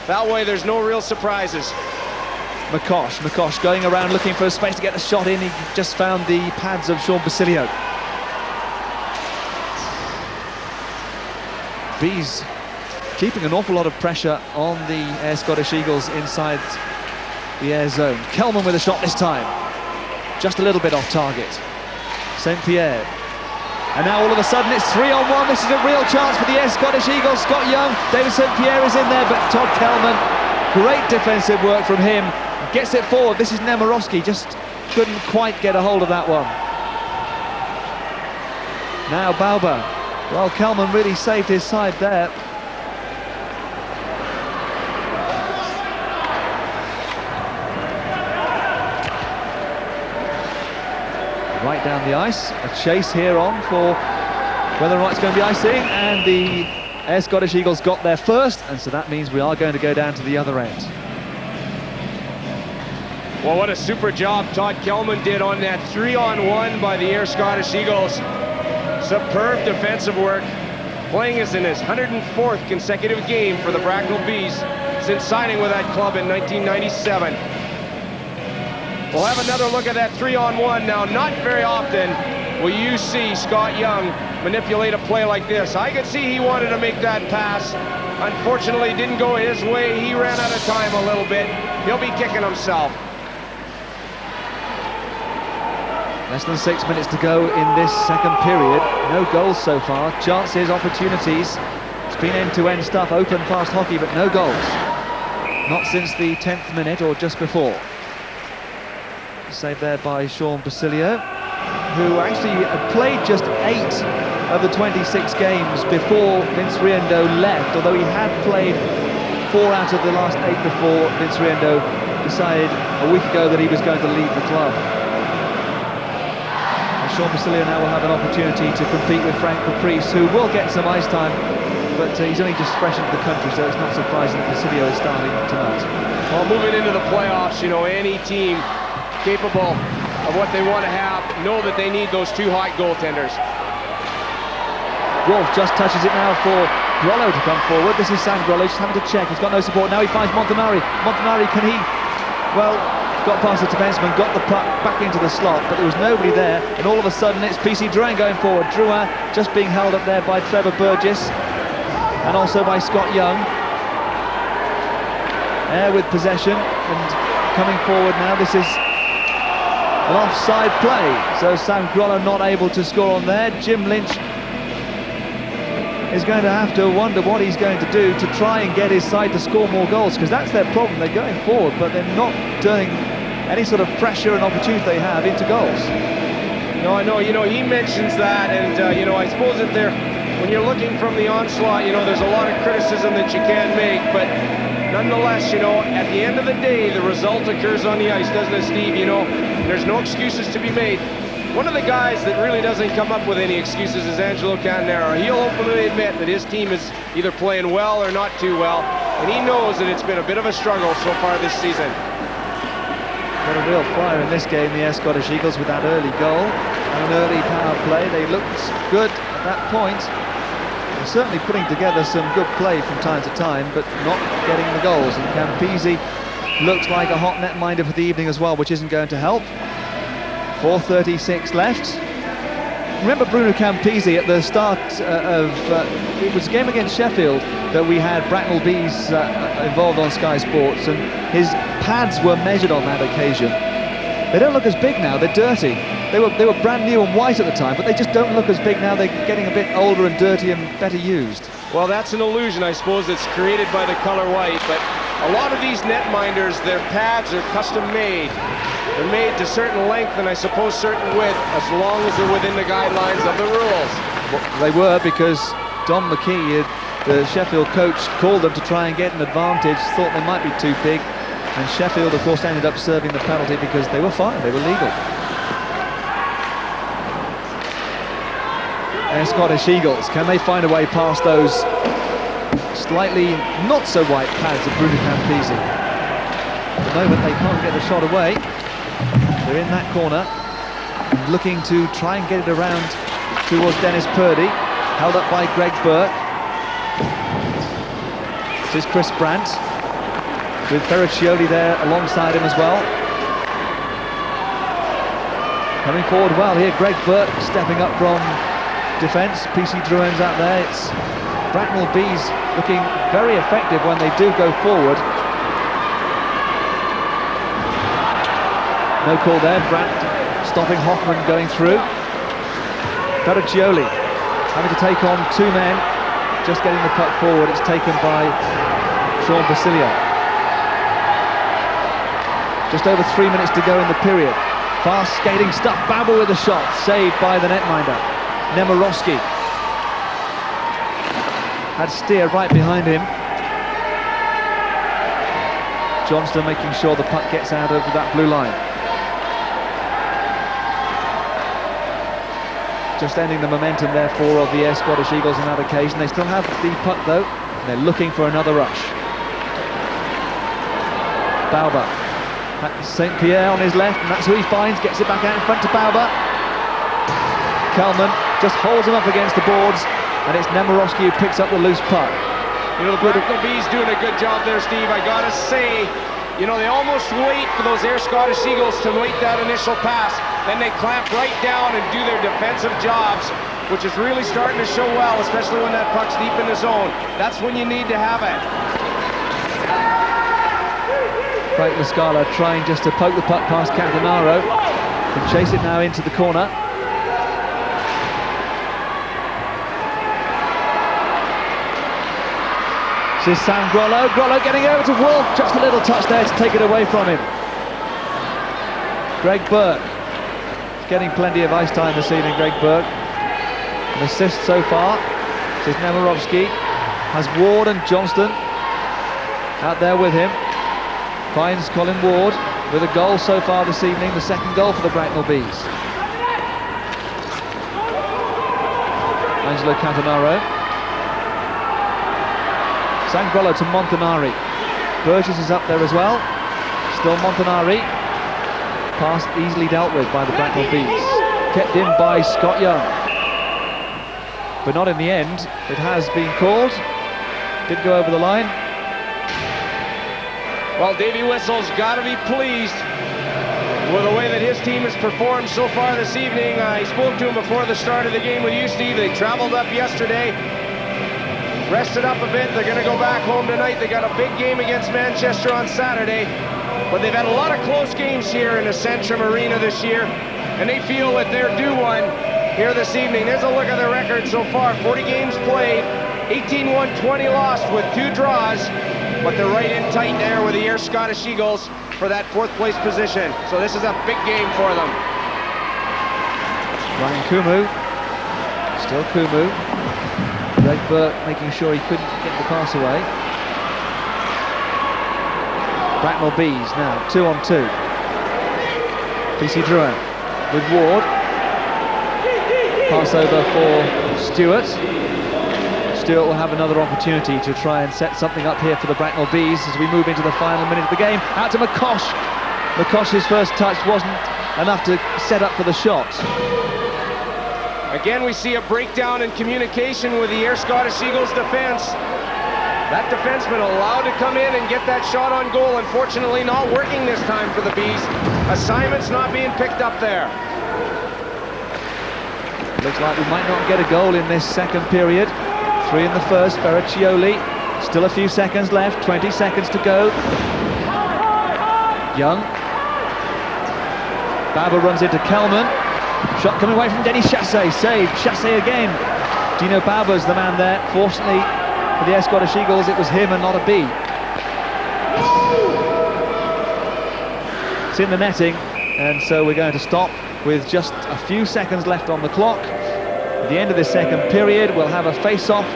That way, there's no real surprises. McCosh going around looking for a space to get the shot in. He just found the pads of Sean Basilio. Bees keeping an awful lot of pressure on the Ayr Scottish Eagles inside the Ayr zone. Kelman with a shot this time. Just a little bit off target. St. Pierre. And now all of a sudden it's 3-on-1. This is a real chance for the Ayr Scottish Eagles. Scott Young, David St. Pierre is in there, but Todd Kelman, great defensive work from him. Gets it forward. This is Nemirovsky, just couldn't quite get a hold of that one. Now Bauba. Well, Kelman really saved his side there. Right down the ice, a chase here on for whether or not it's going to be icing, and the Ayr Scottish Eagles got there first, and so that means we are going to go down to the other end. Well, what a super job Todd Kelman did on that 3-on-1 by the Ayr Scottish Eagles. Superb defensive work, playing us in his 104th consecutive game for the Bracknell Bees since signing with that club in 1997. We'll have another look at that 3-on-1 now. Not very often will you see Scott Young manipulate a play like this. I could see he wanted to make that pass. Unfortunately, it didn't go his way. He ran out of time a little bit. He'll be kicking himself. Less than 6 minutes to go in this second period. No goals so far. Chances, opportunities. It's been end-to-end stuff, open, fast hockey, but no goals. Not since the 10th minute or just before. Saved there by Sean Basilio, who actually had played just 8 of the 26 games before Vince Riendeau left, although he had played 4 out of the last 8 before Vince Riendeau decided a week ago that he was going to leave the club. Sean Basilio now will have an opportunity to compete with Frank Caprice, who will get some ice time, but he's only just fresh into the country, so it's not surprising that Basilio is starting tonight. Well, moving into the playoffs, you know, any team capable of what they want to have know that they need those 2 hot goaltenders. Wolf just touches it now for Grollo to come forward. This is Sam Grollo, just having to check. He's got no support. Now he finds Montanari. Montanari, can he... Well, got past the defenseman, got the puck back into the slot, but there was nobody there, and all of a sudden it's PC Drouin going forward. Drouin just being held up there by Trevor Burgess, and also by Scott Young. Ayr with possession, and coming forward now. This is an offside play, so Sam Grollo not able to score on there. Jim Lynch is going to have to wonder what he's going to do to try and get his side to score more goals, because that's their problem. They're going forward, but they're not turning any sort of pressure and opportunity they have into goals. No, I know, you know, he mentions that, and you know, I suppose that when you're looking from the onslaught, you know, there's a lot of criticism that you can make, but nonetheless, you know, at the end of the day, the result occurs on the ice, doesn't it, Steve? You know, there's no excuses to be made. One of the guys that really doesn't come up with any excuses is Angelo Cananero. He'll openly admit that his team is either playing well or not too well, and he knows that it's been a bit of a struggle so far this season. Got a real fire in this game, the Ayr Scottish Eagles, with that early goal. an early power play. They looked good at that point. They're certainly putting together some good play from time to time, but not getting the goals. And Campisi looks like a hot netminder for the evening as well, which isn't going to help. 4:36 left. Remember Bruno Campisi at the start it was a game against Sheffield that we had Bracknell Bees involved on Sky Sports, and his pads were measured on that occasion. They don't look as big now, they're dirty. They were brand new and white at the time, but they just don't look as big now. They're getting a bit older and dirty and better used. Well, that's an illusion, I suppose, that's created by the color white, but a lot of these netminders, their pads are custom made. They're made to certain length and I suppose certain width, as long as they're within the guidelines of the rules. Well, they were, because Don McKee, the Sheffield coach, called them to try and get an advantage, thought they might be too big, and Sheffield, of course, ended up serving the penalty because they were fine, they were legal. Ayr Scottish Eagles, can they find a way past those slightly not so white pads of Bruno Campisi? At the moment they can't get the shot away. They're in that corner, looking to try and get it around towards Dennis Purdy, held up by Greg Burke. This is Chris Brandt, with Ferraccioli there alongside him as well. Coming forward well here, Greg Burke stepping up from defence. PC Drouin's out there. It's Bracknell Bees looking very effective when they do go forward. No call there. Brandt stopping Hoffman going through. Ferraccioli having to take on two men, just getting the puck forward. It's taken by Sean Basilio. Just over 3 minutes to go in the period. Fast skating stuff. Babel with a shot, saved by the netminder Nemirovsky. Had Steer right behind him. Johnston making sure the puck gets out over that blue line. Just ending the momentum, therefore, of the Ayr Scottish Eagles on that occasion. They still have the puck, though, and they're looking for another rush. Bauber. St. Pierre on his left, and that's who he finds. Gets it back out in front to Bauber. Kalman just holds him up against the boards, and it's Nemirovsky who picks up the loose puck. You know, the Bracknell Bees doing a good job there, Steve. I gotta say, you know, they almost wait for those Ayr Scottish Eagles to make that initial pass. Then they clamp right down and do their defensive jobs, which is really starting to show well, especially when that puck's deep in the zone. That's when you need to have it. Frank Muscala trying just to poke the puck past Cantanaro and chase it now into the corner. This is Sam Grollo. Grollo getting over to Wolf. Just a little touch there to take it away from him. Greg Burke. Getting plenty of ice time this evening, Greg Burke. An assist so far. This is Nemirovsky. Has Ward and Johnston out there with him. Finds Colin Ward with a goal so far this evening, the second goal for the Bracknell Bees. Angelo Cantanaro. Sangrolo to Montanari. Burgess is up there as well. Still Montanari. Pass easily dealt with by the Bracknell Bees. Kept in by Scott Young. But not in the end. It has been called. Didn't go over the line. Well, Davey Whistle's got to be pleased with the way that his team has performed so far this evening. I spoke to him before the start of the game with you, Steve. They traveled up yesterday, rested up a bit. They're going to go back home tonight. They got a big game against Manchester on Saturday, but they've had a lot of close games here in the Centrum Arena this year, and they feel that they're due one here this evening. There's a look at their record so far. 40 games played, 18 won, 20 lost with 2 draws, but they're right in tight there with the Ayr Scottish Eagles for that 4th place position. So this is a big game for them. Ryan Kumu. Still Kumu. Greg Burke making sure he couldn't get the pass away. Bracknell Bees now 2-on-2. PC Drouin with Ward. Pass over for Stewart. Stewart will have another opportunity to try and set something up here for the Bracknell Bees as we move into the final minute of the game. Out to McCosh. McCosh's first touch wasn't enough to set up for the shot. Again, we see a breakdown in communication with the Ayr Scottish Eagles defense. That defenseman allowed to come in and get that shot on goal. Unfortunately, not working this time for the Bees. Assignments not being picked up there. Looks like we might not get a goal in this second period. 3 in the first, Beraccioli. Still a few seconds left, 20 seconds to go. Young. Baba runs into Kelman. Shot coming away from Denis Chassé, saved. Chassé again. Dino Baba's the man there. Fortunately for the Ayr Scottish Eagles, it was him and not a bee. It's in the netting, and so we're going to stop with just a few seconds left on the clock. At the end of this second period, we'll have a face-off.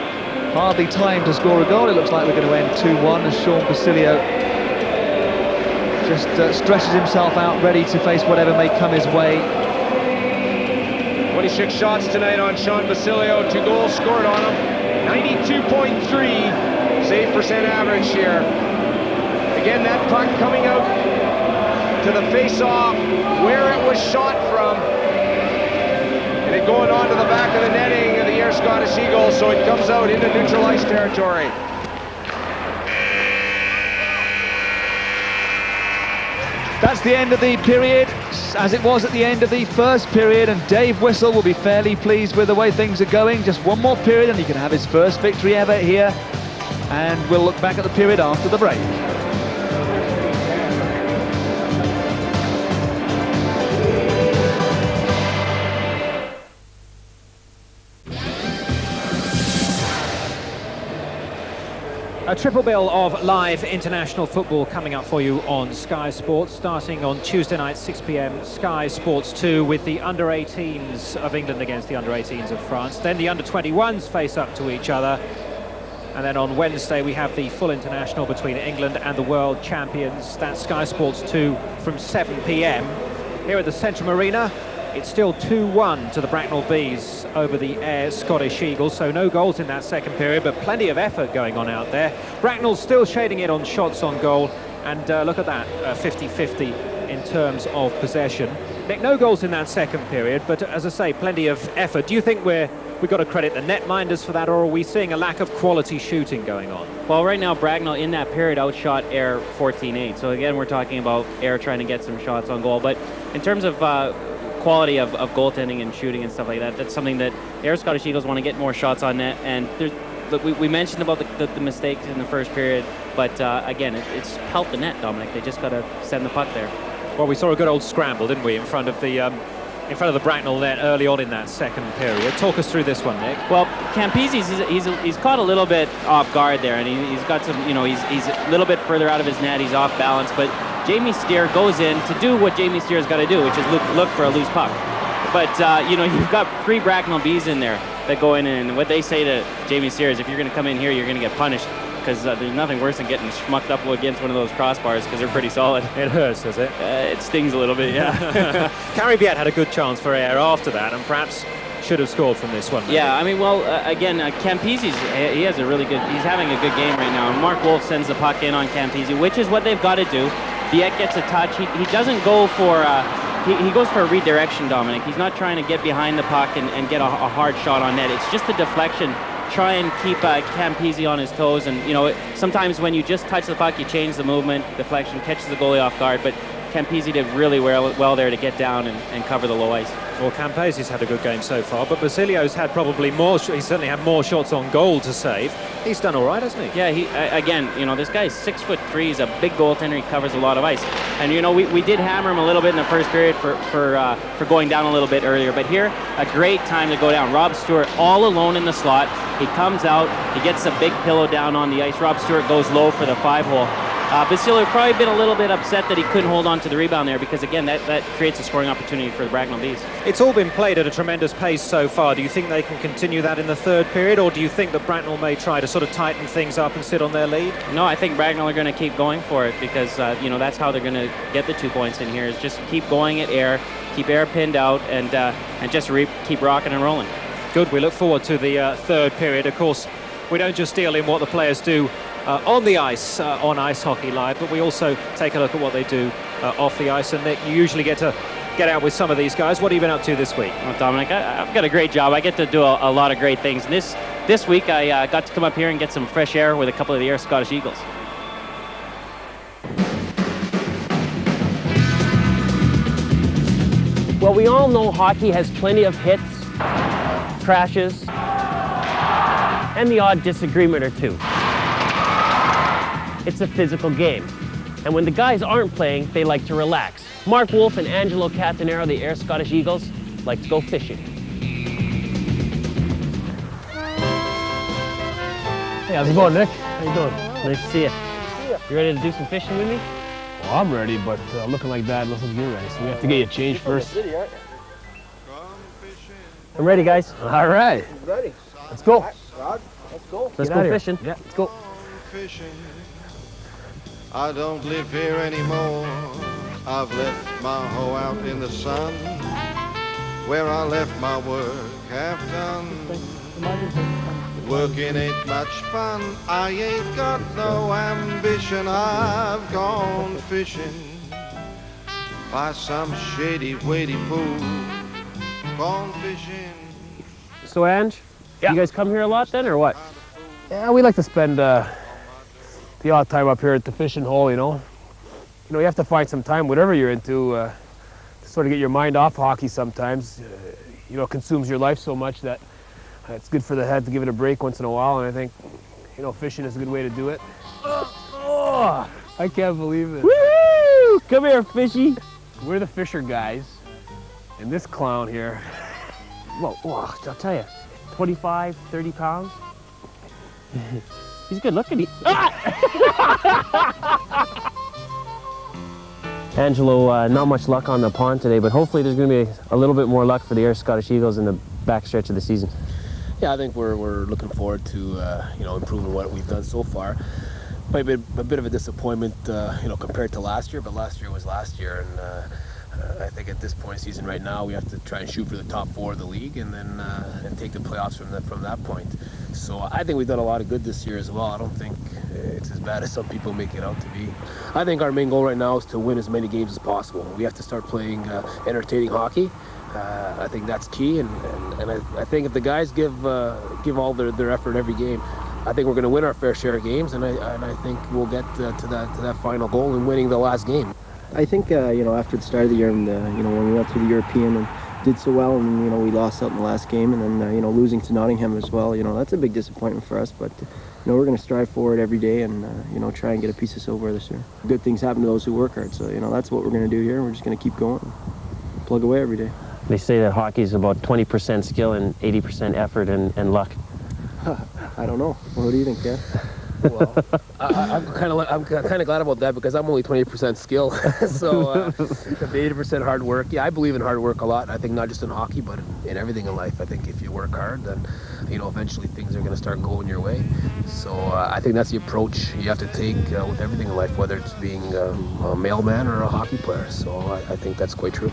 Hardly time to score a goal. It looks like we're going to end 2-1 as Sean Basilio just stretches himself out, ready to face whatever may come his way. 26 shots tonight on Sean Basilio, 2 goals scored on him, 92.3 save percent average here. Again, that puck coming out to the face-off where it was shot from, and it going on to the back of the netting of the Ayr Scottish Eagles, so it comes out into neutral ice territory. That's the end of the period, as it was at the end of the first period, and Dave Whistle will be fairly pleased with the way things are going. Just one more period and he can have his first victory ever here, and we'll look back at the period after the break. A triple bill of live international football coming up for you on Sky Sports, starting on Tuesday night, 6 p.m, Sky Sports 2, with the under-18s of England against the under-18s of France. Then the under-21s face up to each other. And then on Wednesday, we have the full international between England and the world champions. That's Sky Sports 2 from 7 p.m. Here at the Centrum Arena, it's still 2-1 to the Bracknell Bees over the Ayr Scottish Eagles, so no goals in that second period, but plenty of effort going on out there. Bracknell's still shading it on shots on goal, and look at that, 50-50 in terms of possession. Nick, no goals in that second period, but as I say, plenty of effort. Do you think we've got to credit the netminders for that, or are we seeing a lack of quality shooting going on? Well, right now, Bracknell in that period outshot Ayr 14-8. So again, we're talking about Ayr trying to get some shots on goal. But in terms of quality of goaltending and shooting and stuff like that, that's something that Ayr Scottish Eagles want to get more shots on net. And we mentioned about the mistakes in the first period, but again, it's helped the net, Dominik. They just got to send the puck there. Well, we saw a good old scramble, didn't we, in front of the Bracknell net early on in that second period. Talk us through this one, Nick. Well, Campese's he's caught a little bit off guard there, and he's got some, he's a little bit further out of his net. He's off balance, but Jamie Steer goes in to do what Jamie Steer's got to do, which is look for a loose puck. But you've got 3 Bracknell Bees in there that go in, and what they say to Jamie Steer is, if you're going to come in here, you're going to get punished, because there's nothing worse than getting schmucked up against one of those crossbars, because they're pretty solid. It hurts, does it? It stings a little bit, yeah. Carribiet had a good chance for Ayr after that, and perhaps should have scored from this one. Maybe. Yeah, I mean, well, again, Campese's, he has a really good, he's having a good game right now. And Mark Wolf sends the puck in on Campese, which is what they've got to do. Dieppe gets a touch. He doesn't go for, he goes for a redirection, Dominik. He's not trying to get behind the puck and get a hard shot on net. It's just the deflection. Try and keep Campese on his toes. And, sometimes when you just touch the puck, you change the movement, deflection, catches the goalie off guard. But Campese did really well there to get down and cover the low ice. Well, Campese's had a good game so far, but Basilio's had probably more. He certainly had more shots on goal to save. He's done all right, hasn't he? Yeah, again, this guy's 6'3". He's a big goaltender. He covers a lot of ice. And we did hammer him a little bit in the first period for going down a little bit earlier. But here, a great time to go down. Rob Stewart all alone in the slot. He comes out. He gets a big pillow down on the ice. Rob Stewart goes low for the 5-hole. Basilio probably been a little bit upset that he couldn't hold on to the rebound there, because again, that creates a scoring opportunity for the Bracknell Bees. It's all been played at a tremendous pace so far. Do you think they can continue that in the third period, or do you think that Bracknell may try to sort of tighten things up and sit on their lead? No, I think Bracknell are going to keep going for it, because that's how they're going to get the 2 points in here, is just keep going at Ayr, keep Ayr pinned out, and just keep rocking and rolling. Good. We look forward to the third period. Of course, we don't just deal in what the players do on the ice, on Ice Hockey Live, but we also take a look at what they do off the ice. And Nick, you usually get to get out with some of these guys. What have you been up to this week? Well, Dominik, I've got a great job. I get to do a lot of great things. And this week, I got to come up here and get some fresh air with a couple of the Ayr Scottish Eagles. Well, we all know hockey has plenty of hits, crashes, and the odd disagreement or two. It's a physical game. And when the guys aren't playing, they like to relax. Mark Wolf and Angelo Catanero, the Ayr Scottish Eagles, like to go fishing. Hey, how's it going, Nick? How you doing? Nice to see you. You ready to do some fishing with me? Well, I'm ready, but looking like that, looks like you're ready. So we have to get you changed first. I'm ready, guys. All right. Ready. Let's go. Let's go. Let's go fishing. Yeah, let's go. Fishing. I don't live here anymore. I've left my hoe out in the sun, where I left my work half done. Working ain't much fun. I ain't got no ambition. I've gone fishing by some shady, waddy pool. Gone fishing. So, Ange, Yeah. you guys come here a lot then, or what? Yeah, we like to spend the odd time up here at the fishing hole, you know. You have to find some time, whatever you're into, to sort of get your mind off hockey sometimes. It consumes your life so much that it's good for the head to give it a break once in a while, and I think, fishing is a good way to do it. Oh, I can't believe it. Woo! Come here, fishy. We're the Fisher guys, and this clown here, Whoa, I'll tell you, 25, 30 pounds. He's good looking. Angelo, not much luck on the pond today, but hopefully there's going to be a little bit more luck for the Ayr Scottish Eagles in the backstretch of the season. Yeah, I think we're looking forward to improving what we've done so far. Might be a bit of a disappointment, compared to last year, but last year was last year, and I think at this point in the season right now we have to try and shoot for the top 4 of the league, and then and take the playoffs from that point. So I think we've done a lot of good this year as well. I don't think it's as bad as some people make it out to be. I think our main goal right now is to win as many games as possible. We have to start playing entertaining hockey. I think that's key, and I think if the guys give all their effort every game, I think we're going to win our fair share of games, and I think we'll get to that final goal in winning the last game. I think after the start of the year, and when we went through the European and did so well, and we lost out in the last game, and then losing to Nottingham as well, that's a big disappointment for us. But we're going to strive forward every day, and try and get a piece of silverware this year. Good things happen to those who work hard, so that's what we're going to do here. We're just going to keep going, plug away every day. They say that hockey is about 20% skill and 80% effort and luck. I don't know. What do you think, Kev? Well, I'm kind of glad about that, because I'm only 20% skill, so 80% hard work. Yeah, I believe in hard work a lot. I think not just in hockey, but in everything in life. I think if you work hard, then eventually things are going to start going your way. So I think that's the approach you have to take with everything in life, whether it's being a mailman or a hockey player. So I think that's quite true.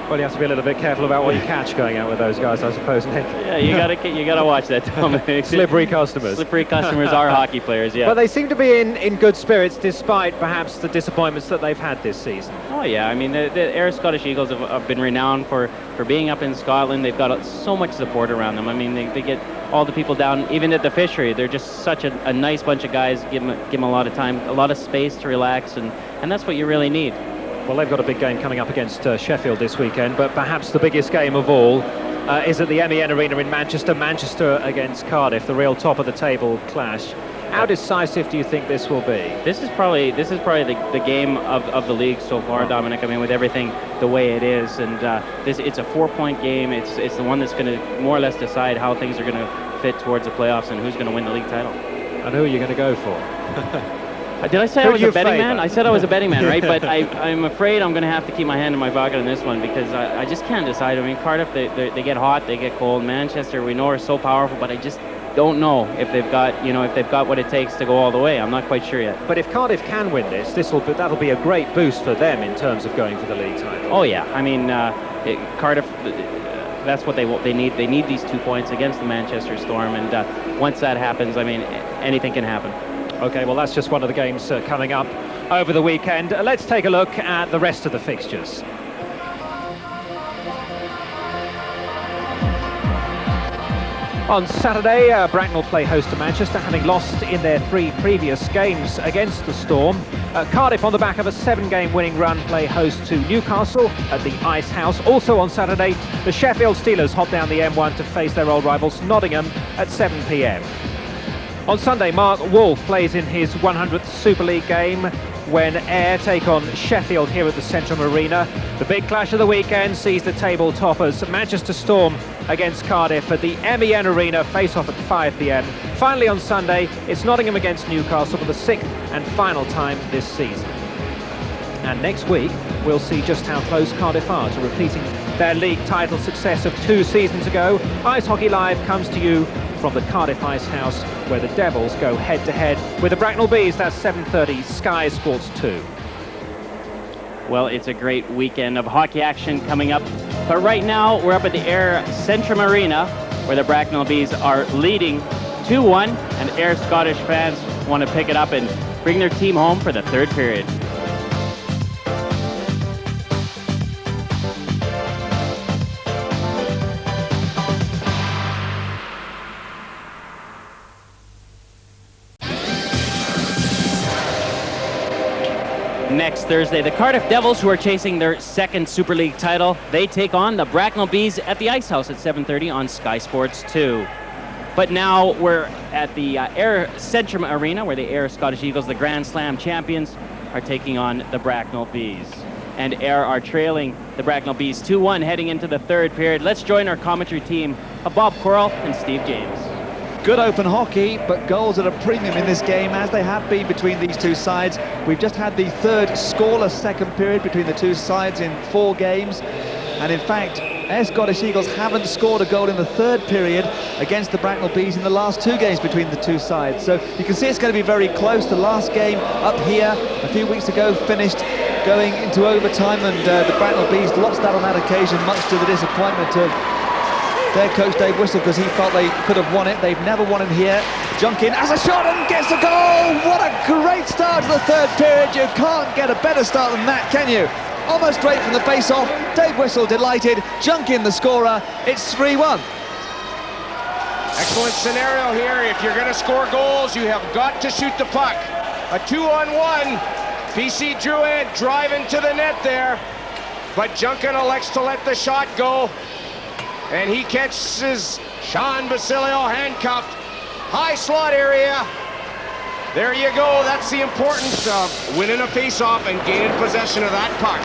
Well, you have to be a little bit careful about what you catch going out with those guys, I suppose, Nick. Yeah, you gotta watch that, Dominik. Slippery customers. Slippery customers are hockey players, yeah. But they seem to be in good spirits despite perhaps the disappointments that they've had this season. Oh yeah, I mean the Ayr Scottish Eagles have been renowned for being up in Scotland. They've got so much support around them. I mean they get all the people down, even at the fishery. They're just such a nice bunch of guys. Give them a lot of time, a lot of space to relax, and that's what you really need. Well, they've got a big game coming up against Sheffield this weekend, but perhaps the biggest game of all is at the MEN Arena in Manchester. Manchester against Cardiff, the real top of the table clash. How decisive do you think this will be? This is probably the game of the league so far, Dominik. I mean, with everything the way it is, and it's a 4-point game. It's the one that's going to more or less decide how things are going to fit towards the playoffs and who's going to win the league title. And who are you going to go for? Did I say I was a betting man? I said I was a betting man, right? But I'm afraid I'm going to have to keep my hand in my pocket on this one, because I just can't decide. I mean, Cardiff, they get hot, they get cold. Manchester, we know, are so powerful, but I just don't know if they've got what it takes to go all the way. I'm not quite sure yet. But if Cardiff can win this, that'll be a great boost for them in terms of going for the league title. Oh yeah, I mean Cardiff. That's what they need. They need these 2 points against the Manchester Storm, and once that happens, I mean, anything can happen. Okay, well, that's just one of the games coming up over the weekend. Let's take a look at the rest of the fixtures. On Saturday, Bracknell play host to Manchester, having lost in their 3 previous games against the Storm. Cardiff, on the back of a 7-game winning run, play host to Newcastle at the Ice House. Also on Saturday, the Sheffield Steelers hop down the M1 to face their old rivals Nottingham at 7 p.m. On Sunday, Mark Wolf plays in his 100th Super League game when Ayr take on Sheffield here at the Centrum Arena. The big clash of the weekend sees the table toppers Manchester Storm against Cardiff at the MEN Arena, face-off at 5 p.m. Finally on Sunday, it's Nottingham against Newcastle for the 6th and final time this season. And next week, we'll see just how close Cardiff are to repeating their league title success of 2 seasons ago. Ice Hockey Live comes to you from the Cardiff Ice House, where the Devils go head-to-head with the Bracknell Bees. That's 7:30, Sky Sports 2. Well, it's a great weekend of hockey action coming up. But right now, we're up at the Ayr Centrum Arena, where the Bracknell Bees are leading 2-1, and Ayr Scottish fans want to pick it up and bring their team home for the 3rd period. Next Thursday, the Cardiff Devils, who are chasing their 2nd Super League title, they take on the Bracknell Bees at the Ice House at 7:30 on Sky Sports 2. But now we're at the Ayr Centrum Arena, where the Ayr Scottish Eagles, the Grand Slam champions, are taking on the Bracknell Bees. And Ayr are trailing the Bracknell Bees 2-1 heading into the 3rd period. Let's join our commentary team of Bob Korol and Steve James. Good open hockey, but goals at a premium in this game, as they have been between these two sides. We've just had the 3rd scoreless 2nd period between the two sides in 4 games. And in fact, Ayr Scottish Eagles haven't scored a goal in the 3rd period against the Bracknell Bees in the last 2 games between the two sides. So you can see it's going to be very close. The last game up here a few weeks ago finished going into overtime, and the Bracknell Bees lost that on that occasion, much to the disappointment of their coach Dave Whistle, because he felt they could have won it. They've never won in here. Junkin has a shot and gets a goal! What a great start to the 3rd period. You can't get a better start than that, can you? Almost straight from the face-off. Dave Whistle delighted. Junkin the scorer. It's 3-1. Excellent scenario here. If you're going to score goals, you have got to shoot the puck. A 2-on-1. PC Druid driving to the net there, but Junkin elects to let the shot go. And he catches Sean Basilio handcuffed. High slot area. There you go. That's the importance of winning a face-off and gaining possession of that puck.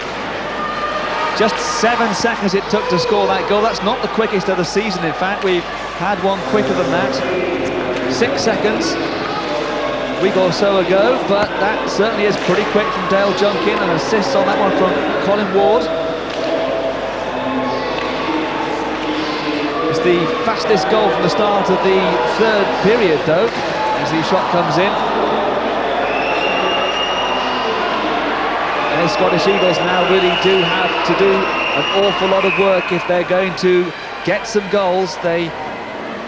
Just 7 seconds it took to score that goal. That's not the quickest of the season. In fact, we've had one quicker than that. 6 seconds a week or so ago, but that certainly is pretty quick from Dale Junkin. An assist on that one from Colin Ward. It's the fastest goal from the start of the 3rd period, though, as the shot comes in. And the Scottish Eagles now really do have to do an awful lot of work if they're going to get some goals. They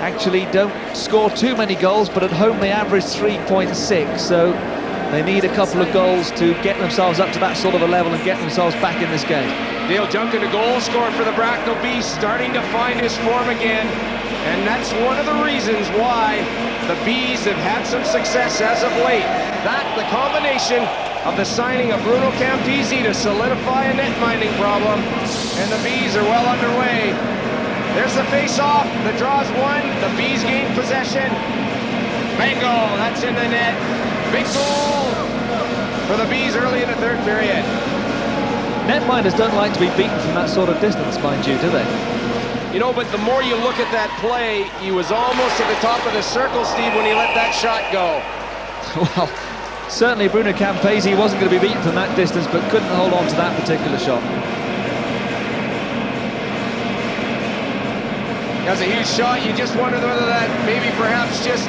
actually don't score too many goals, but at home they average 3.6, so they need a couple of goals to get themselves up to that sort of a level and get themselves back in this game. Dale Junkin, a goal scorer for the Bracknell Bees, starting to find his form again, and that's one of the reasons why the Bees have had some success as of late. That, the combination of the signing of Bruno Campisi to solidify a net-minding problem, and the Bees are well underway. There's the face-off, the draw's won, the Bees gain possession. Bingo, that's in the net. Big goal for the Bees early in the 3rd period. Netminders don't like to be beaten from that sort of distance, mind you, do they? You know, but the more you look at that play, he was almost at the top of the circle, Steve, when he let that shot go. Well, certainly Bruno Campesi wasn't going to be beaten from that distance, but couldn't hold on to that particular shot. That's a huge shot. You just wonder whether that maybe perhaps just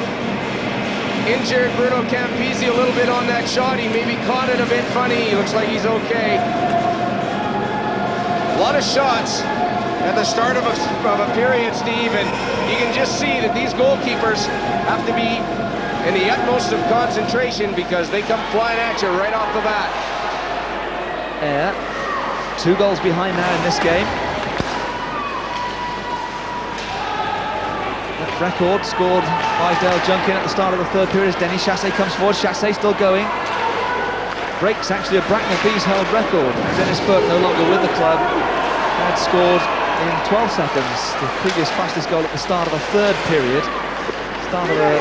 injured Bruno Campisi a little bit on that shot. He maybe caught it a bit funny. He looks like he's okay. A lot of shots at the start of a period, Steve, and you can just see that these goalkeepers have to be in the utmost of concentration because they come flying at you right off the bat. Ayr, 2 goals behind now in this game. That record scored by Dale Junkin at the start of the 3rd period as Denny Chassé comes forward. Chassé still going. Breaks actually a Bracknell Bees held record. Dennis Burke, no longer with the club, had scored in 12 seconds, the previous fastest goal at the start of the 3rd period. Start of a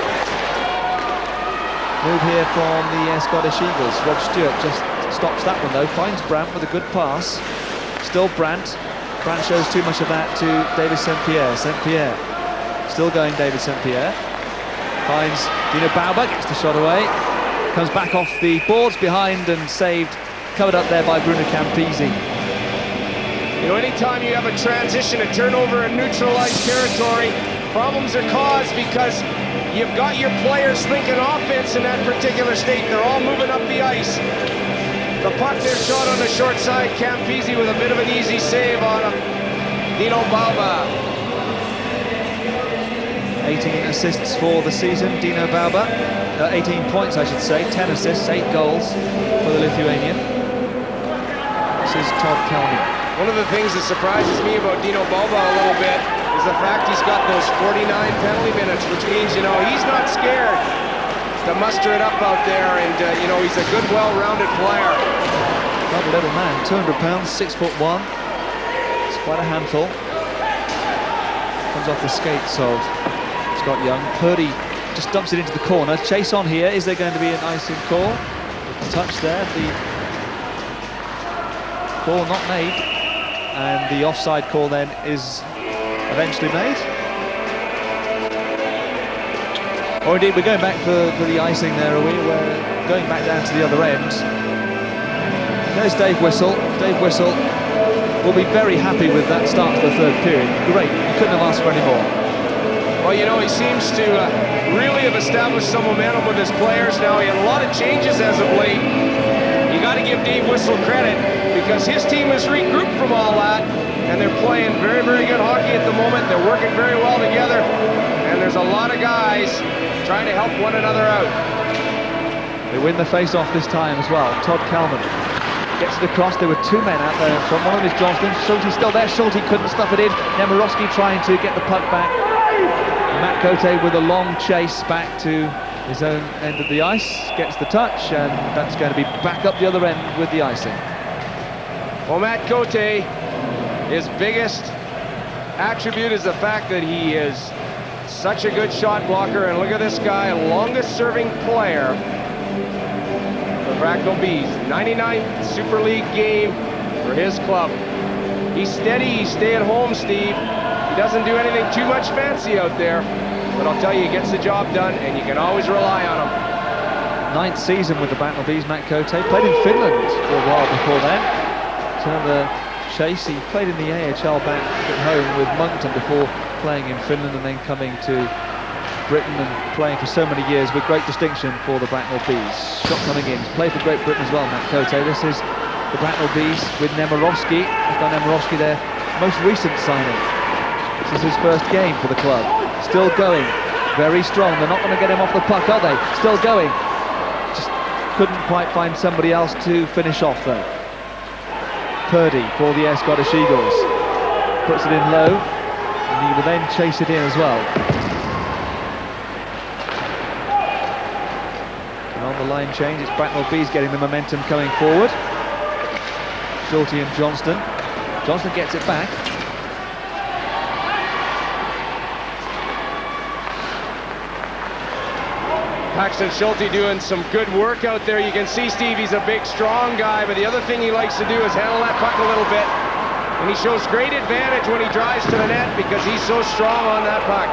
move here from the Ayr Scottish Eagles. Rob Stewart just stops that one though, finds Brandt with a good pass. Still Brandt. Brandt shows too much of that to David St. Pierre. St. Pierre still going, David St. Pierre. Finds Dino Bauba, gets the shot away. Comes back off the boards behind and saved, covered up there by Bruno Campisi. You know, anytime you have a transition, a turnover in neutralized territory, problems are caused because you've got your players thinking offense in that particular state. They're all moving up the ice. The puck there shot on the short side. Campisi with a bit of an easy save on him. Dino Bauba. 18 assists for the season, Dino Bauba. 18 points, I should say. 10 assists, 8 goals for the Lithuanian. This is Todd Kelly. One of the things that surprises me about Dino Bauba a little bit is the fact he's got those 49 penalty minutes, which means, you know, he's not scared to muster it up out there, and, you know, he's a good, well-rounded player. Not a little man, 200 pounds, 6'1". It's quite a handful. Comes off the skates of Scott Young. Purdy just dumps it into the corner. Chase on here. Is there going to be an icing call? Touch there. The call not made. And the offside call then is eventually made. Or indeed, we're going back for the icing there, are we? We're going back down to the other end. There's Dave Whistle. Dave Whistle will be very happy with that start to the 3rd period. Great. You couldn't have asked for any more. Well, you know, he seems to really have established some momentum with his players now. He had a lot of changes as of late. You got to give Dave Whistle credit because his team has regrouped from all that, and they're playing very, very good hockey at the moment. They're working very well together, and there's a lot of guys trying to help one another out. They win the face-off this time as well. Todd Kalman gets it across. There were 2 men out there in front. One of them is Johnston. Schulte still there. Schulte couldn't stuff it in. Nemirovsky trying to get the puck back. Matt Cote with a long chase back to his own end of the ice. Gets the touch, and that's going to be back up the other end with the icing. Well, Matt Cote, his biggest attribute is the fact that he is such a good shot blocker. And look at this guy, longest serving player for Bracknell Bees. 99th Super League game for his club. He's steady, he's stay at home, Steve. He doesn't do anything too much fancy out there, but I'll tell you, he gets the job done, and you can always rely on him. 9th season with the Bracknell Bees, Matt Cote. Played in Finland for a while before then. Turn the chase. He played in the AHL back at home with Moncton before playing in Finland and then coming to Britain and playing for so many years with great distinction for the Bracknell Bees. Shot coming in. Played for Great Britain as well, Matt Cote. This is the Bracknell Bees with Nemirovsky. We've got Nemirovsky there, most recent signing. This is his first game for the club. Still going, very strong. They're not going to get him off the puck, are they? Still going. Just couldn't quite find somebody else to finish off though. Purdy for the Ayr Scottish Eagles. Puts it in low, and he will then chase it in as well. And on the line change, it's Bracknell Bees getting the momentum coming forward. Schulte and Johnston. Johnston gets it back. Paxton Schulte doing some good work out there. You can see, Steve, he's a big, strong guy, but the other thing he likes to do is handle that puck a little bit. And he shows great advantage when he drives to the net because he's so strong on that puck.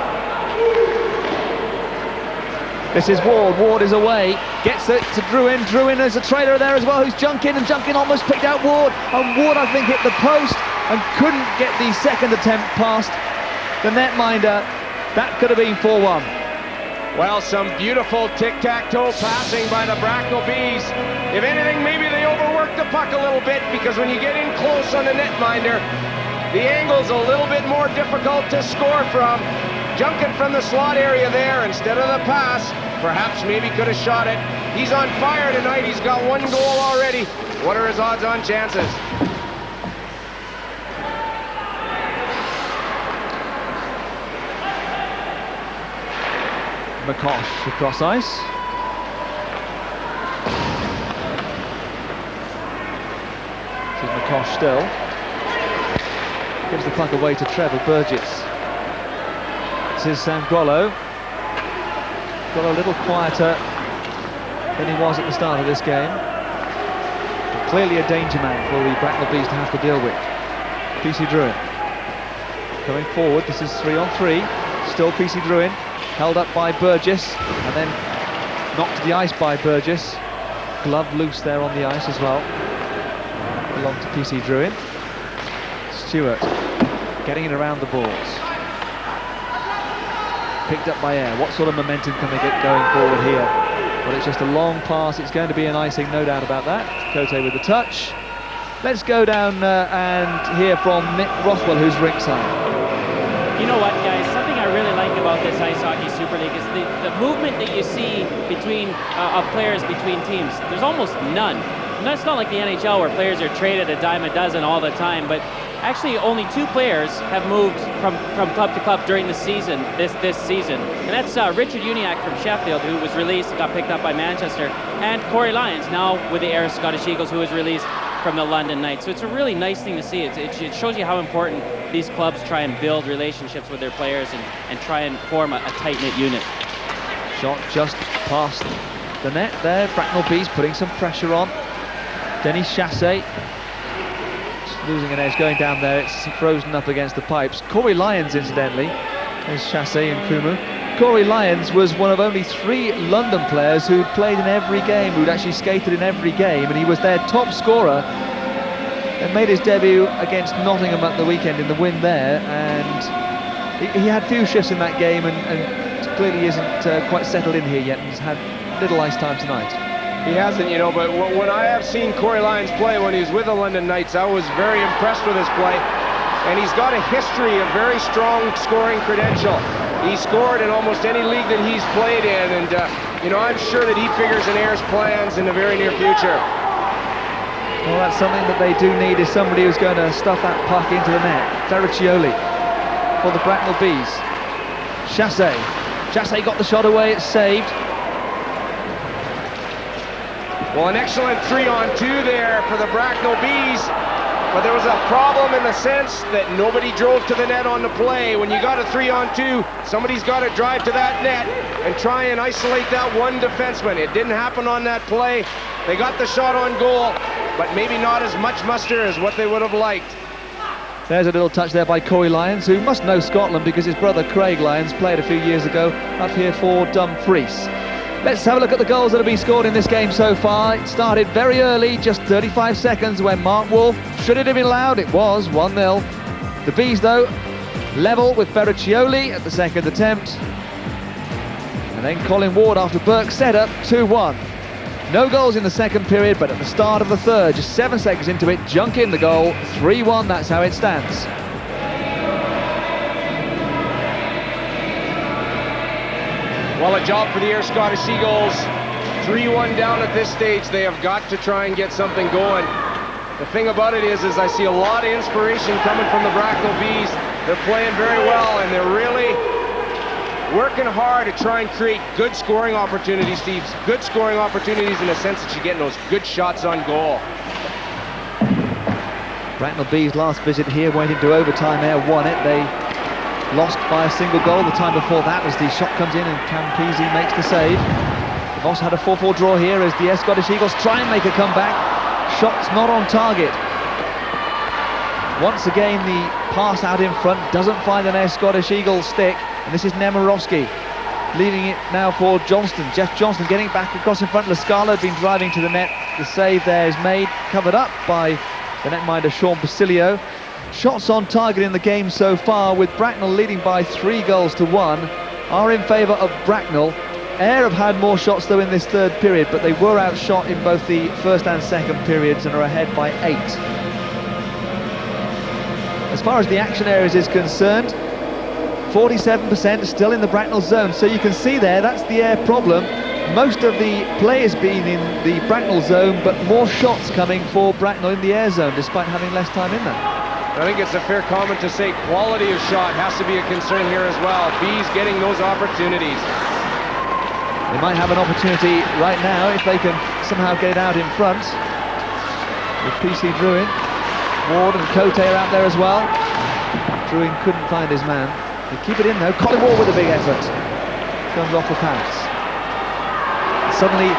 This is Ward. Ward is away. Gets it to Druin. Druin, there's a trailer there as well who's Junkin, and Junkin almost picked out Ward. And Ward, I think, hit the post and couldn't get the second attempt past the netminder. That could have been 4-1. Well, some beautiful tic-tac-toe passing by the Bracknell Bees. If anything, maybe they overworked the puck a little bit because when you get in close on the netminder, the angle's a little bit more difficult to score from. Junkin from the slot area there instead of the pass. Perhaps maybe could have shot it. He's on fire tonight. He's got 1 goal already. What are his odds-on chances? McCosh across ice. This is McCosh still. Gives the puck away to Trevor Burgess. This is Sangolo. Got a little quieter than he was at the start of this game. But clearly a danger man for the Bracknell Bees to have to deal with. PC Druin. Going forward, this is 3-on-3. Still PC Druin. Held up by Burgess, and then knocked to the ice by Burgess. Glove loose there on the ice as well. Belonged to PC Druin. Stewart getting it around the boards. Picked up by Ayr. What sort of momentum can they get going forward here? Well, it's just a long pass. It's going to be an icing, no doubt about that. Cote with the touch. Let's go down and hear from Nick Rothwell, who's ringside. You know what, guys? Something I really like about this Ice Hockey Super League is the movement that you see between of players between teams. There's almost none. And that's not like the NHL where players are traded a dime a dozen all the time, but actually only 2 players have moved from club to club during the season, this season. And that's Richard Uniacke from Sheffield, who was released and got picked up by Manchester, and Corey Lyons, now with the Ayr Scottish Eagles, who was released from the London Knights. So it's a really nice thing to see. It shows you how important these clubs try and build relationships with their players and try and form a tight-knit unit. Shot just past the net there. Bracknell Bees putting some pressure on. Denis Chassé losing an edge going down there. It's frozen up against the pipes. Corey Lyons, incidentally, there's Chassé and Kumu. Corey Lyons was one of only 3 London players who'd played in every game, who'd actually skated in every game, and he was their top scorer and made his debut against Nottingham at the weekend in the win there, and he had few shifts in that game and clearly isn't quite settled in here yet, and has had little ice time tonight. He hasn't, you know, but when I have seen Corey Lyons play when he was with the London Knights, I was very impressed with his play. And he's got a history of very strong scoring credential. He scored in almost any league that he's played in, and you know, I'm sure that he figures in Ayer's plans in the very near future. Well, that's something that they do need, is somebody who's going to stuff that puck into the net. Ferriccioli for the Bracknell Bees. Chassé got the shot away, it's saved. Well, an excellent 3-on-2 there for the Bracknell Bees, but there was a problem in the sense that nobody drove to the net on the play. When you got a 3-on-2, somebody's got to drive to that net and try and isolate that one defenseman. It didn't happen on that play. They got the shot on goal, but maybe not as much muster as what they would have liked. There's a little touch there by Corey Lyons, who must know Scotland because his brother Craig Lyons played a few years ago up here for Dumfries. Let's have a look at the goals that have been scored in this game so far. It started very early, just 35 seconds, when Mark Wolf, should it have been allowed? It was 1-0. The Bees, though, level with Ferriccioli at the second attempt. And then Colin Ward after Burke's setup, 2-1. No goals in the second period, but at the start of the third, just 7 seconds into it, Junkin the goal, 3-1, that's how it stands. Well, a job for the Ayr Scottish Eagles. 3-1 down at this stage. They have got to try and get something going. The thing about it is I see a lot of inspiration coming from the Bracknell Bees. They're playing very well, and they're really working hard to try and create good scoring opportunities, Steve. Good scoring opportunities in the sense that you're getting those good shots on goal. Bracknell Bees' last visit here went into overtime. Ayr won it. They lost by a single goal the time before that as the shot comes in and Campese makes the save. They've also had a 4-4 draw here as the Ayr Scottish Eagles try and make a comeback. Shots not on target. Once again, the pass out in front doesn't find an Ayr Scottish Eagles stick, and this is Nemirovsky leaving it now for Johnston. Jeff Johnston getting back across in front. Lascala had been driving to the net. The save there is made, covered up by the netminder Sean Basilio. Shots on target in the game so far, with Bracknell leading by 3-1, are in favour of Bracknell. Ayr have had more shots though in this third period, but they were outshot in both the first and second periods and are ahead by 8. As far as the action areas is concerned, 47% still in the Bracknell zone. So you can see there, that's the Ayr problem. Most of the players being in the Bracknell zone, but more shots coming for Bracknell in the Ayr zone, despite having less time in there. I think it's a fair comment to say quality of shot has to be a concern here as well. Bees getting those opportunities. They might have an opportunity right now if they can somehow get it out in front. With PC Druin. Ward and Cote are out there as well. Druin couldn't find his man. They keep it in though. Colin Ward with a big effort. Comes off the pass. Suddenly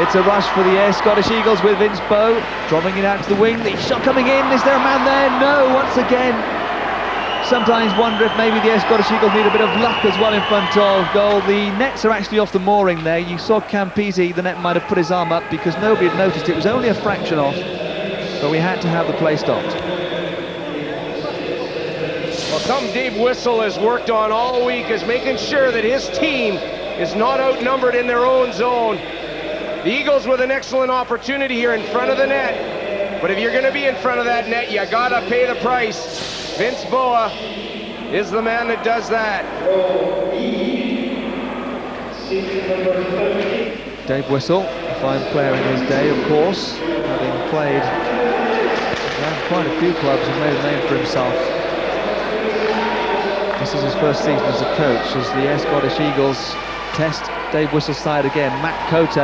it's a rush for the Ayr Scottish Eagles with Vince Bowe dropping it out to the wing. The shot coming in. Is there a man there? No, once again. Sometimes wonder if maybe the Ayr Scottish Eagles need a bit of luck as well in front of goal. The nets are actually off the mooring there. You saw Campisi, the net might have put his arm up because nobody had noticed. It was only a fraction off, but we had to have the play stopped. Well, something Dave Whistle has worked on all week is making sure that his team is not outnumbered in their own zone. The Eagles with an excellent opportunity here in front of the net. But if you're going to be in front of that net, you got to pay the price. Vince Bowe is the man that does that. Dave Whistle, a fine player in his day, of course, having played around quite a few clubs and made a name for himself. This is his first season as a coach, as the Ayr Scottish Eagles test Dave Whistle's side again. Matt Cote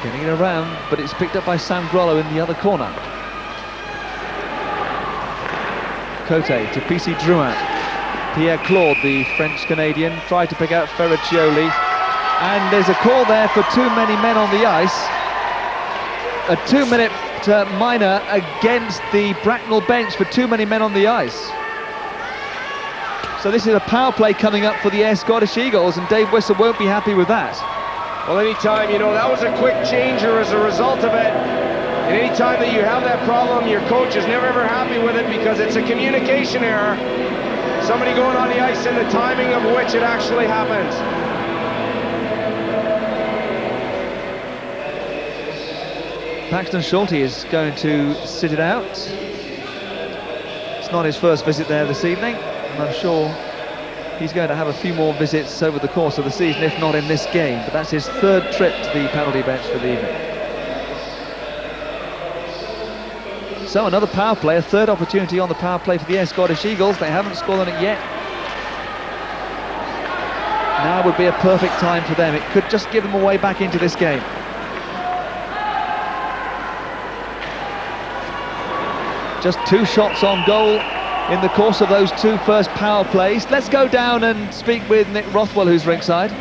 getting it around, but it's picked up by Sam Grollo in the other corner. Cote to PC Drouin. Pierre Claude, the French-Canadian, tried to pick out Ferraccioli, and there's a call there for too many men on the ice. A 2-minute minor against the Bracknell bench for too many men on the ice. So this is a power play coming up for the Ayr Scottish Eagles, and Dave Whistle won't be happy with that. Well, anytime, you know, that was a quick changer as a result of it. And any time that you have that problem, your coach is never ever happy with it because it's a communication error. Somebody going on the ice and the timing of which it actually happens. Paxton Schulte is going to sit it out. It's not his first visit there this evening, and I'm sure he's going to have a few more visits over the course of the season, if not in this game. But that's his third trip to the penalty bench for the evening. So another power play, a third opportunity on the power play for the Ayr Scottish Eagles. They haven't scored on it yet. Now would be a perfect time for them. It could just give them a way back into this game. Just 2 shots on goal in the course of those 2 first power plays. Let's go down and speak with Nick Rothwell, who's ringside.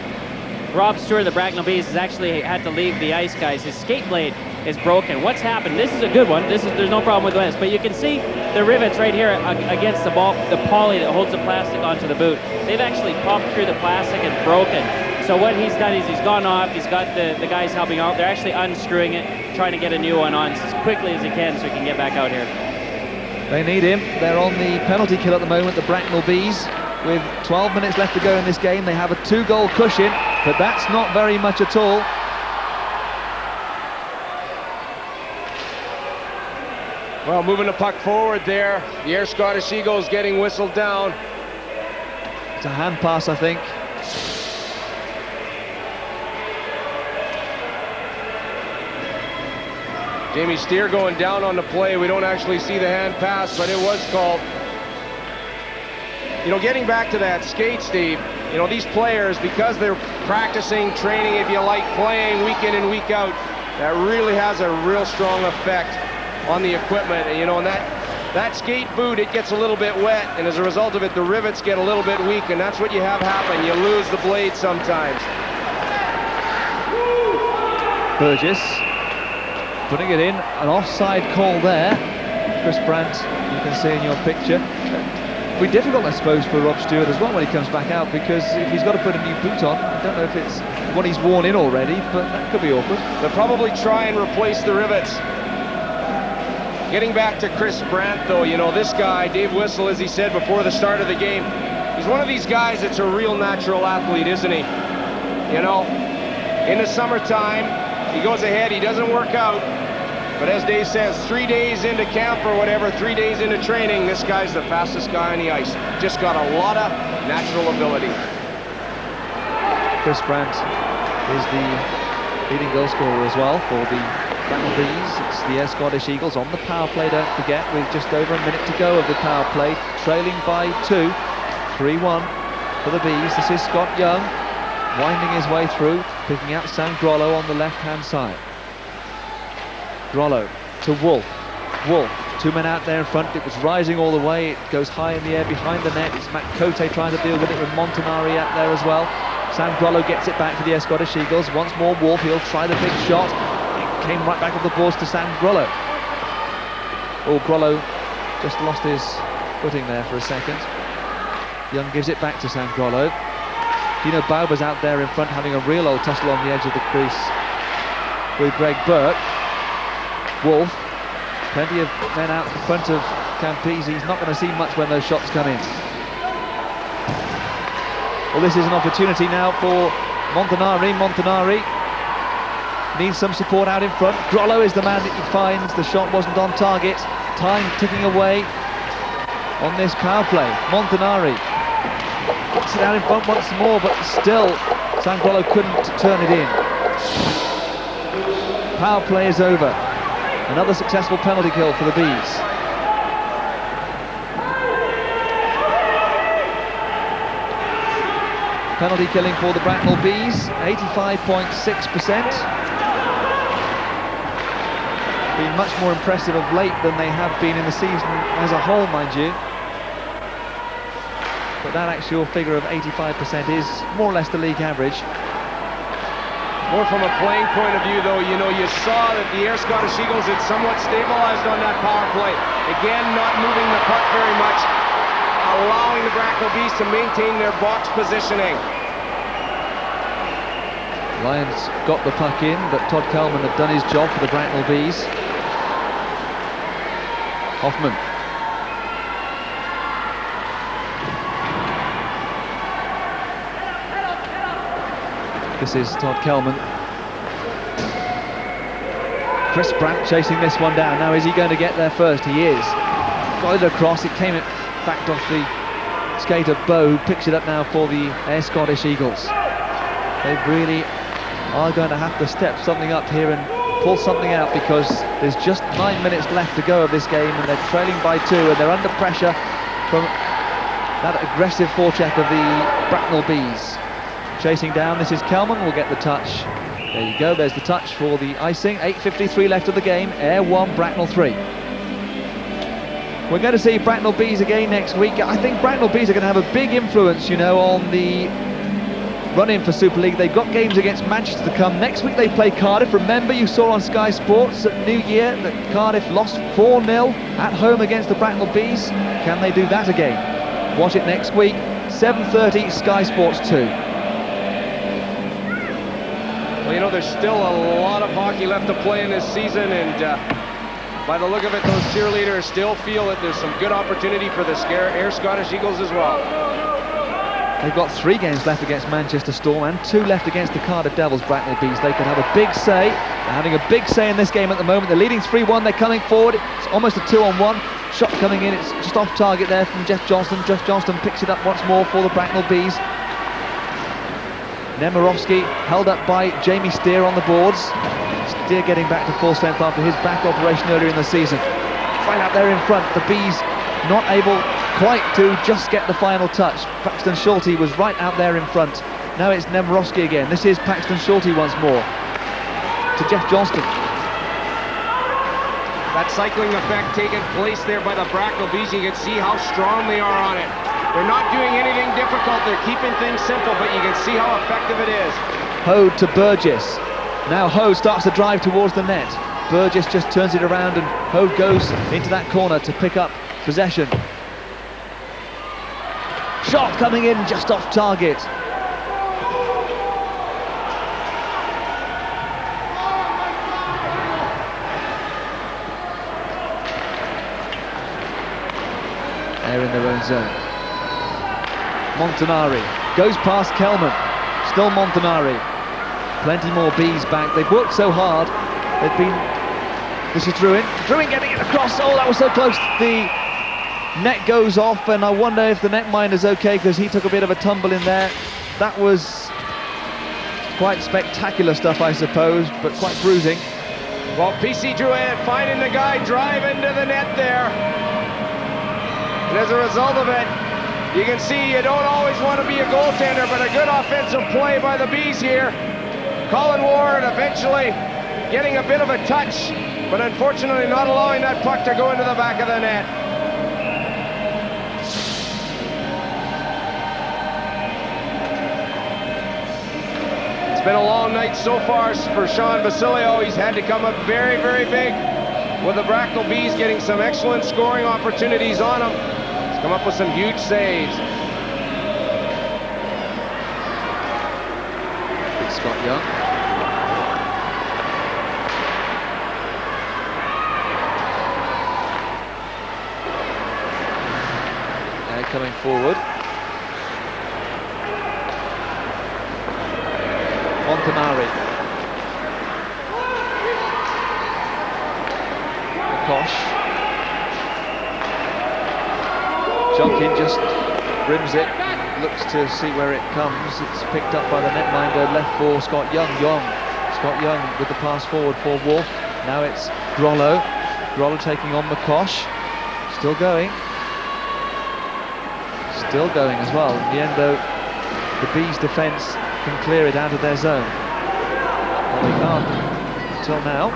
Rob Stewart of the Bracknell Bees has actually had to leave the ice, guys. His skate blade is broken. What's happened? This is a good one. There's no problem with this, but you can see the rivets right here against the ball, the poly that holds the plastic onto the boot. They've actually popped through the plastic and broken. So what he's done is he's gone off, he's got the guys helping out. They're actually unscrewing it, trying to get a new one on as quickly as he can so he can get back out here. They need him. They're on the penalty kill at the moment, the Bracknell Bees. With 12 minutes left to go in this game, they have a 2-goal cushion, but that's not very much at all. Well, moving the puck forward there. The Ayr Scottish Eagles getting whistled down. It's a hand pass, I think. Jamie Steer going down on the play. We don't actually see the hand pass, but it was called. You know, getting back to that skate, Steve, you know, these players, because they're practicing, training, if you like, playing week in and week out, that really has a real strong effect on the equipment. And, you know, and that skate boot, it gets a little bit wet, and as a result of it, the rivets get a little bit weak, and that's what you have happen. You lose the blade sometimes. Burgess putting it in, an offside call there. Chris Brandt, you can see in your picture. It'll be difficult, I suppose, for Rob Stewart as well when he comes back out, because if he's got to put a new boot on, I don't know if it's one he's worn in already, but that could be awkward. They'll probably try and replace the rivets. Getting back to Chris Brandt, though, you know, this guy, Dave Whistle, as he said before the start of the game, he's one of these guys that's a real natural athlete, isn't he? You know, in the summertime, he goes ahead, he doesn't work out, But as Dave says, 3 days into camp or whatever, 3 days into training, this guy's the fastest guy on the ice. Just got a lot of natural ability. Chris Brandt is the leading goal scorer as well for the Bracknell Bees. It's the Ayr Scottish Eagles on the power play, don't forget, with just over a minute to go of the power play, trailing by 2, 3-1 for the Bees. This is Scott Young, winding his way through, picking out Sam Grollo on the left-hand side. Grollo to Wolf. Wolf, 2 men out there in front. It was rising all the way. It goes high in the air behind the net. It's Matt Cote trying to deal with it with Montanari out there as well. Sam Grollo gets it back for the Ayr Scottish Eagles. Once more Wolf, he'll try the big shot. It came right back off the boards to Sam Grollo. Oh, Grollo just lost his footing there for a second. Young gives it back to Sam Grollo. Dino Bauber's out there in front having a real old tussle on the edge of the crease with Greg Burke. Wolf, plenty of men out in front of Campese. He's not going to see much when those shots come in. Well, this is an opportunity now for Montanari. Montanari needs some support out in front. Grollo is the man that he finds. The shot wasn't on target. Time ticking away on this power play. Montanari gets it out in front once more, but still Sam Grollo couldn't turn it in. Power play is over. Another successful penalty kill for the Bees. Penalty killing for the Bracknell Bees, 85.6%. Been much more impressive of late than they have been in the season as a whole, mind you. But that actual figure of 85% is more or less the league average. More from a playing point of view, though, you know, you saw that the Ayr Scottish Eagles had somewhat stabilized on that power play. Again, not moving the puck very much, allowing the Bracknell Bees to maintain their box positioning. Lions got the puck in, but Todd Kelman had done his job for the Bracknell Bees. Hoffman. This is Todd Kelman. Chris Brandt chasing this one down. Now, is he going to get there first? He is. Got it across. It came in fact off the skate of Bow, who picks it up now for the Ayr Scottish Eagles. They really are going to have to step something up here and pull something out, because there's just 9 minutes left to go of this game and they're trailing by 2 and they're under pressure from that aggressive forecheck of the Bracknell Bees. Chasing down, this is Kelman, will get the touch. There you go, there's the touch for the icing. 8:53 left of the game, Ayr 1, Bracknell 3. We're going to see Bracknell Bees again next week. I think Bracknell Bees are going to have a big influence, you know, on the run-in for Super League. They've got games against Manchester to come. Next week they play Cardiff. Remember, you saw on Sky Sports at New Year that Cardiff lost 4-0 at home against the Bracknell Bees. Can they do that again? Watch it next week, 7:30, Sky Sports 2. Well, you know, there's still a lot of hockey left to play in this season, and by the look of it, those cheerleaders still feel that there's some good opportunity for the Ayr Scottish Eagles as well. They've got 3 games left against Manchester Storm and 2 left against the Cardiff Devils. Bracknell Bees, they could have a big say. They're having a big say in this game at the moment. They're leading 3-1, they're coming forward. It's almost a 2-on-1. Shot coming in, it's just off target there from Jeff Johnston. Jeff Johnston picks it up once more for the Bracknell Bees. Nemirovsky held up by Jamie Steer on the boards. Steer getting back to full strength after his back operation earlier in the season. Right out there in front, the Bees not able quite to just get the final touch. Paxton Schulte was right out there in front. Now it's Nemirovsky again. This is Paxton Schulte once more to Jeff Johnston. That cycling effect taking place there by the Bracknell Bees. You can see how strong they are on it. They're not doing anything difficult. They're keeping things simple, but you can see how effective it is. Hode to Burgess. Now Hode starts to drive towards the net. Burgess just turns it around and Hode goes into that corner to pick up possession. Shot coming in just off target. They're in their own zone. Montanari goes past Kelman. Still Montanari. Plenty more Bees back. They've worked so hard. They've been This is Druin. Druin getting it across. Oh, that was so close. The net goes off, and I wonder if the netminder's okay, because he took a bit of a tumble in there. That was quite spectacular stuff, I suppose, but quite bruising. Well, PC Druin finding the guy driving to the net there. And as a result of it, you can see you don't always want to be a goaltender, but a good offensive play by the Bees here. Colin Ward eventually getting a bit of a touch, but unfortunately not allowing that puck to go into the back of the net. It's been a long night so far for Sean Basilio. He's had to come up very, very big with the Bracknell Bees, getting some excellent scoring opportunities on him. He's come up with some huge saves. Big Scott Young. Now coming forward. Montanari. Kosh. Junkin just rims it, looks to see where it comes. It's picked up by the netminder, left for Scott Young. Scott Young with the pass forward for Wolf. Now it's Grollo. Grollo taking on McCosh. Still going. Still going as well. In the end, though, the Bees' defence can clear it out of their zone. Well, they can't until now.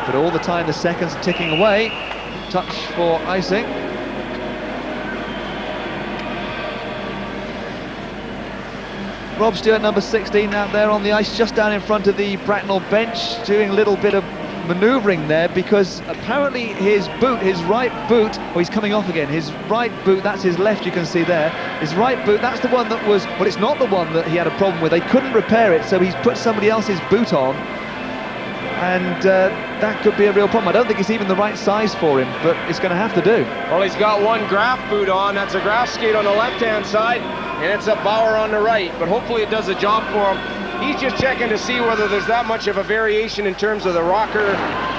But all the time the seconds are ticking away. Touch for icing. Rob Stewart, number 16, out there on the ice, just down in front of the Bracknell bench, doing a little bit of manoeuvring there, because apparently his boot, his right boot, oh, he's coming off again, his right boot, that's his left, you can see there, his right boot, that's the one that was, well, it's not the one that he had a problem with. They couldn't repair it, so he's put somebody else's boot on, and that could be a real problem. I don't think it's even the right size for him, but it's going to have to do. Well, he's got one Graf boot on. That's a Graf skate on the left-hand side, and it's a Bauer on the right, but hopefully it does a job for him. He's just checking to see whether there's that much of a variation in terms of the rocker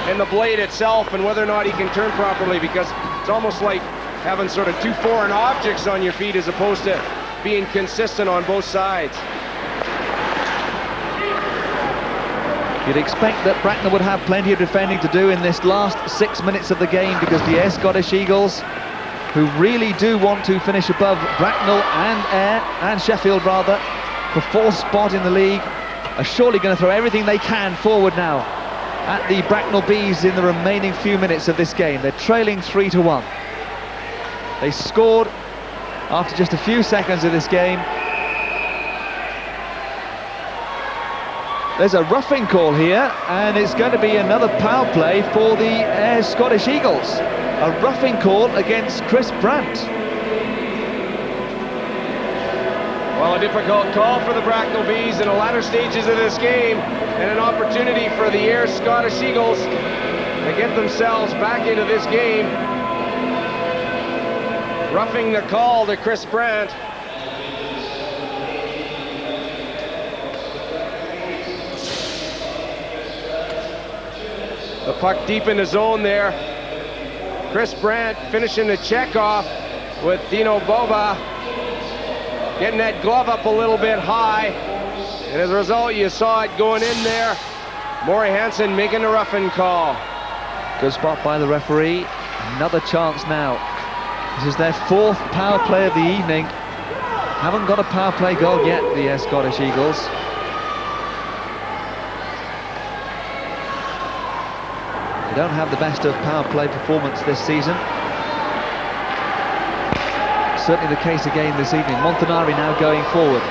and the blade itself, and whether or not he can turn properly, because it's almost like having sort of two foreign objects on your feet as opposed to being consistent on both sides. You'd expect that Bracknell would have plenty of defending to do in this last 6 minutes of the game, because the Ayr Scottish Eagles, who really do want to finish above Bracknell and Ayr, and Sheffield rather, for fourth spot in the league, are surely going to throw everything they can forward now at the Bracknell Bees in the remaining few minutes of this game. They're trailing 3-1. They scored after just a few seconds of this game. There's a roughing call here, and it's going to be another power play for the Ayr Scottish Eagles. A roughing call against Chris Brandt. Well, a difficult call for the Bracknell Bees in the latter stages of this game, and an opportunity for the Ayr Scottish Eagles to get themselves back into this game. Roughing the call to Chris Brandt. The puck deep in the zone there. Chris Brandt finishing the check off with Dino Boba. Getting that glove up a little bit high. And as a result, you saw it going in there. Maury Hansen making the roughing call. Good spot by the referee. Another chance now. This is their fourth power play of the evening. Haven't got a power play goal yet, the Ayr Scottish Eagles. They don't have the best of power play performance this season. Certainly the case again this evening. Montanari now going forward,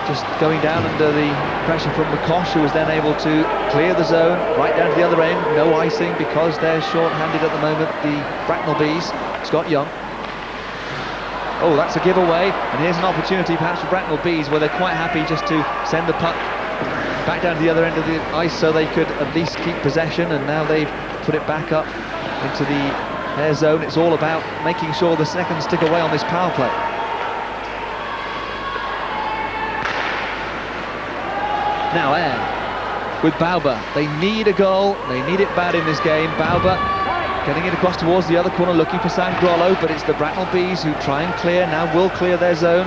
just going down under the pressure from McCosh, who was then able to clear the zone right down to the other end. No icing because they're short-handed at the moment, the Bracknell Bees. Scott Young. Oh, that's a giveaway, and here's an opportunity perhaps for Bracknell Bees, where they're quite happy just to send the puck back down to the other end of the ice so they could at least keep possession, and now they've put it back up into the Ayr zone. It's all about making sure the seconds tick away on this power play. Now Ayr with Bauba. They need a goal, they need it bad in this game. Bauba getting it across towards the other corner, looking for Sangrolo, but it's the Bracknell Bees who try and clear, now will clear their zone.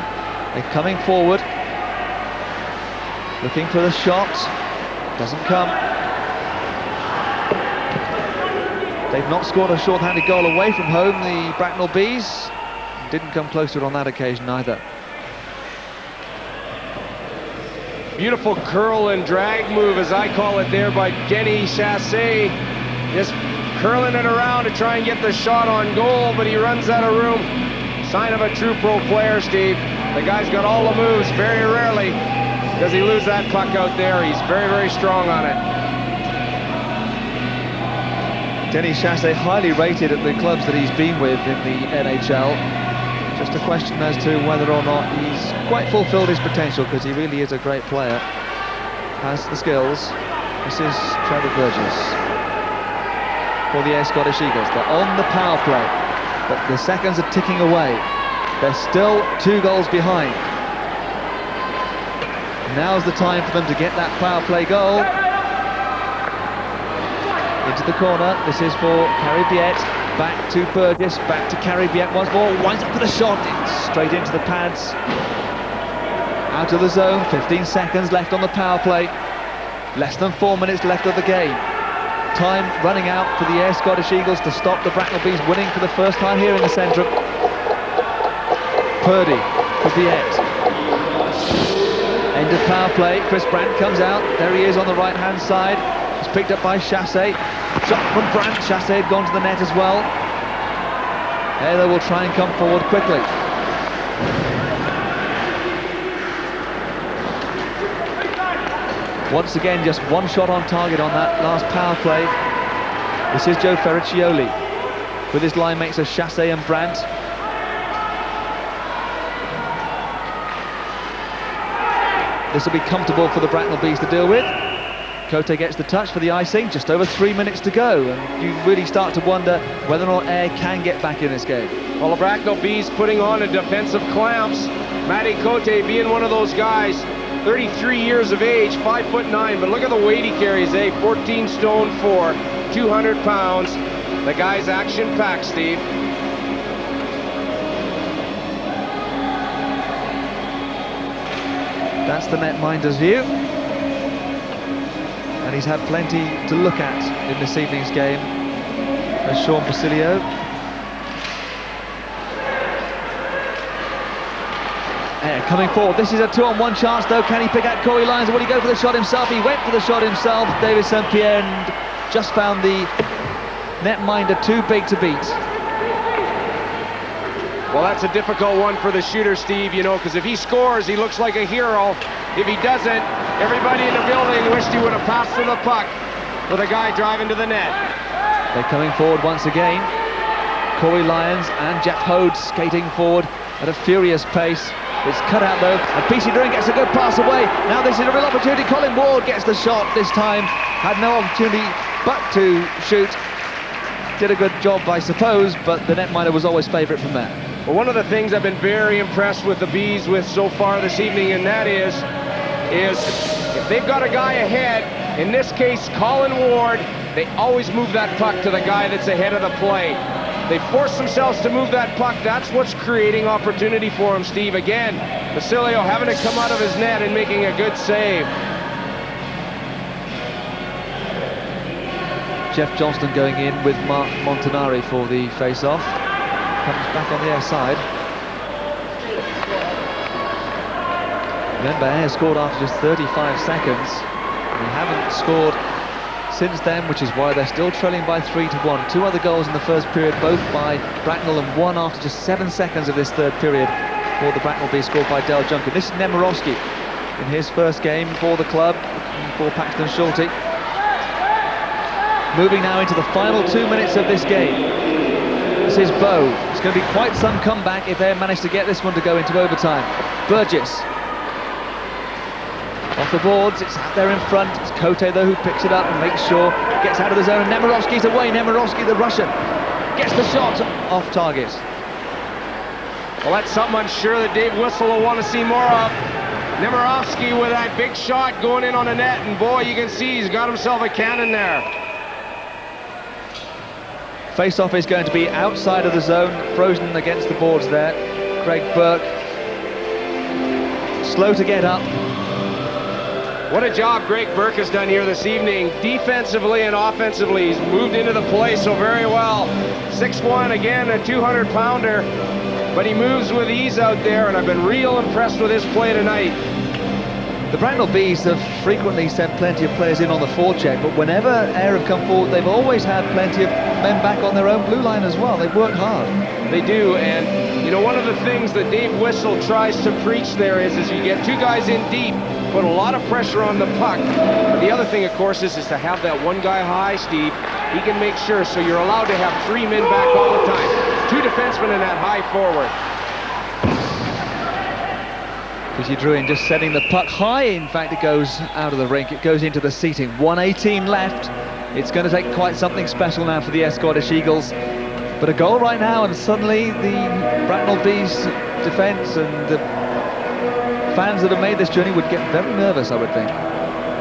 They're coming forward, looking for the shot, doesn't come. They've not scored a short-handed goal away from home, the Bracknell Bees. Didn't come close to it on that occasion either. Beautiful curl and drag move, as I call it there, by Denny Chassé. Just curling it around to try and get the shot on goal, but he runs out of room. Sign of a true pro player, Steve. The guy's got all the moves. Very rarely does he lose that puck out there. He's very, very strong on it. Denny Chassé, highly rated at the clubs that he's been with in the NHL. Just a question as to whether or not he's quite fulfilled his potential, because he really is a great player. Has the skills. This is Trevor Burgess for the Ayr Scottish Eagles. They're on the power play, but the seconds are ticking away. They're still 2 goals behind. Now's the time for them to get that power play goal. Into the corner. This is for Caribiet. Back to Burgess, back to Caribiet once more, winds up for the shot, straight into the pads. Out of the zone, 15 seconds left on the power play. Less than 4 minutes left of the game. Time running out for the Ayr Scottish Eagles to stop the Bracknell Bees winning for the first time here in the Centrum. Purdy for Biet. End of power play, Chris Brandt comes out, there he is on the right-hand side. It's picked up by Chassé. Shot from Brandt, Chassé had gone to the net as well. Ayr will try and come forward quickly. Once again, just 1 shot on target on that last power play. This is Joe Ferriccioli with his line mates of Chassé and Brandt. This will be comfortable for the Bracknell Bees to deal with. Cote gets the touch for the icing, just over 3 minutes to go, and you really start to wonder whether or not Ayr can get back in this game. Well, the Bracknell Bees putting on a defensive clamps. Matty Cote being one of those guys, 33 years of age, 5'9", but look at the weight he carries, 14 stone 4, 200 pounds. The guy's action-packed, Steve. That's the netminder's view. And he's had plenty to look at in this evening's game. There's Sean Basilio. Coming forward, this is a 2-on-1 chance though. Can he pick out Corey Lyons, or will he go for the shot himself? He went for the shot himself, David St. Pierre, and just found the netminder too big to beat. Well, that's a difficult one for the shooter, Steve, you know, because if he scores, he looks like a hero. If he doesn't, everybody in the building wished he would have passed to the puck with a guy driving to the net. They're coming forward once again. Corey Lyons and Jeff Hode skating forward at a furious pace. It's cut out though, and PC Duran gets a good pass away. Now this is a real opportunity. Colin Ward gets the shot this time. Had no opportunity but to shoot. Did a good job, I suppose, but the netminder was always favourite from there. Well, one of the things I've been very impressed with the Bees with so far this evening, and that is if they've got a guy ahead, in this case Colin Ward, they always move that puck to the guy that's ahead of the play. They force themselves to move that puck. That's what's creating opportunity for him, Steve. Again, Basilio having to come out of his net and making a good save. Jeff Johnston going in with Mark Montanari for the face-off. Comes back on the Ayr side. Remember, Ayr scored after just 35 seconds. They haven't scored since then, which is why they're still trailing by 3-1. 2 other goals in the first period, both by Bracknell, and 1 after just 7 seconds of this third period for the Bracknell Bees, scored by Del Junkin. This is Nemirovsky in his first game for the club, for Paxton Schulte. Moving now into the final 2 minutes of this game. This is Bow. It's going to be quite some comeback if they manage to get this one to go into overtime. Burgess. Off the boards, it's out there in front. It's Cote though who picks it up and makes sure it gets out of the zone. And Nemirovsky's away. Nemirovsky, the Russian, gets the shot off target. Well, that's something I'm sure that Dave Whistle will want to see more of. Nemirovsky with that big shot going in on the net, and boy, you can see he's got himself a cannon there. Face-off is going to be outside of the zone, frozen against the boards there. Greg Burke, slow to get up. What a job Greg Burke has done here this evening, defensively and offensively. He's moved into the play so very well. 6'1", again, a 200-pounder, but he moves with ease out there, and I've been real impressed with his play tonight. The Bracknell Bees have frequently sent plenty of players in on the forecheck, but whenever Ayr have come forward, they've always had plenty of men back on their own blue line as well. They've worked hard. They do, and you know, one of the things that Dave Whistle tries to preach there is you get two guys in deep, put a lot of pressure on the puck. But the other thing, of course, is to have that one guy high, Steve. He can make sure, so you're allowed to have 3 men back all the time. 2 defensemen in that high forward. Druin just setting the puck high. In fact, it goes out of the rink. It goes into the seating. 1:18 left. It's going to take quite something special now for the Ayr Scottish Eagles. But a goal right now, and suddenly the Bracknell Bees defence and the fans that have made this journey would get very nervous, I would think.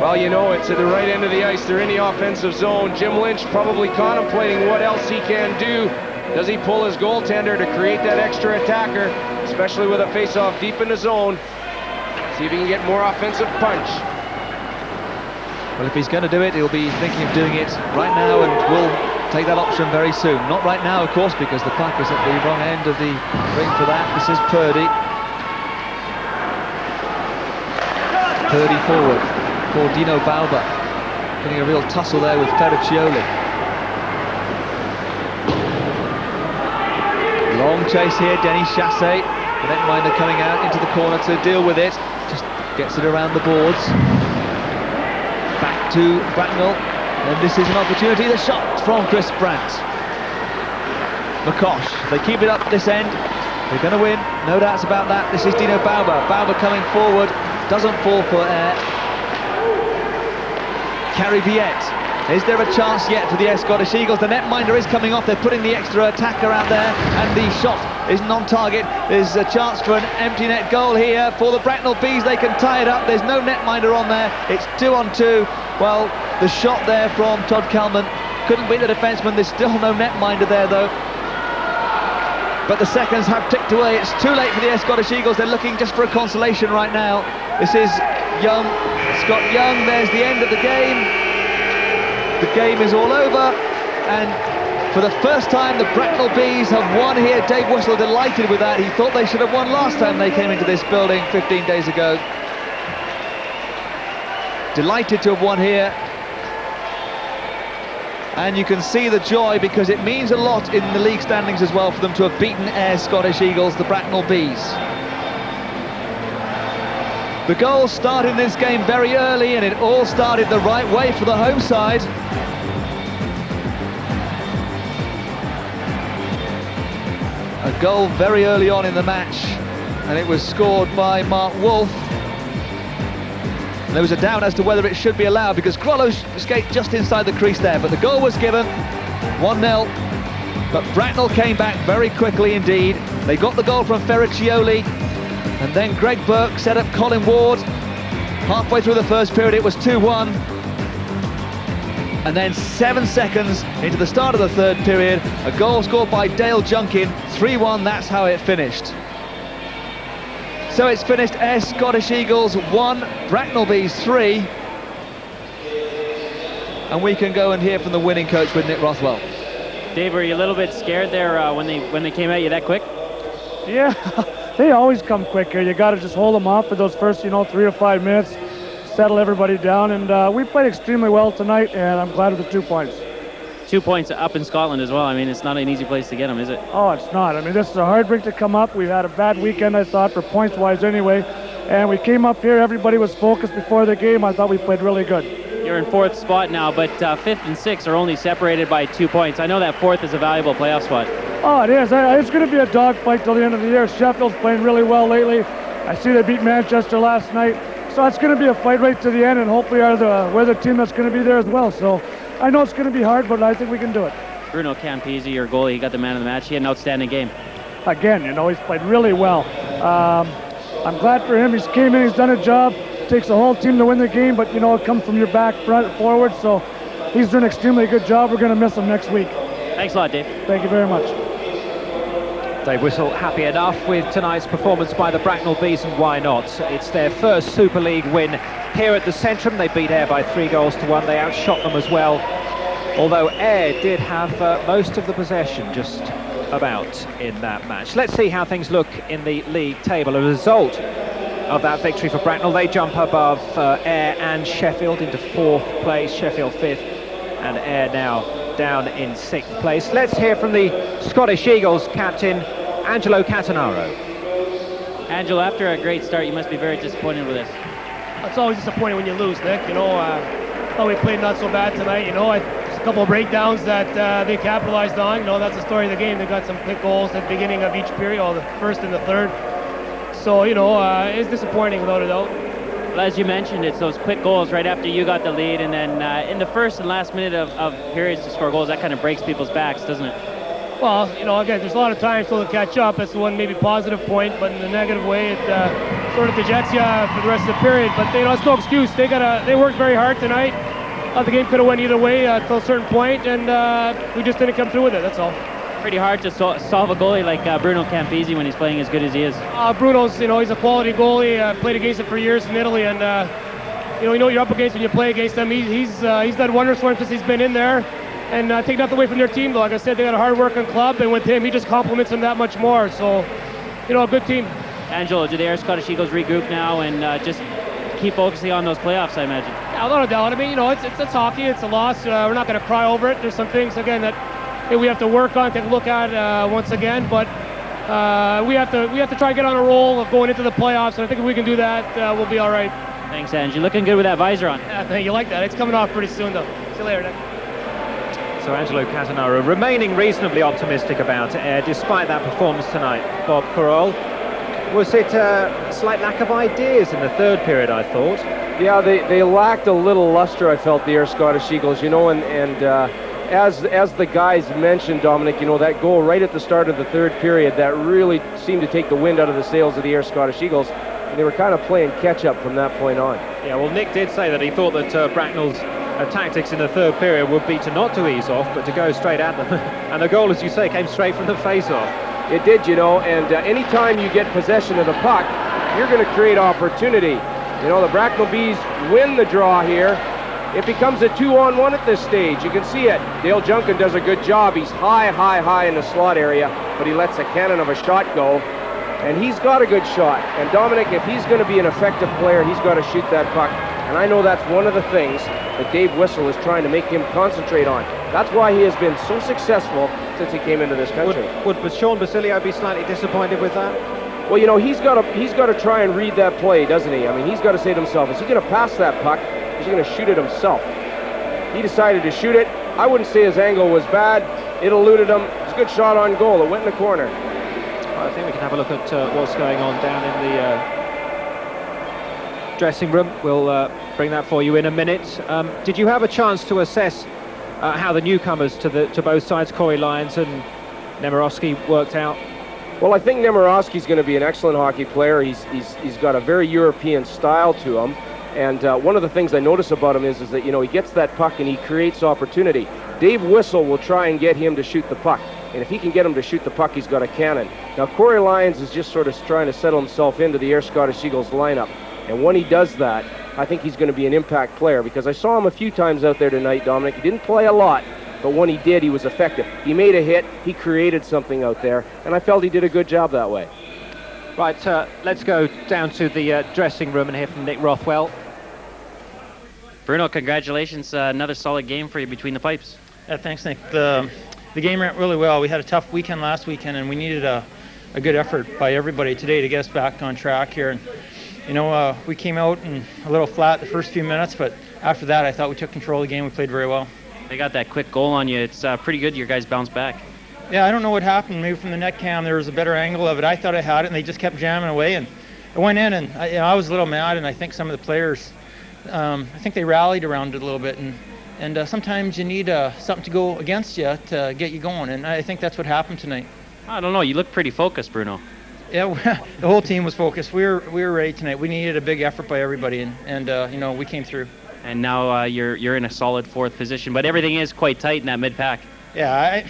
Well, you know, it's at the right end of the ice. They're in the offensive zone. Jim Lynch probably contemplating what else he can do. Does he pull his goaltender to create that extra attacker, especially with a face-off deep in the zone? See if he can get more offensive punch. Well, if he's going to do it, he'll be thinking of doing it right now, and will take that option very soon. Not right now, of course, because the puck is at the wrong end of the ring for that. This is Purdy. Purdy forward for Dino Bauba. Getting a real tussle there with Ferriccioli. Long chase here, Denny Chassé. The netminder coming out into the corner to deal with it. Just gets it around the boards. Back to Bracknell. And this is an opportunity. The shot from Chris Brandt. McCosh, they keep it up this end. They're going to win, no doubts about that. This is Dino Bauba. Bauba coming forward. Doesn't fall for Ayr. Carrie Viette. Is there a chance yet for the Ayr Scottish Eagles? The netminder is coming off. They're putting the extra attacker out there, and the shot isn't on target. There's a chance for an empty net goal here for the Bracknell Bees. They can tie it up. There's no netminder on there. It's 2-on-2. Well, the shot there from Todd Kalman couldn't beat the defenseman. There's still no netminder there, though. But the seconds have ticked away. It's too late for the Ayr Scottish Eagles. They're looking just for a consolation right now. This is Young, Scott Young. There's the end of the game. The game is all over, and for the first time the Bracknell Bees have won here. Dave Whistle delighted with that. He thought they should have won last time they came into this building 15 days ago. Delighted to have won here. And you can see the joy, because it means a lot in the league standings as well for them to have beaten Ayr Scottish Eagles, the Bracknell Bees. The goals started this game very early, and it all started the right way for the home side. A goal very early on in the match, and it was scored by Mark Wolf. There was a doubt as to whether it should be allowed, because Korol escaped just inside the crease there, but the goal was given, 1-0. But Bracknell came back very quickly indeed. They got the goal from Ferriccioli, and then Greg Burke set up Colin Ward. Halfway through the first period it was 2-1. And then 7 seconds into the start of the third period, a goal scored by Dale Junkin, 3-1, that's how it finished. So it's finished Ayr Scottish Eagles 1, Bracknell Bees 3. And we can go and hear from the winning coach with Nick Rothwell. Dave, were you a little bit scared there when they came at you that quick? Yeah, they always come quick here. You got to just hold them off for those first, 3 to 5 minutes, settle everybody down, and we played extremely well tonight, and I'm glad of the 2 points. 2 points up in Scotland as well. I mean, it's not an easy place to get them, is it? Oh, it's not. I mean, this is a hard rink to come up. We had a bad weekend, I thought, for points-wise anyway, and we came up here. Everybody was focused before the game. I thought we played really good. You're in 4th spot now, but 5th and 6th are only separated by 2 points. I know that 4th is a valuable playoff spot. Oh, it is. It's going to be a dogfight till the end of the year. Sheffield's playing really well lately. I see they beat Manchester last night. So it's going to be a fight right to the end, and hopefully we're the team that's going to be there as well. So I know it's going to be hard, but I think we can do it. Bruno Campisi, your goalie, he got the man of the match. He had an outstanding game. Again, he's played really well. I'm glad for him. He's came in, he's done a job. Takes the whole team to win the game, but you know, it comes from your back, front, forward. So he's doing an extremely good job. We're going to miss him next week. Thanks a lot, Dave. Thank you very much. Dave Whissell happy enough with tonight's performance by the Bracknell Bees, and why not? It's their first Super League win here at the Centrum. They beat Ayr by 3-1. They outshot them as well, although Ayr did have most of the possession, just about, in that match. Let's see how things look in the league table. A result of that victory for Bracknell, they jump above Ayr and Sheffield into 4th place, Sheffield 5th, and Ayr now down in 6th place. Let's hear from the Scottish Eagles captain, Angelo Catanaro. Angelo, after a great start, you must be very disappointed with this. It's always disappointing when you lose, Nick. You know, thought we played not so bad tonight. You know, just a couple of breakdowns that they capitalized on. You know, that's the story of the game. They got some quick goals at the beginning of each period, or the first and the third. So, you know, it's disappointing without a doubt. Well, as you mentioned, it's those quick goals right after you got the lead, and then in the first and last minute of periods to score goals, that kind of breaks people's backs, doesn't it? Well, you know, again, there's a lot of time still to catch up. That's the one maybe positive point, but in the negative way, it sort of dejects you for the rest of the period. But, you know, it's no excuse. They worked very hard tonight. The game could have went either way till a certain point, and we just didn't come through with it, that's all. Pretty hard to solve a goalie like Bruno Campisi when he's playing as good as he is. Bruno's, you know, he's a quality goalie. Played against him for years in Italy, and you know what you're up against when you play against him. He's done wonders for him since he's been in there, and take nothing away from their team though. Like I said, they got a hard-working club, and with him, he just complements them that much more. So, you know, a good team. Angelo, do the Ayr Scottish Eagles regroup now and just keep focusing on those playoffs, I imagine? Yeah, without a doubt. I mean, you know, it's hockey. It's a loss. We're not going to cry over it. There's some things again that we have to work on, take a look at once again, but we have to try to get on a roll of going into the playoffs, and I think if we can do that, we'll be all right. Thanks, Angie. Looking good with that visor on. Yeah, you like that. It's coming off pretty soon, though. See you later, Nick. So Angelo Catanaro remaining reasonably optimistic about Ayr despite that performance tonight. Bob Korol, was it a slight lack of ideas in the third period, I thought? Yeah, they lacked a little luster, I felt, the Ayr Scottish Eagles, you know, and as the guys mentioned, Dominik, you know, that goal right at the start of the third period, that really seemed to take the wind out of the sails of the Ayr Scottish Eagles, and they were kind of playing catch-up from that point on. Yeah, well, Nick did say that he thought that Bracknell's tactics in the third period would be to not to ease off, but to go straight at them. And the goal, as you say, came straight from the face-off. It did, you know, and anytime you get possession of the puck, you're going to create opportunity. You know, the Bracknell Bees win the draw here. It becomes a 2-on-1 at this stage. You can see it. Dale Junkin does a good job. He's high in the slot area, but he lets a cannon of a shot go, and he's got a good shot. And Dominik, if he's going to be an effective player, he's got to shoot that puck. And I know that's one of the things that Dave Whissell is trying to make him concentrate on. That's why he has been so successful since he came into this country. Would Sean Basilio be slightly disappointed with that? Well, you know, he's got to try and read that play, doesn't he? I mean, he's got to say to himself, is he going to pass that puck? Is he going to shoot it himself? He decided to shoot it. I wouldn't say his angle was bad. It eluded him. It's a good shot on goal. It went in the corner. Well, I think we can have a look at what's going on down in the dressing room. We'll bring that for you in a minute. Did you have a chance to assess how the newcomers to both sides, Corey Lyons and Nemirovsky, worked out? Well, I think Nemirovsky's going to be an excellent hockey player. He's got a very European style to him. And one of the things I notice about him is that, you know, he gets that puck and he creates opportunity. Dave Whissell will try and get him to shoot the puck. And if he can get him to shoot the puck, he's got a cannon. Now, Corey Lyons is just sort of trying to settle himself into the Ayr Scottish Eagles lineup. And when he does that, I think he's going to be an impact player, because I saw him a few times out there tonight, Dominik. He didn't play a lot, but when he did, he was effective. He made a hit, he created something out there, and I felt he did a good job that way. Right, let's go down to the dressing room and hear from Nick Rothwell. Bruno, congratulations. Another solid game for you between the pipes. Yeah, thanks, Nick. The game went really well. We had a tough weekend last weekend, and we needed a good effort by everybody today to get us back on track here. And you know, we came out and a little flat the first few minutes, but after that, I thought we took control of the game. We played very well. They got that quick goal on you. It's pretty good. Your guys bounced back. Yeah, I don't know what happened. Maybe from the net cam there was a better angle of it. I thought I had it, and they just kept jamming away, and it went in. And I was a little mad, and I think some of the players, I think they rallied around it a little bit. And sometimes you need something to go against you to get you going, and I think that's what happened tonight. I don't know. You look pretty focused, Bruno. Yeah, the whole team was focused. We were ready tonight. We needed a big effort by everybody, and you know, we came through. And now you're in a solid 4th position, but everything is quite tight in that mid-pack. Yeah,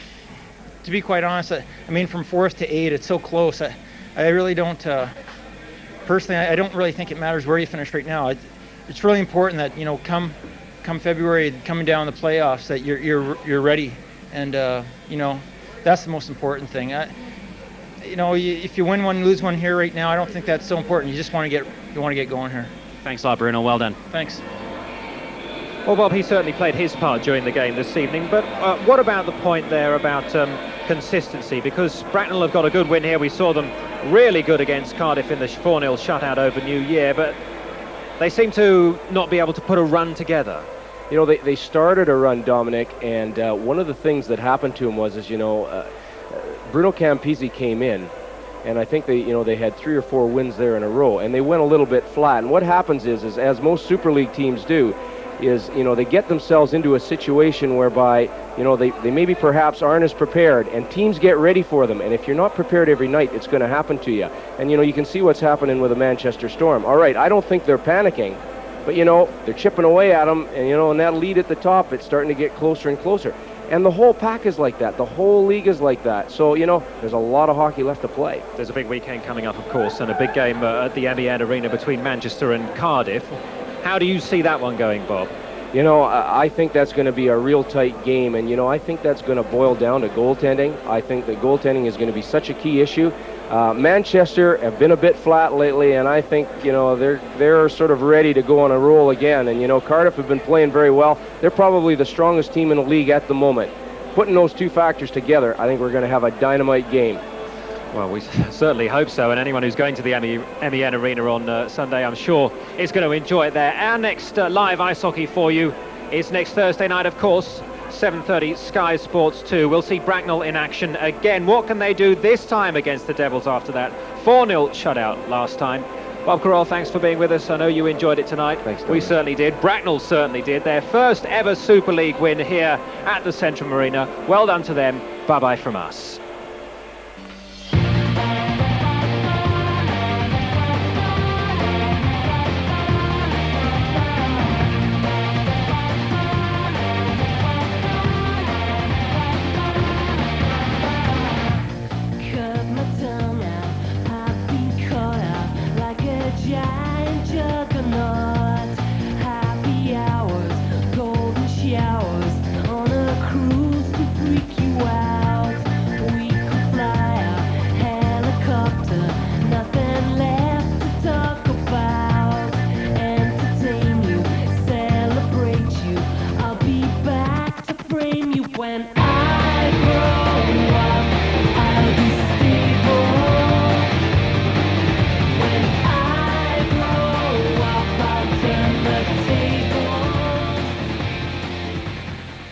to be quite honest, I mean, from 4th to 8th, it's so close. I really don't, personally, I don't really think it matters where you finish right now. It's really important that, you know, come February, coming down the playoffs, that you're ready, and you know, that's the most important thing. You know, if you win one, lose one here right now, I don't think that's so important. You just want to get going here. Thanks a lot, Bruno. Well done. Thanks. Well, Bob, he certainly played his part during the game this evening, but what about the point there about consistency? Because Bracknell have got a good win here. We saw them really good against Cardiff in the 4-0 shutout over New Year, but they seem to not be able to put a run together. You know, they started a run, Dominik, and one of the things that happened to him was, you know, Bruno Campisi came in, and I think they had 3 or 4 wins there in a row, and they went a little bit flat. And what happens is as most Super League teams do, is, you know, they get themselves into a situation whereby, you know, they maybe perhaps aren't as prepared, and teams get ready for them. And if you're not prepared every night, it's going to happen to you. And, you know, you can see what's happening with the Manchester Storm. All right, I don't think they're panicking, but, you know, they're chipping away at them, and, you know, and that lead at the top, it's starting to get closer and closer. And the whole pack is like that. The whole league is like that. So, you know, there's a lot of hockey left to play. There's a big weekend coming up, of course, and a big game at the MEN Arena between Manchester and Cardiff. How do you see that one going, Bob? You know, I think that's going to be a real tight game, and, you know, I think that's going to boil down to goaltending. I think that goaltending is going to be such a key issue. Manchester have been a bit flat lately, and I think, you know, they're sort of ready to go on a roll again. And, you know, Cardiff have been playing very well. They're probably the strongest team in the league at the moment. Putting those two factors together, I think we're going to have a dynamite game. Well, we certainly hope so, and anyone who's going to the MEN Arena on Sunday, I'm sure, is going to enjoy it there. Our next live ice hockey for you is next Thursday night, of course, 7:30, Sky Sports 2. We'll see Bracknell in action again. What can they do this time against the Devils after that 4-0 shutout last time? Bob Korol, thanks for being with us. I know you enjoyed it tonight. Thanks, we certainly did. Bracknell certainly did. Their first ever Super League win here at the Centrum Arena. Well done to them. Bye-bye from us. Yeah.